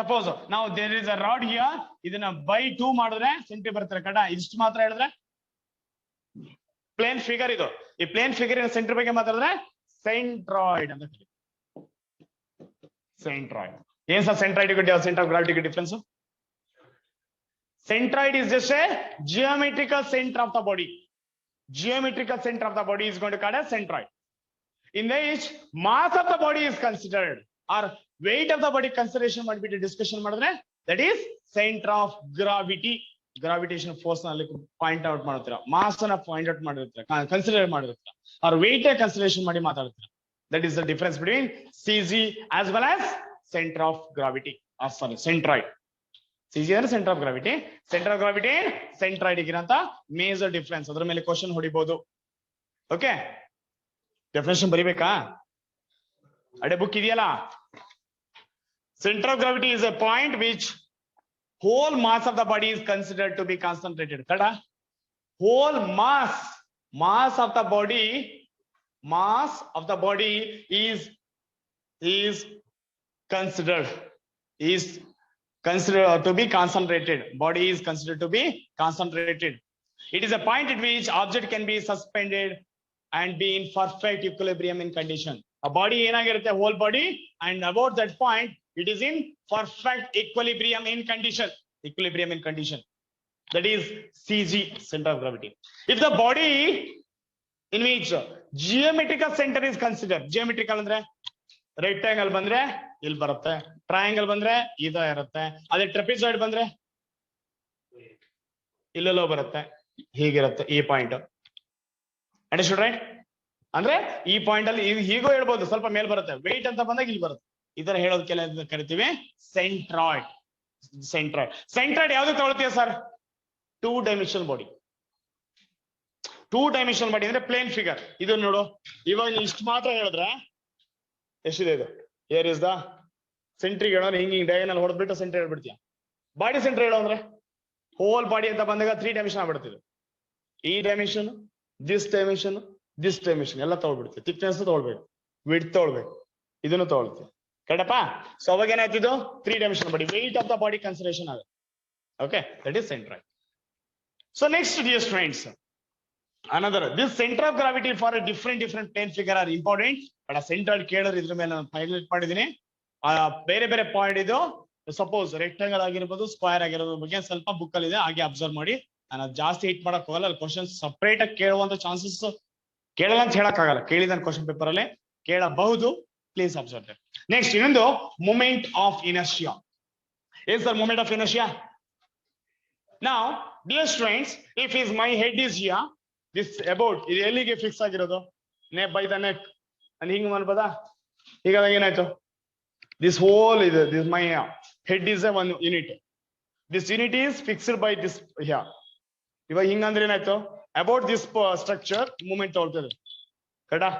S1: ಸಪೋಸ್ ನಾವು there is a rod here, ಇದನ್ನ ಬೈ 2 ಮಾಡಿದ್ರೆ ಸೆಂಟ್ರಿ ಬರ್ತಾರೆ ಕಡ, ಇಷ್ಟು ಮಾತ್ರ ಹೇಳಿದ್ರೆ ಪ್ಲೇನ್ ಫಿಗರ್. ಇದು ಈ ಪ್ಲೇನ್ ಫಿಗರ್ ಸೆಂಟರ್ ಬಗ್ಗೆ ಮಾತಾಡಿದ್ರೆ ಸೆಂಟ್ರಾಯ್ಡ್ ಅಂತ ಕರೀತೀವಿ. ಸೆಂಟ್ರಾಯ್ಡ್. ಏನ್ sir centroid centre of gravity difference? Centroid is just a geometrical center of the body. Geometrical center of the body is going to call as centroid. In which mass of the body is considered, or weight of the body consideration might be the discussion madre, that is center of gravity. Gravitation force ನಲ್ಲಿ point out ಮಾಡ್ತೀರಾ, mass ನ point out ಮಾಡಿರ್ತೀರಾ, consider ಮಾಡಿರ್ತೀರಾ, or weight consideration ಮಾಡಿ ಮಾತಾಡ್ತೀರಾ. That is the difference between CG as well as center of gravity. Sorry, centroid. CG ಅಂದ್ರೆ centre of gravity, centre of gravity centroid ಇಗಿರಂತ major difference. ಅದ್ರ ಮೇಲೆ question ಹೊಡಿಬಹುದು. Okay, definition ಬರಿಬೇಕಾ? ಅಡೆ ಬುಕ್ ಇದೆಯಲ್ಲ. Center of gravity is a point which whole mass of the body is considered to be concentrated. Kada? Whole mass of the body is considered to be concentrated. Body is considered to be concentrated. It is a point at which object can be suspended and be in perfect equilibrium in condition. A body ಏನಾಗಿರುತ್ತೆ, whole body, and about that point it is in perfect equilibrium in condition. Equilibrium in condition. That is CG, center of gravity. If the body in which geometrical center is considered, geometrical ಅಂದ್ರೆ rectangle ಬಂದ್ರೆ ಇಲ್ಲಿ ಬರುತ್ತೆ, triangle ಬಂದ್ರೆ ಇದ ಇರುತ್ತೆ, ಅದೇ ಟ್ರೆಪಿಸಾಯ್ಡ್ ಬಂದ್ರೆ ಇಲ್ಲೆಲ್ಲೋ ಬರುತ್ತೆ, ಹೀಗಿರುತ್ತೆ ಈ ಪಾಯಿಂಟ್. Understood right? ಅಂದ್ರೆ ಈ ಪಾಯಿಂಟ್ ಅಲ್ಲಿ ಹೀಗೂ ಹೇಳ್ಬೋದು, ಸ್ವಲ್ಪ ಮೇಲ್ ಬರುತ್ತೆ. ವೆಯ್ಟ್ ಅಂತ ಬಂದಾಗ ಇಲ್ಲಿ ಬರುತ್ತೆ. ಈ ತರ ಹೇಳೋದ್ ಕೆಲ ಕರಿತೀವಿ ಸೆಂಟ್ರಾಯ್ಡ್. ಸೆಂಟ್ರಾಯ್ಡ್ ಯಾವ್ದು ತಗೊಳ್ತೀಯ sir? 2 dimensional body. 2 dimensional body ಅಂದ್ರೆ ಪ್ಲೇನ್ ಫಿಗರ್. ಇದು ನೋಡು, ಇವಾಗ ಇಷ್ಟು ಮಾತ್ರ ಹೇಳಿದ್ರೆ ಎಷ್ಟಿದೆ ಇದು? ಏರ್ ಇಸ್ ದ ಸೆಂಟ್ರಿಗೆ ಹೇಳೋಣ, ಹಿಂಗ್ ಡಯಾಗನಲ್ ಹೊಡೆದ್ಬಿಟ್ಟು ಸೆಂಟ್ರ್ ಹೇಳ್ಬಿಡ್ತೀಯ. ಬಾಡಿ ಸೆಂಟ್ರ್ ಹೇಳೋ ಅಂದ್ರೆ ಹೋಲ್ ಬಾಡಿ ಅಂತ ಬಂದಾಗ 3 dimension ಆಗ್ಬಿಡ್ತಿದೆ. ಈ ಡೈಮೆನ್ಷನ್, ದಿಸ್ ಡೈಮೆನ್ಷನ್ ಎಲ್ಲ ತಗೊಳ್ಬಿಡ್ತೀವಿ. ಥಿಕ್ನೆಸ್ ತಗೊಳ್ಬೇಕು, ವಿಡ್ತ್ ತಗೊಳ್ಬೇಕು, ಇದನ್ನು ತಗೊಳ್ತೀವಿ. ಕರೆಕ್ಟಪ್ಪ? ಸೊ ಅವಾಗ ಏನಾಯ್ತಿದ್ದು 3 dimension body, weight of the body consideration ಆಗುತ್ತೆ. Okay, that is centroid. So next, dear friends, another, this center of gravity for a different plane figure are important. But a centroid ಕೇಳೋರು ಇದ್ರ ಮೇಲೆ ನಾನು highlight ಮಾಡಿದೀನಿ. ಬೇರೆ ಬೇರೆ point ಇದು, suppose rectangle ಆಗಿರ್ಬೋದು, ಸ್ಕ್ವೇರ್ ಆಗಿರೋದ್ರ ಬಗ್ಗೆ ಸ್ವಲ್ಪ ಬುಕ್ ಅಲ್ಲಿ ಇದೆ, ಹಾಗೆ ಅಬ್ಸರ್ವ್ ಮಾಡಿ. ನಾನು ಜಾಸ್ತಿ ಹಿಟ್ ಮಾಡಕ್ ಹೋಗಲ್ಲ. ಅಲ್ಲಿ ಕ್ವಶನ್ ಸಪರೇಟ್ ಆಗಿ ಕೇಳುವಂತ ಚಾನ್ಸಸ್, ಕೇಳಲ್ಲ ಅಂತ ಹೇಳಕ್ ಆಗಲ್ಲ, ಕೇಳಿದ ಕ್ವಶನ್ ಪೇಪರ್ ಅಲ್ಲಿ ಕೇಳಬಹುದು. Please observe that. ನೆಕ್ಸ್ಟ್, ಇನ್ನೊಂದು ಮೂಮೆಂಟ್ ಆಫ್ ಇನರ್ಷಿಯಾ. ಏನ್ sir moment of inertia? Now, dear students, if my head is here, this about ಇದು ಎಲ್ಲಿಗೆ ಫಿಕ್ಸ್ ಆಗಿರೋದು? By the neck. ನಾನು ಹಿಂಗ್ ಮಾಡ್ಬೋದಾ? ಹೀಗಾದಾಗ ಏನಾಯ್ತು? This whole is this my head is a one unit. This unit is fixed by this here. ಇವಾಗ ಹಿಂಗಂದ್ರೆ ಏನಾಯ್ತು? About this structure movement ತಗೊಳ್ತದೆ. ಕರೆಕ್ಟಾ?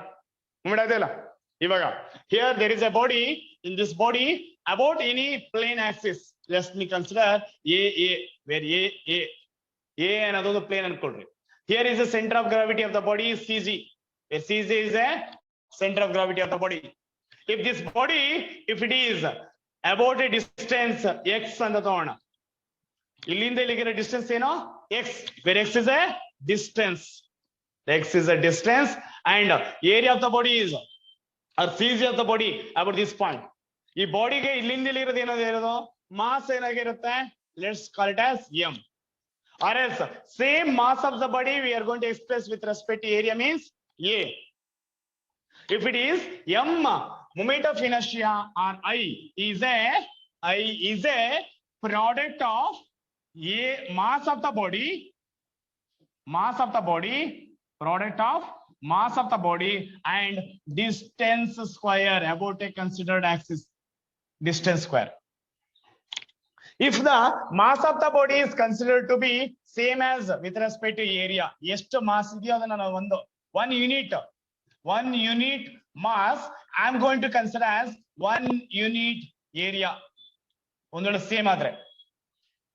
S1: ಮೂಮೆಂಟ್ ಆಯ್ತಾ ಇಲ್ಲ? ಇವಾಗ here there is a body. In this body, about any plane axis, let me consider A, where A ಅನ್ನೋದು plane ಅನ್ಕೊಳ್ರಿ. Here is the center of gravity of the body is CG. where CZ is a center of gravity of the body. If this body, if it is about a distance x ಅಂತ ತಗೋಣ, ಇಲ್ಲಿಂದ ಇಲ್ಲಿಗಿರೋ distance ಏನು x, where x is a distance. X is a distance and area of the body is, or CZ of the body about this point. ಈ ಬಾಡಿಗೆ ಇಲ್ಲಿಂದ ಇಲ್ಲಿರೋದು ಏನೋ mass ಏನಾಗಿರುತ್ತೆ, let's call it as m. Or else same mass of the body we are going to express with respect to area means a. If it is m, moment of inertia or I is a product of a mass of the body, product of mass of the body and distance square about a considered axis, distance square. If the mass of the body is considered to be same as with respect to area, ಎಷ್ಟು mass ಇದೆಯೋ ಅದನ್ನ ನಾವು one unit mass I am going to consider as 1 unit area. ಒಂದೊಂದು same ಆದ್ರೆ,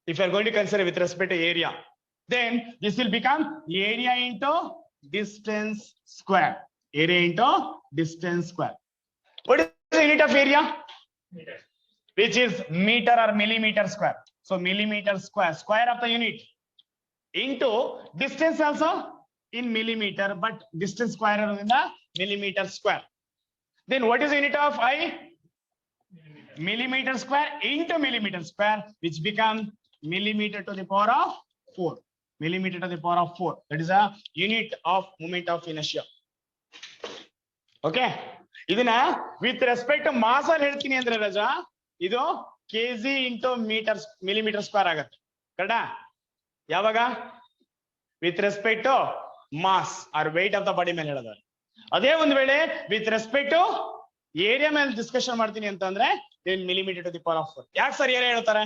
S1: if you are going to consider with respect to area, then this will become area into distance square. Area into distance square. What is the unit of area? Meter. Which is meter or millimeter square. So millimeter square, square of the unit into distance also in millimeter, but distance square in the millimeter square. Then what is the unit of I? Millimeter square into millimeter square, which becomes millimeter to the power of 4. Millimeter to the power of 4. That is a unit of moment of inertia. Okay. ಇದನ್ನ with respect to mass ಅಲ್ಲಿ ಹೇಳ್ತೀನಿ ಅಂದ್ರೆ ರಜಾ, ಇದು kg into millimeter square ಆಗುತ್ತೆ. ಕರೆಕ್ಟಾ? ಯಾವಾಗ? with respect to mass or weight of the body ಮೇಲೆ ಹೇಳೋದು. ಅದೇ ಒಂದು ವೇಳೆ with respect to area ಮೇಲೆ ಡಿಸ್ಕಷನ್ ಮಾಡ್ತೀನಿ ಅಂತಂದ್ರೆ then millimeter to the power of 4. ಯಾಕೆ ಸರ್ ಏರಿಯಾ ಹೇಳ್ತಾರೆ?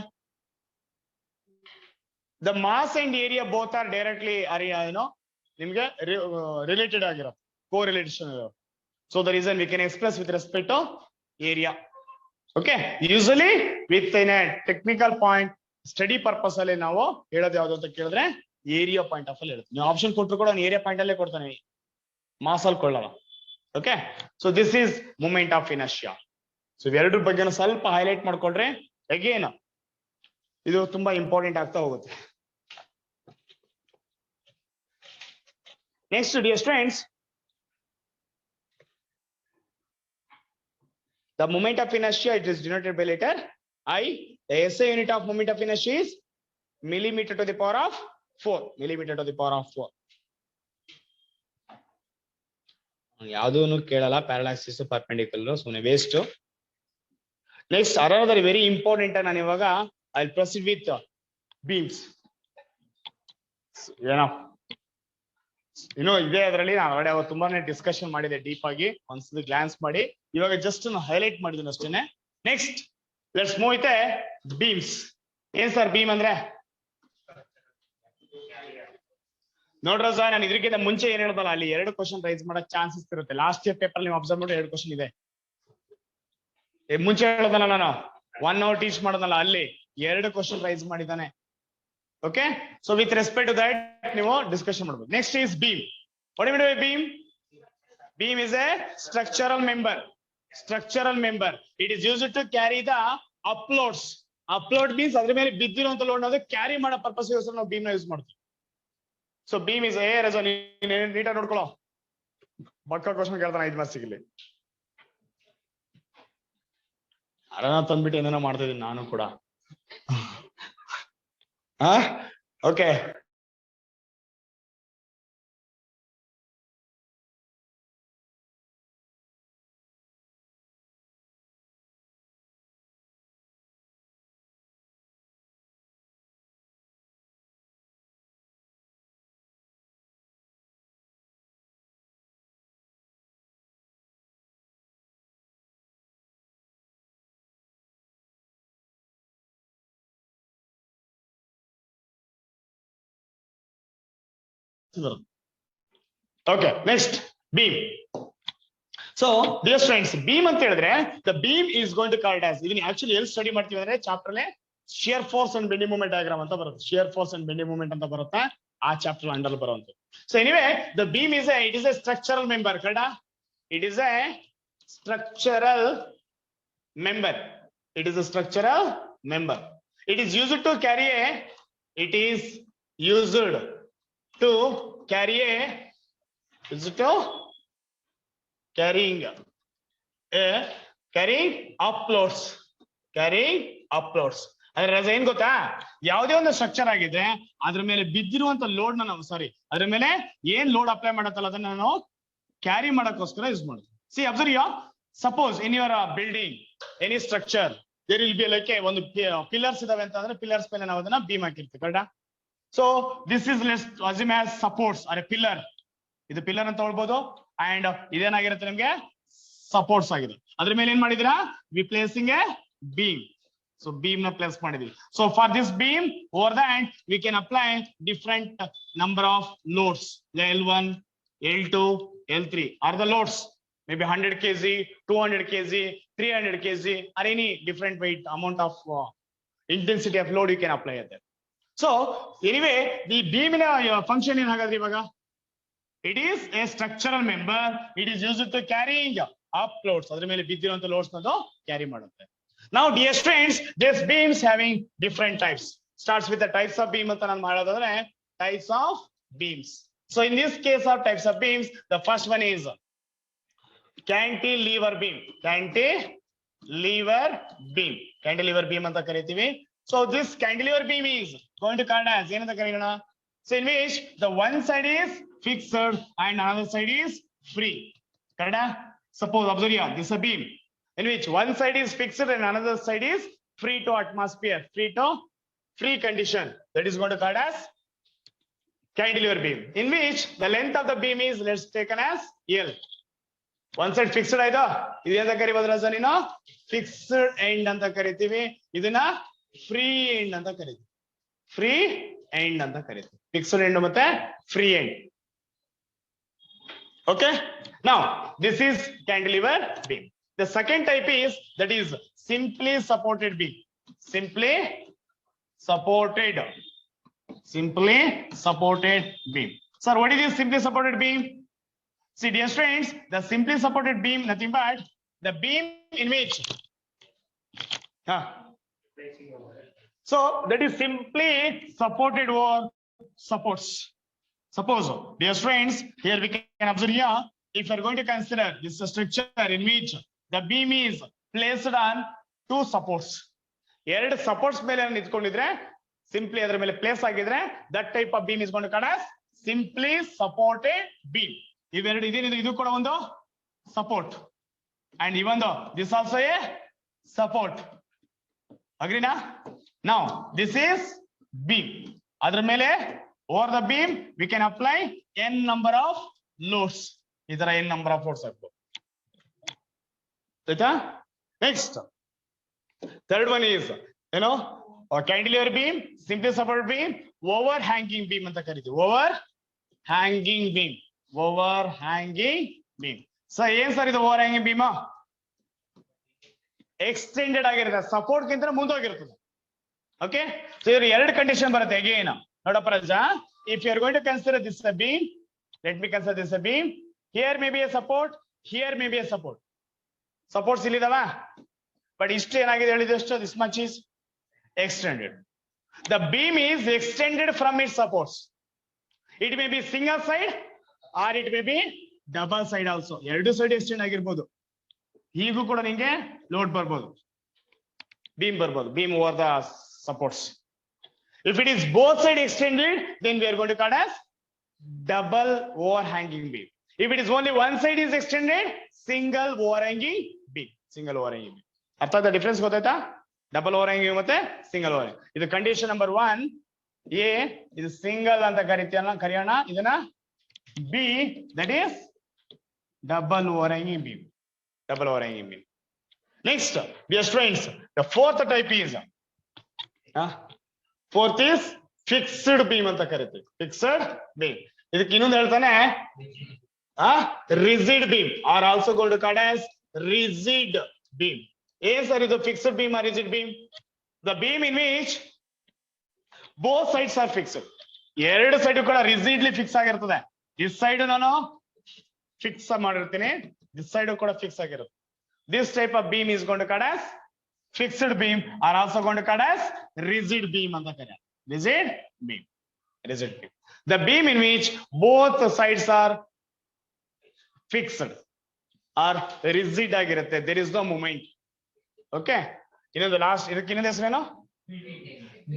S1: The mass and area both are directly ನಿಮ್ಗೆ related ಆಗಿರೋ, correlation. So the reason we can express with respect to area. Okay, usually within a technical point study purpose ಅಲ್ಲಿ ನಾವು ಹೇಳೋದು ಯಾವುದು ಅಂತ ಕೇಳಿದ್ರೆ ಏರಿಯಾ ಪಾಯಿಂಟ್ ಆಫ್ ಅಲ್ಲಿ ಹೇಳುತ್ತೆ. ನೀವು ಆಪ್ಷನ್ ಕೊಟ್ಟರು ಕೂಡ ನಾನು ಏರಿಯಾ ಪಾಯಿಂಟ್ ಅಲ್ಲೇ ಕೊಡ್ತಾನೆ, ಮಾಸ್ ಅಲ್ಲಿ ಕೊಳ್ಳಲ್ಲ. Okay, so this is moment of inertia. So ಇವೆರಡರ ಬಗ್ಗೆ ಸ್ವಲ್ಪ ಹೈಲೈಟ್ ಮಾಡ್ಕೊಳ್ರೆ ಅಗೇನ್ ಇದು ತುಂಬಾ ಇಂಪಾರ್ಟೆಂಟ್ ಆಗ್ತಾ ಹೋಗುತ್ತೆ. Next dear students, the moment of inertia, it is denoted by letter I. The SI unit of moment of inertia is millimeter to the power of 4. Millimeter to the power of 4. ಯಾವ್ದೂನು ಕೇಳಲ್ಲ, ಪ್ಯಾರಲಾಕ್ಸಿಸ್ perpendicular, ಸುಮ್ಮನೆ waste. Next another very important, ನಾನು ಇವಾಗ I'll proceed with beams. ಇದೇ ಅದರಲ್ಲಿ ನಾನು already ಅವತ್ತು ತುಂಬಾನೇ discussion ಮಾಡಿದೆ ಡೀಪ್ ಆಗಿ, ಒಂದ್ಸತಿ ಗ್ಲಾನ್ಸ್ ಮಾಡಿ ಇವಾಗ ಜಸ್ಟ್ ಹೈಲೈಟ್ ಮಾಡಿದ್ದೀನಿ ಅಷ್ಟೇನೆ. Next let's move with beans. ಏನ್ ಸರ್ ಬೀಮ್ ಅಂದ್ರೆ? ನೋಡ್ರ ಸರ್, ನಾನು ಇದಕ್ಕಿಂತ ಮುಂಚೆ ಏನ್ ಹೇಳ್ದಲ್ಲ, ಅಲ್ಲಿ 2 ಕ್ವಶನ್ ರೈಸ್ ಮಾಡಕ್ ಚಾನ್ಸಸ್ ಇರುತ್ತೆ. ಲಾಸ್ಟ್ ಇಯರ್ ಪೇಪರ್ ನೀವು ಅಬ್ಸರ್ವ್ ಮಾಡಿ 2 ಕ್ವಶನ್ ಇದೆ. ಮುಂಚೆ ಹೇಳೋದಲ್ಲ, ನಾನು 1 hour ಟೀಚ್ ಮಾಡೋದಲ್ಲ, ಅಲ್ಲಿ 2 ಕ್ವಶನ್ ರೈಸ್ ಮಾಡಿದ್ದಾನೆ. Okay, so with respect to that ನೀವು ಡಿಸ್ಕಷನ್ ಮಾಡಬಹುದು. Next is beam. What do you mean by beam? Beam is a structural member. Structural member. It is used to carry the uploads. Upload means ಅದರ ಮೇಲೆ ಬಿದ್ದಿರುವಂತ load ನಾವು carry ಮಾಡೋ purpose ಗೋಸ್ಕರ ನಾವು beam ನ use ಮಾಡ್ತೀವಿ. So beam is a as a ನೀಟಾಗಿ ನೋಡ್ಕೊಳ್ಳೋ, ಬಕ್ಕ ಕ್ವಶನ್ ಕೇಳ್ತಾನೆ 5 ಮಾರ್ಕ್ಸ್ ಸಿಗಲಿ. ಅರನ ತಂದ್ಬಿಟ್ಟು ಏನೇನೋ ಮಾಡ್ತಾ ಇದ್ದೀನಿ ನಾನು ಕೂಡ. Okay. Okay, next beam. So dear students, beam ಅಂತ ಹೇಳಿದ್ರೆ the beam is going to called as, ಇದನ್ನ ಆಕ್ಚುಲಿ ಎಲ್ಲಿ ಸ್ಟಡಿ ಮಾಡ್ತೀವಿ ಅಂದ್ರೆ ಚಾಪ್ಟರ್ ಅಲ್ಲಿ shear force and bending moment diagram ಅಂತ ಬರುತ್ತೆ. shear force and bending moment ಅಂತ ಬರುತ್ತೆ. ಆ ಚಾಪ್ಟರ್ ಅಂಡರ್ ಬರುವಂತ. So anyway the beam is it is A structural member Kannada. It is a structural member. It is a structural member. It is used to carry a. It is used to carry a. Used to carrying a carrying uploads. Carrying uploads. ಅದ್ರ ರಜೆ ಏನ್ ಗೊತ್ತಾ, ಯಾವುದೇ ಒಂದು structure ಆಗಿದ್ರೆ ಅದ್ರ ಮೇಲೆ ಬಿದ್ದಿರುವಂತ load ನಾವು ಅದ್ರ ಮೇಲೆ ಏನ್ ಲೋಡ್ ಅಪ್ಲೈ ಮಾಡತ್ತಲ್ಲ ಅದನ್ನ ನಾವು ಕ್ಯಾರಿ ಮಾಡಕ್ಕೋಸ್ಕರ ಯೂಸ್ ಮಾಡ್ತೀವಿ. See observe you, suppose in your building any structure there will be like ಒಂದು ಪಿಲ್ಲರ್ಸ್ ಇದಾವೆ ಅಂತ ಅಂದ್ರೆ ಪಿಲ್ಲರ್ಸ್ ಮೇಲೆ ನಾವು ಅದನ್ನ ಬೀಮ್ ಹಾಕಿರ್ತೀವಿ ಕರೆಕ್ಟಾ. So this is less assume as supports are a pillar. ಇದು ಪಿಲ್ಲರ್ ಅಂತ ಹೇಳ್ಬೋದು ಅಂಡ್ ಇದೇನಾಗಿರುತ್ತೆ ನಿಮ್ಗೆ ಸಪೋರ್ಟ್ಸ್ ಆಗಿದೆ. ಅದ್ರ ಮೇಲೆ ಏನ್ ಮಾಡಿದಿರಾ, we placing a beam. So beam ನ ಪ್ಲೇಸ್ ಮಾಡಿದೀವಿ. So for this beam over that we can apply different number of loads. L1, L2, L3 are the loads. Maybe 100 kg, 200 kg, 300 kg, or any different weight amount of intensity of load you can apply at that. So anyway, the beam in a function in hagadri ivaga. It is a structural member. It is used to carrying up loads. Adra mele biddiruvanta loads nadu carry ಮಾಡುತ್ತೆ. Now dear students, this beams having different types. Starts with the types of beam anta ನಾನು ಮಾಡೋದಾದ್ರೆ types of beams. So in this case of types of beams, the first one is cantilever beam. Cantilever beam. Cantilever beam anta ಕರೀತೀವಿ. So this cantilever beam is going to called as ಏನಂತ ಕರೆಯೋಣ. So in which the one side is fixed and another side is free. Correct? Suppose observe here, this is a beam in which one side is fixed and another side is free to atmosphere, free condition. That is going to called as cantilever beam, in which the length of the beam is let's taken as L. One side fixed ಆಯ್ತಾ, ಇದೆಂತ ಕರಿಬಹುದು ರಾಜ ನೀನು, fixed end ಅಂತ ಕರಿತೀವಿ. ಇದನ್ನ free end ಅಂತ ಕರಿತೀವಿ. Free end ಅಂತ ಕರಿತೀವಿ. ಫಿಕ್ಸ್ಡ್ ಎಂಡ್ ಮತ್ತೆ free end. Okay, now this is cantilever beam. The second type is that is simply supported beam. Simply supported beam. Sir, what is this simply supported beam? See dear students, the simply supported beam nothing but the beam in which so that is simply supported or supports. Suppose dear students, here we can observe here, if you are going to consider this structure in which the beam is placed on two supports. ಎರಡು supports ಮೇಲೆ ನಿಂತ್ಕೊಂಡಿದ್ರೆ simply ಅದರ ಮೇಲೆ place ಆಗಿದ್ರೆ that type of beam is going to called as simply supported beam. ಇವೆರಡು ಇದೇನಿದೆ, ಇದು ಕೂಡ ಒಂದು support and even though this also a support. Agree na? Now this is beam. ಅದರ ಮೇಲೆ over the beam we can apply n number of loads. ಇದರ n number of loads ಹಾಕಬಹುದು. Next, third one is a cantilever beam, simply supported beam, overhanging beam anta karithivi. Overhanging beam. So ಏನು sir ಇದು overhanging beam? Extended ಆಗಿರುತ್ತೆ, support ಗಿಂತ ಮುಂದೋಗಿರ್ತದೆ. Okay, so here ಎರಡು condition ಬರುತ್ತೆ again. ನೋಡಪ್ಪ ರಾಜ, if you are going to consider this a beam, let me consider this a beam. Here may be a support, here may be a support. Supports ಇಲ್ಲಿದಾವ, but ಇಷ್ಟು ಏನಾಗಿದೆ ಹೇಳಿದೆ, ಅಷ್ಟು this much is extended. The beam is extended from its supports. It may be single side or it may be double side also. ಎರಡು side extend ಆಗಿರ್ಬೋದು. ಹೀಗೂ ಕೂಡ ನಿಮಗೆ load ಬರ್ಬೋದು, beam ಬರ್ಬೋದು, beam over the supports. If it is both side extended, then we are going to call as double overhanging beam. If it is only one side is extended, single overhanging beam. ಅರ್ಥ ಆಯ್ತಾ difference ಗೊತ್ತಾಯ್ತಾ? Double ಓವರ್ಹ್ಯಾಂಗಿಂಗ್ ಮತ್ತೆ single overhang. ಇದು condition number 1 A, ಇದು single ಅಂತ ಕರೆಯೋಣ. ಇದನ್ನ B, that is double overhanging beam. Next, dear friends, the fourth type is fixed beam ಅಂತ ಕರಿತೀವಿ. Fixed beam. ಇದಕ್ಕೆ ಇನ್ನೊಂದು ಹೇಳ್ತಾನೆ rigid beam or also called as rigid beam. Yes sir, ಇದು fixed beam or rigid beam? The beam in which both sides are fixed. ಎರಡು side ಕೂಡ rigidly fix ಆಗಿರ್ತದೆ. This side ನಾನು ಫಿಕ್ಸ್ ಮಾಡಿರ್ತೀನಿ, this side ಕೂಡ fix ಆಗಿರುತ್ತೆ. This type of beam is going to called as fixed beam are also going to called as rigid beam ಅಂತ ಕರೆಯುತ್ತಾರೆ. Rigid beam, rigid beam. The beam in which both sides are fixed or rigid ಆಗಿರುತ್ತೆ. There is no movement. Okay. ಇನ್ನೊಂದು last, ಇದಕ್ಕೆ ಇನ್ನೊಂದು ಹೆಸರೇನು?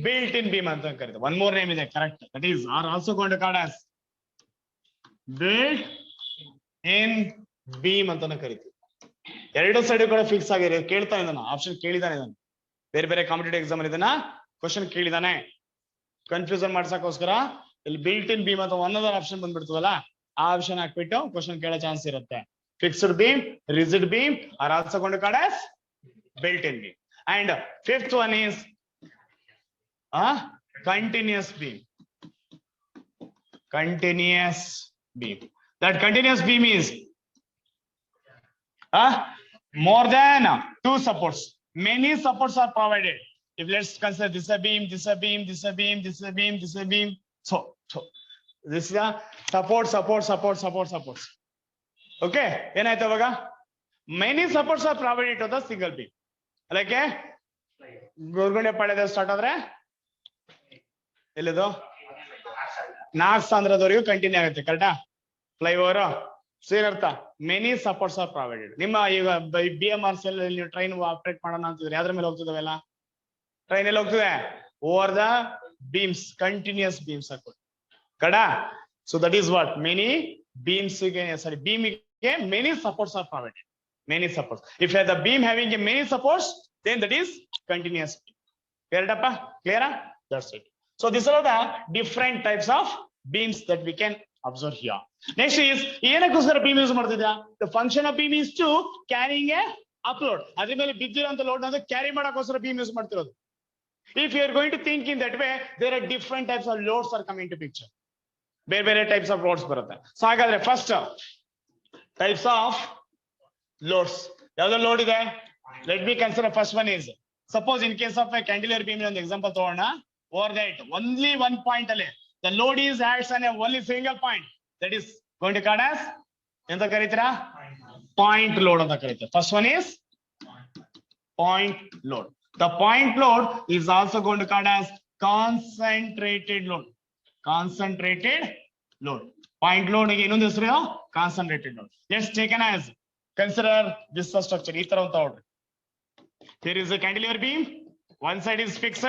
S1: Built in beam ಅಂತ ಕರೀತಾರೆ. One more name ಇದೆ, correct. That is are also going to called as built in beam ಅಂತಾನೆ ಕರೀತೀವಿ. ಎರಡು ಸೈಡ್ ಕೂಡ ಫಿಕ್ಸ್ ಆಗಿದೆ. ಕೇಳ್ತಾ ಇದ್ದಾನೆ, ಆಪ್ಷನ್ ಕೇಳಿದಾನೆ ಇದನ್ನ. ಬೇರೆ ಬೇರೆ ಕಾಂಪಿಟೇಟಿವ್ ಎಕ್ಸಾಮ್ ಅಲ್ಲಿ ಇದನ್ನ ಕ್ವಶನ್ ಕೇಳಿದಾನೆ. ಕನ್ಫ್ಯೂಷನ್ ಮಾಡ್ಸಕ್ಕೋಸ್ಕರ ಇಲ್ಲಿ ಬಿಲ್ಟ್ ಇನ್ ಬೀಮ್ ಅಥವಾ ಒಂದೊಂದು ಆಪ್ಷನ್ ಬಂದ್ಬಿಡ್ತದಲ್ಲ, ಆ ಆಪ್ಷನ್ ಹಾಕ್ಬಿಟ್ಟು ಕ್ವಶನ್ ಕೇಳೋ ಚಾನ್ಸ್ ಇರುತ್ತೆ. Fixed beam, rigid beam are also going to called as built in beam. And fifth one is continuous beam. Continuous beam. That continuous beam is more than two supports. Many supports are provided. If let's consider this a beam, this a beam, this a beam, this a beam, this a beam. So this is a supports. Okay. ಏನಾಯ್ತು ಅವಾಗ? Many supports are provided to the single beam. ಅದಕ್ಕೆ ಗೋರ್ಗುಂಡೆ ಪಾಳ್ಯದ start ಆದ್ರೆ ಎಲ್ಲಿದು ನಾಗಸಾಂದ್ರದವರೆಗೂ continue ಆಗುತ್ತೆ. ಕರೆಕ್ಟಾ? Flyover ಸೇರರ್ಥ many supports are provided. ನಿಮ್ಮ ಈಗ BMRC ಅಲ್ಲಿ ನೀವು ಟ್ರೈನ್ ಆಪರೇಟ್ ಮಾಡೋಣ ಅಂತಿದ್ರೆ ಯಾವ್ದ್ರ ಮೇಲೆ ಹೋಗ್ತದವೆಲ್ಲ? ಟ್ರೈನ್ ಎಲ್ಲಿ ಹೋಗ್ತದೆ? Over the beams, continuous beams ಹಾಕೋದು. ಕಡಾ? So that is what many beams beam many supports are provided. Many supports. If you have the beam having a many supports, then that is continuous beam. Clear? That's it. So these are the different types of beams that we can observe here. Next is ಏನಕ್ಕೋಸ್ಕರ beam use ಮಾಡ್ತಿದ್ಯಾ? The function of beam is to carrying a upload. ಅದ್ರ ಮೇಲೆ ಬಿದ್ದಿರೋಂತ load ನ carry ಮಾಡಕ್ಕೋಸ್ಕರ beam use ಮಾಡ್ತಿರೋದು. If you are going to think in that way, there are different types of loads are coming to picture. ಬೇರೆ ಬೇರೆ types of loads ಬರುತ್ತೆ. So ಹಾಗಾದ್ರೆ first types of loads ಯಾವ್ದು load ಇದೆ? Let me consider first one is suppose in case of a cantilever beam ಒಂದು example ತಗೋಣ. Over that only one point ಅಲ್ಲಿ the load is acts on a only single point, that is going to called as ಎಂತ ಕರೀತೀರಾ? Point load ಅಂತ ಕರೀತಾರೆ. First one is point load. The point load is also going to called as concentrated load. Concentrated load. Point load ಗೆ ಇನ್ನೊಂದು ಹೆಸರು concentrated load. Let's take an as consider this structure. ಈ ತರ ಅಂತ ನೋಡ್ರಿ. There is a cantilever beam. One side is fixed,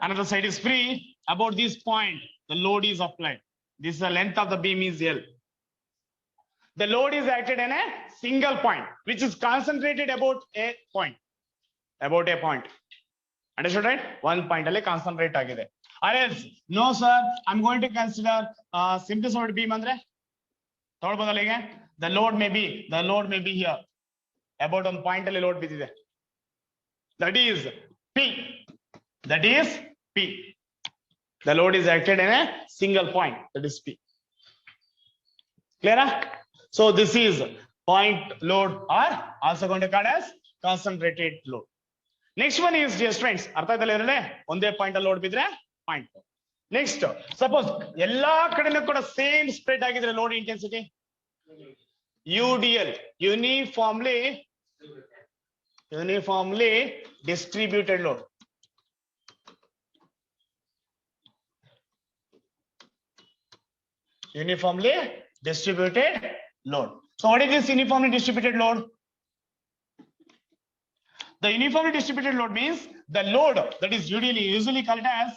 S1: another side is free. About this point, the load is applied. This is the length of the beam is L. The load is acted in a single point, which is concentrated about a point. About a point. Understood, right? One point ಅಲ್ಲಿ concentrate ಆಗಿದೆ. Or else, no sir, I'm going to consider simple solid beam andre ತಗೊಳ್ಬೋದಲ್ಲ ಈಗ? The load may be here. About one point ಅಲ್ಲಿ load ಬಿದ್ದಿದೆ. That is P. That is P. The load is acted in a single point. That is P. Clear? So this is point load or also going to called as concentrated load. Next one is dear friends. ಅರ್ಥ ಆಯ್ತಲ್ಲ ಇರಲೇ? ಒಂದೇ point ಅಲ್ಲಿ load ಬಿದ್ರೆ point. Next suppose ಎಲ್ಲಾ ಕಡೆನೂ ಕೂಡ same spread ಆಗಿದ್ರೆ load intensity UDL, uniformly distributed load. Uniformly distributed load. So what is this uniformly distributed load? The uniformly distributed load means the load that is usually called as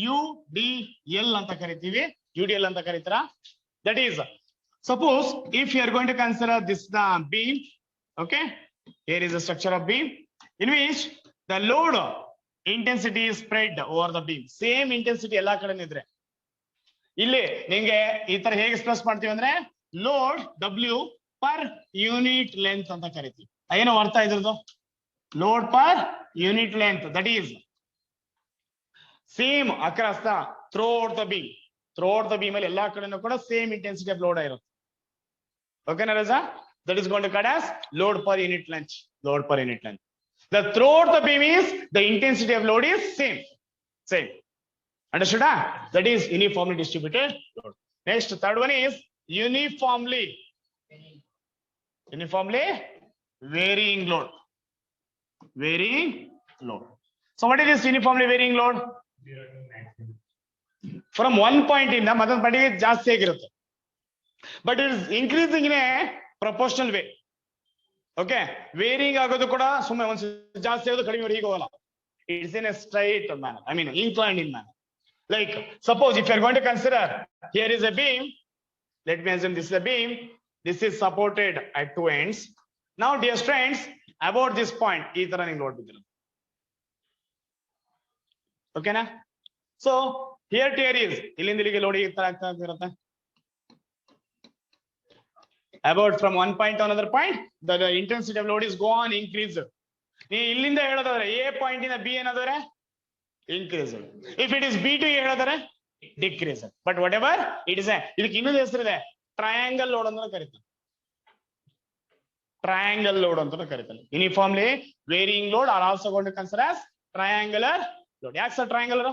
S1: UDL anta kariತೀವಿ. UDL anta ಕರೀತೀರಾ? That is, suppose if you are going to consider this the beam, okay, here is the structure of beam in which the load intensity is spread over the beam. Same intensity ಎಲ್ಲಾ ಕಡೆನೂ ಇದ್ರೆ ಇಲ್ಲಿ ನಿಮಗೆ ಈ ತರ ಹೇಗೆ express ಮಾಡ್ತೀವಿ ಅಂದ್ರೆ load W per unit length ಅಂತ ಕರಿತೀವಿ. ಏನು ಅರ್ಥ ಇದ್ರದ್ದು? Load per unit length, that is same across the throughout the beam. Throughout the beam ಅಲ್ಲಿ ಎಲ್ಲಾ ಕಡೆನೂ ಕೂಡ ಸೇಮ್ ಇಂಟೆನ್ಸಿಟಿ ಆಫ್ ಲೋಡ್ ಇರುತ್ತೆ. Okay Naraza? That is going to cut as load per unit length. Load per unit length. The throughout the beam is the intensity of load is same. Understood? That is uniformly distributed load. Next, third one is uniformly varying load. Varying load. So what is this uniformly varying load? From one point in the ಮತ್ತೊಂದು ಪಾಯಿಂಟ್ಗೆ ಜಾಸ್ತಿ ಆಗಿರುತ್ತೆ. But it is increasing in a proportional way. Okay, varying ಆಗೋದು ಕೂಡ ಸುಮ್ಮನೆ ಒಂದು ಜಾಸ್ತಿ ಆಗೋದು ಕಡಿಮೆ ಹೀಗೆ ಹೋಗಲ್ಲ. It's in a straight manner. I mean, inclined in manner. Like, suppose if you are going to consider, here is a beam. Let me assume this is a beam. This is supported at two ends. Now, dear friends, about this point, is running load. Okay, na? So, here is illindilige load about from one point to another point, the intensity of load is go on increase. illinda heladare A point in a B another increase. If it is B to heladare decrease. But whatever it is, ಇದಕ್ಕೆ ಇನ್ನೊಂದು ಹೆಸರಿದೆ, triangle load ಅಂತ ಕರೀತಾರೆ. Triangle load ಅಂತ ಕರೀತಾರೆ. Uniformly varying load are also going to consider as triangular load. ಯಾಕೆ sir triangle?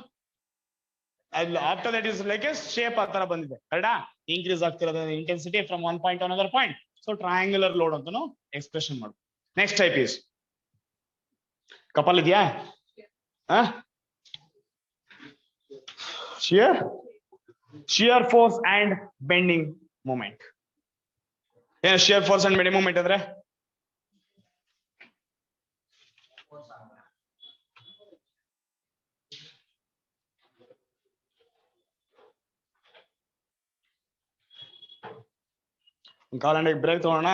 S1: After that is like a shape ಆ ತರ ಬಂದಿದೆ, ಕರೆಕ್ಟಾ? ಇನ್ಕ್ರೀಸ್ ಆಗ್ತಿರೋದು intensity from one point to another point. So triangular load ಅಂತಾನು expression ಮಾಡು. Next type is couple ಇದೆಯಾ? Shear force and bending moment. ಏನ್ shear force and bending moment ಅಂದ್ರೆ? ಕಾಲಂಡಿಗೆ ಬ್ರೇಕ್ ತಗೋಣ.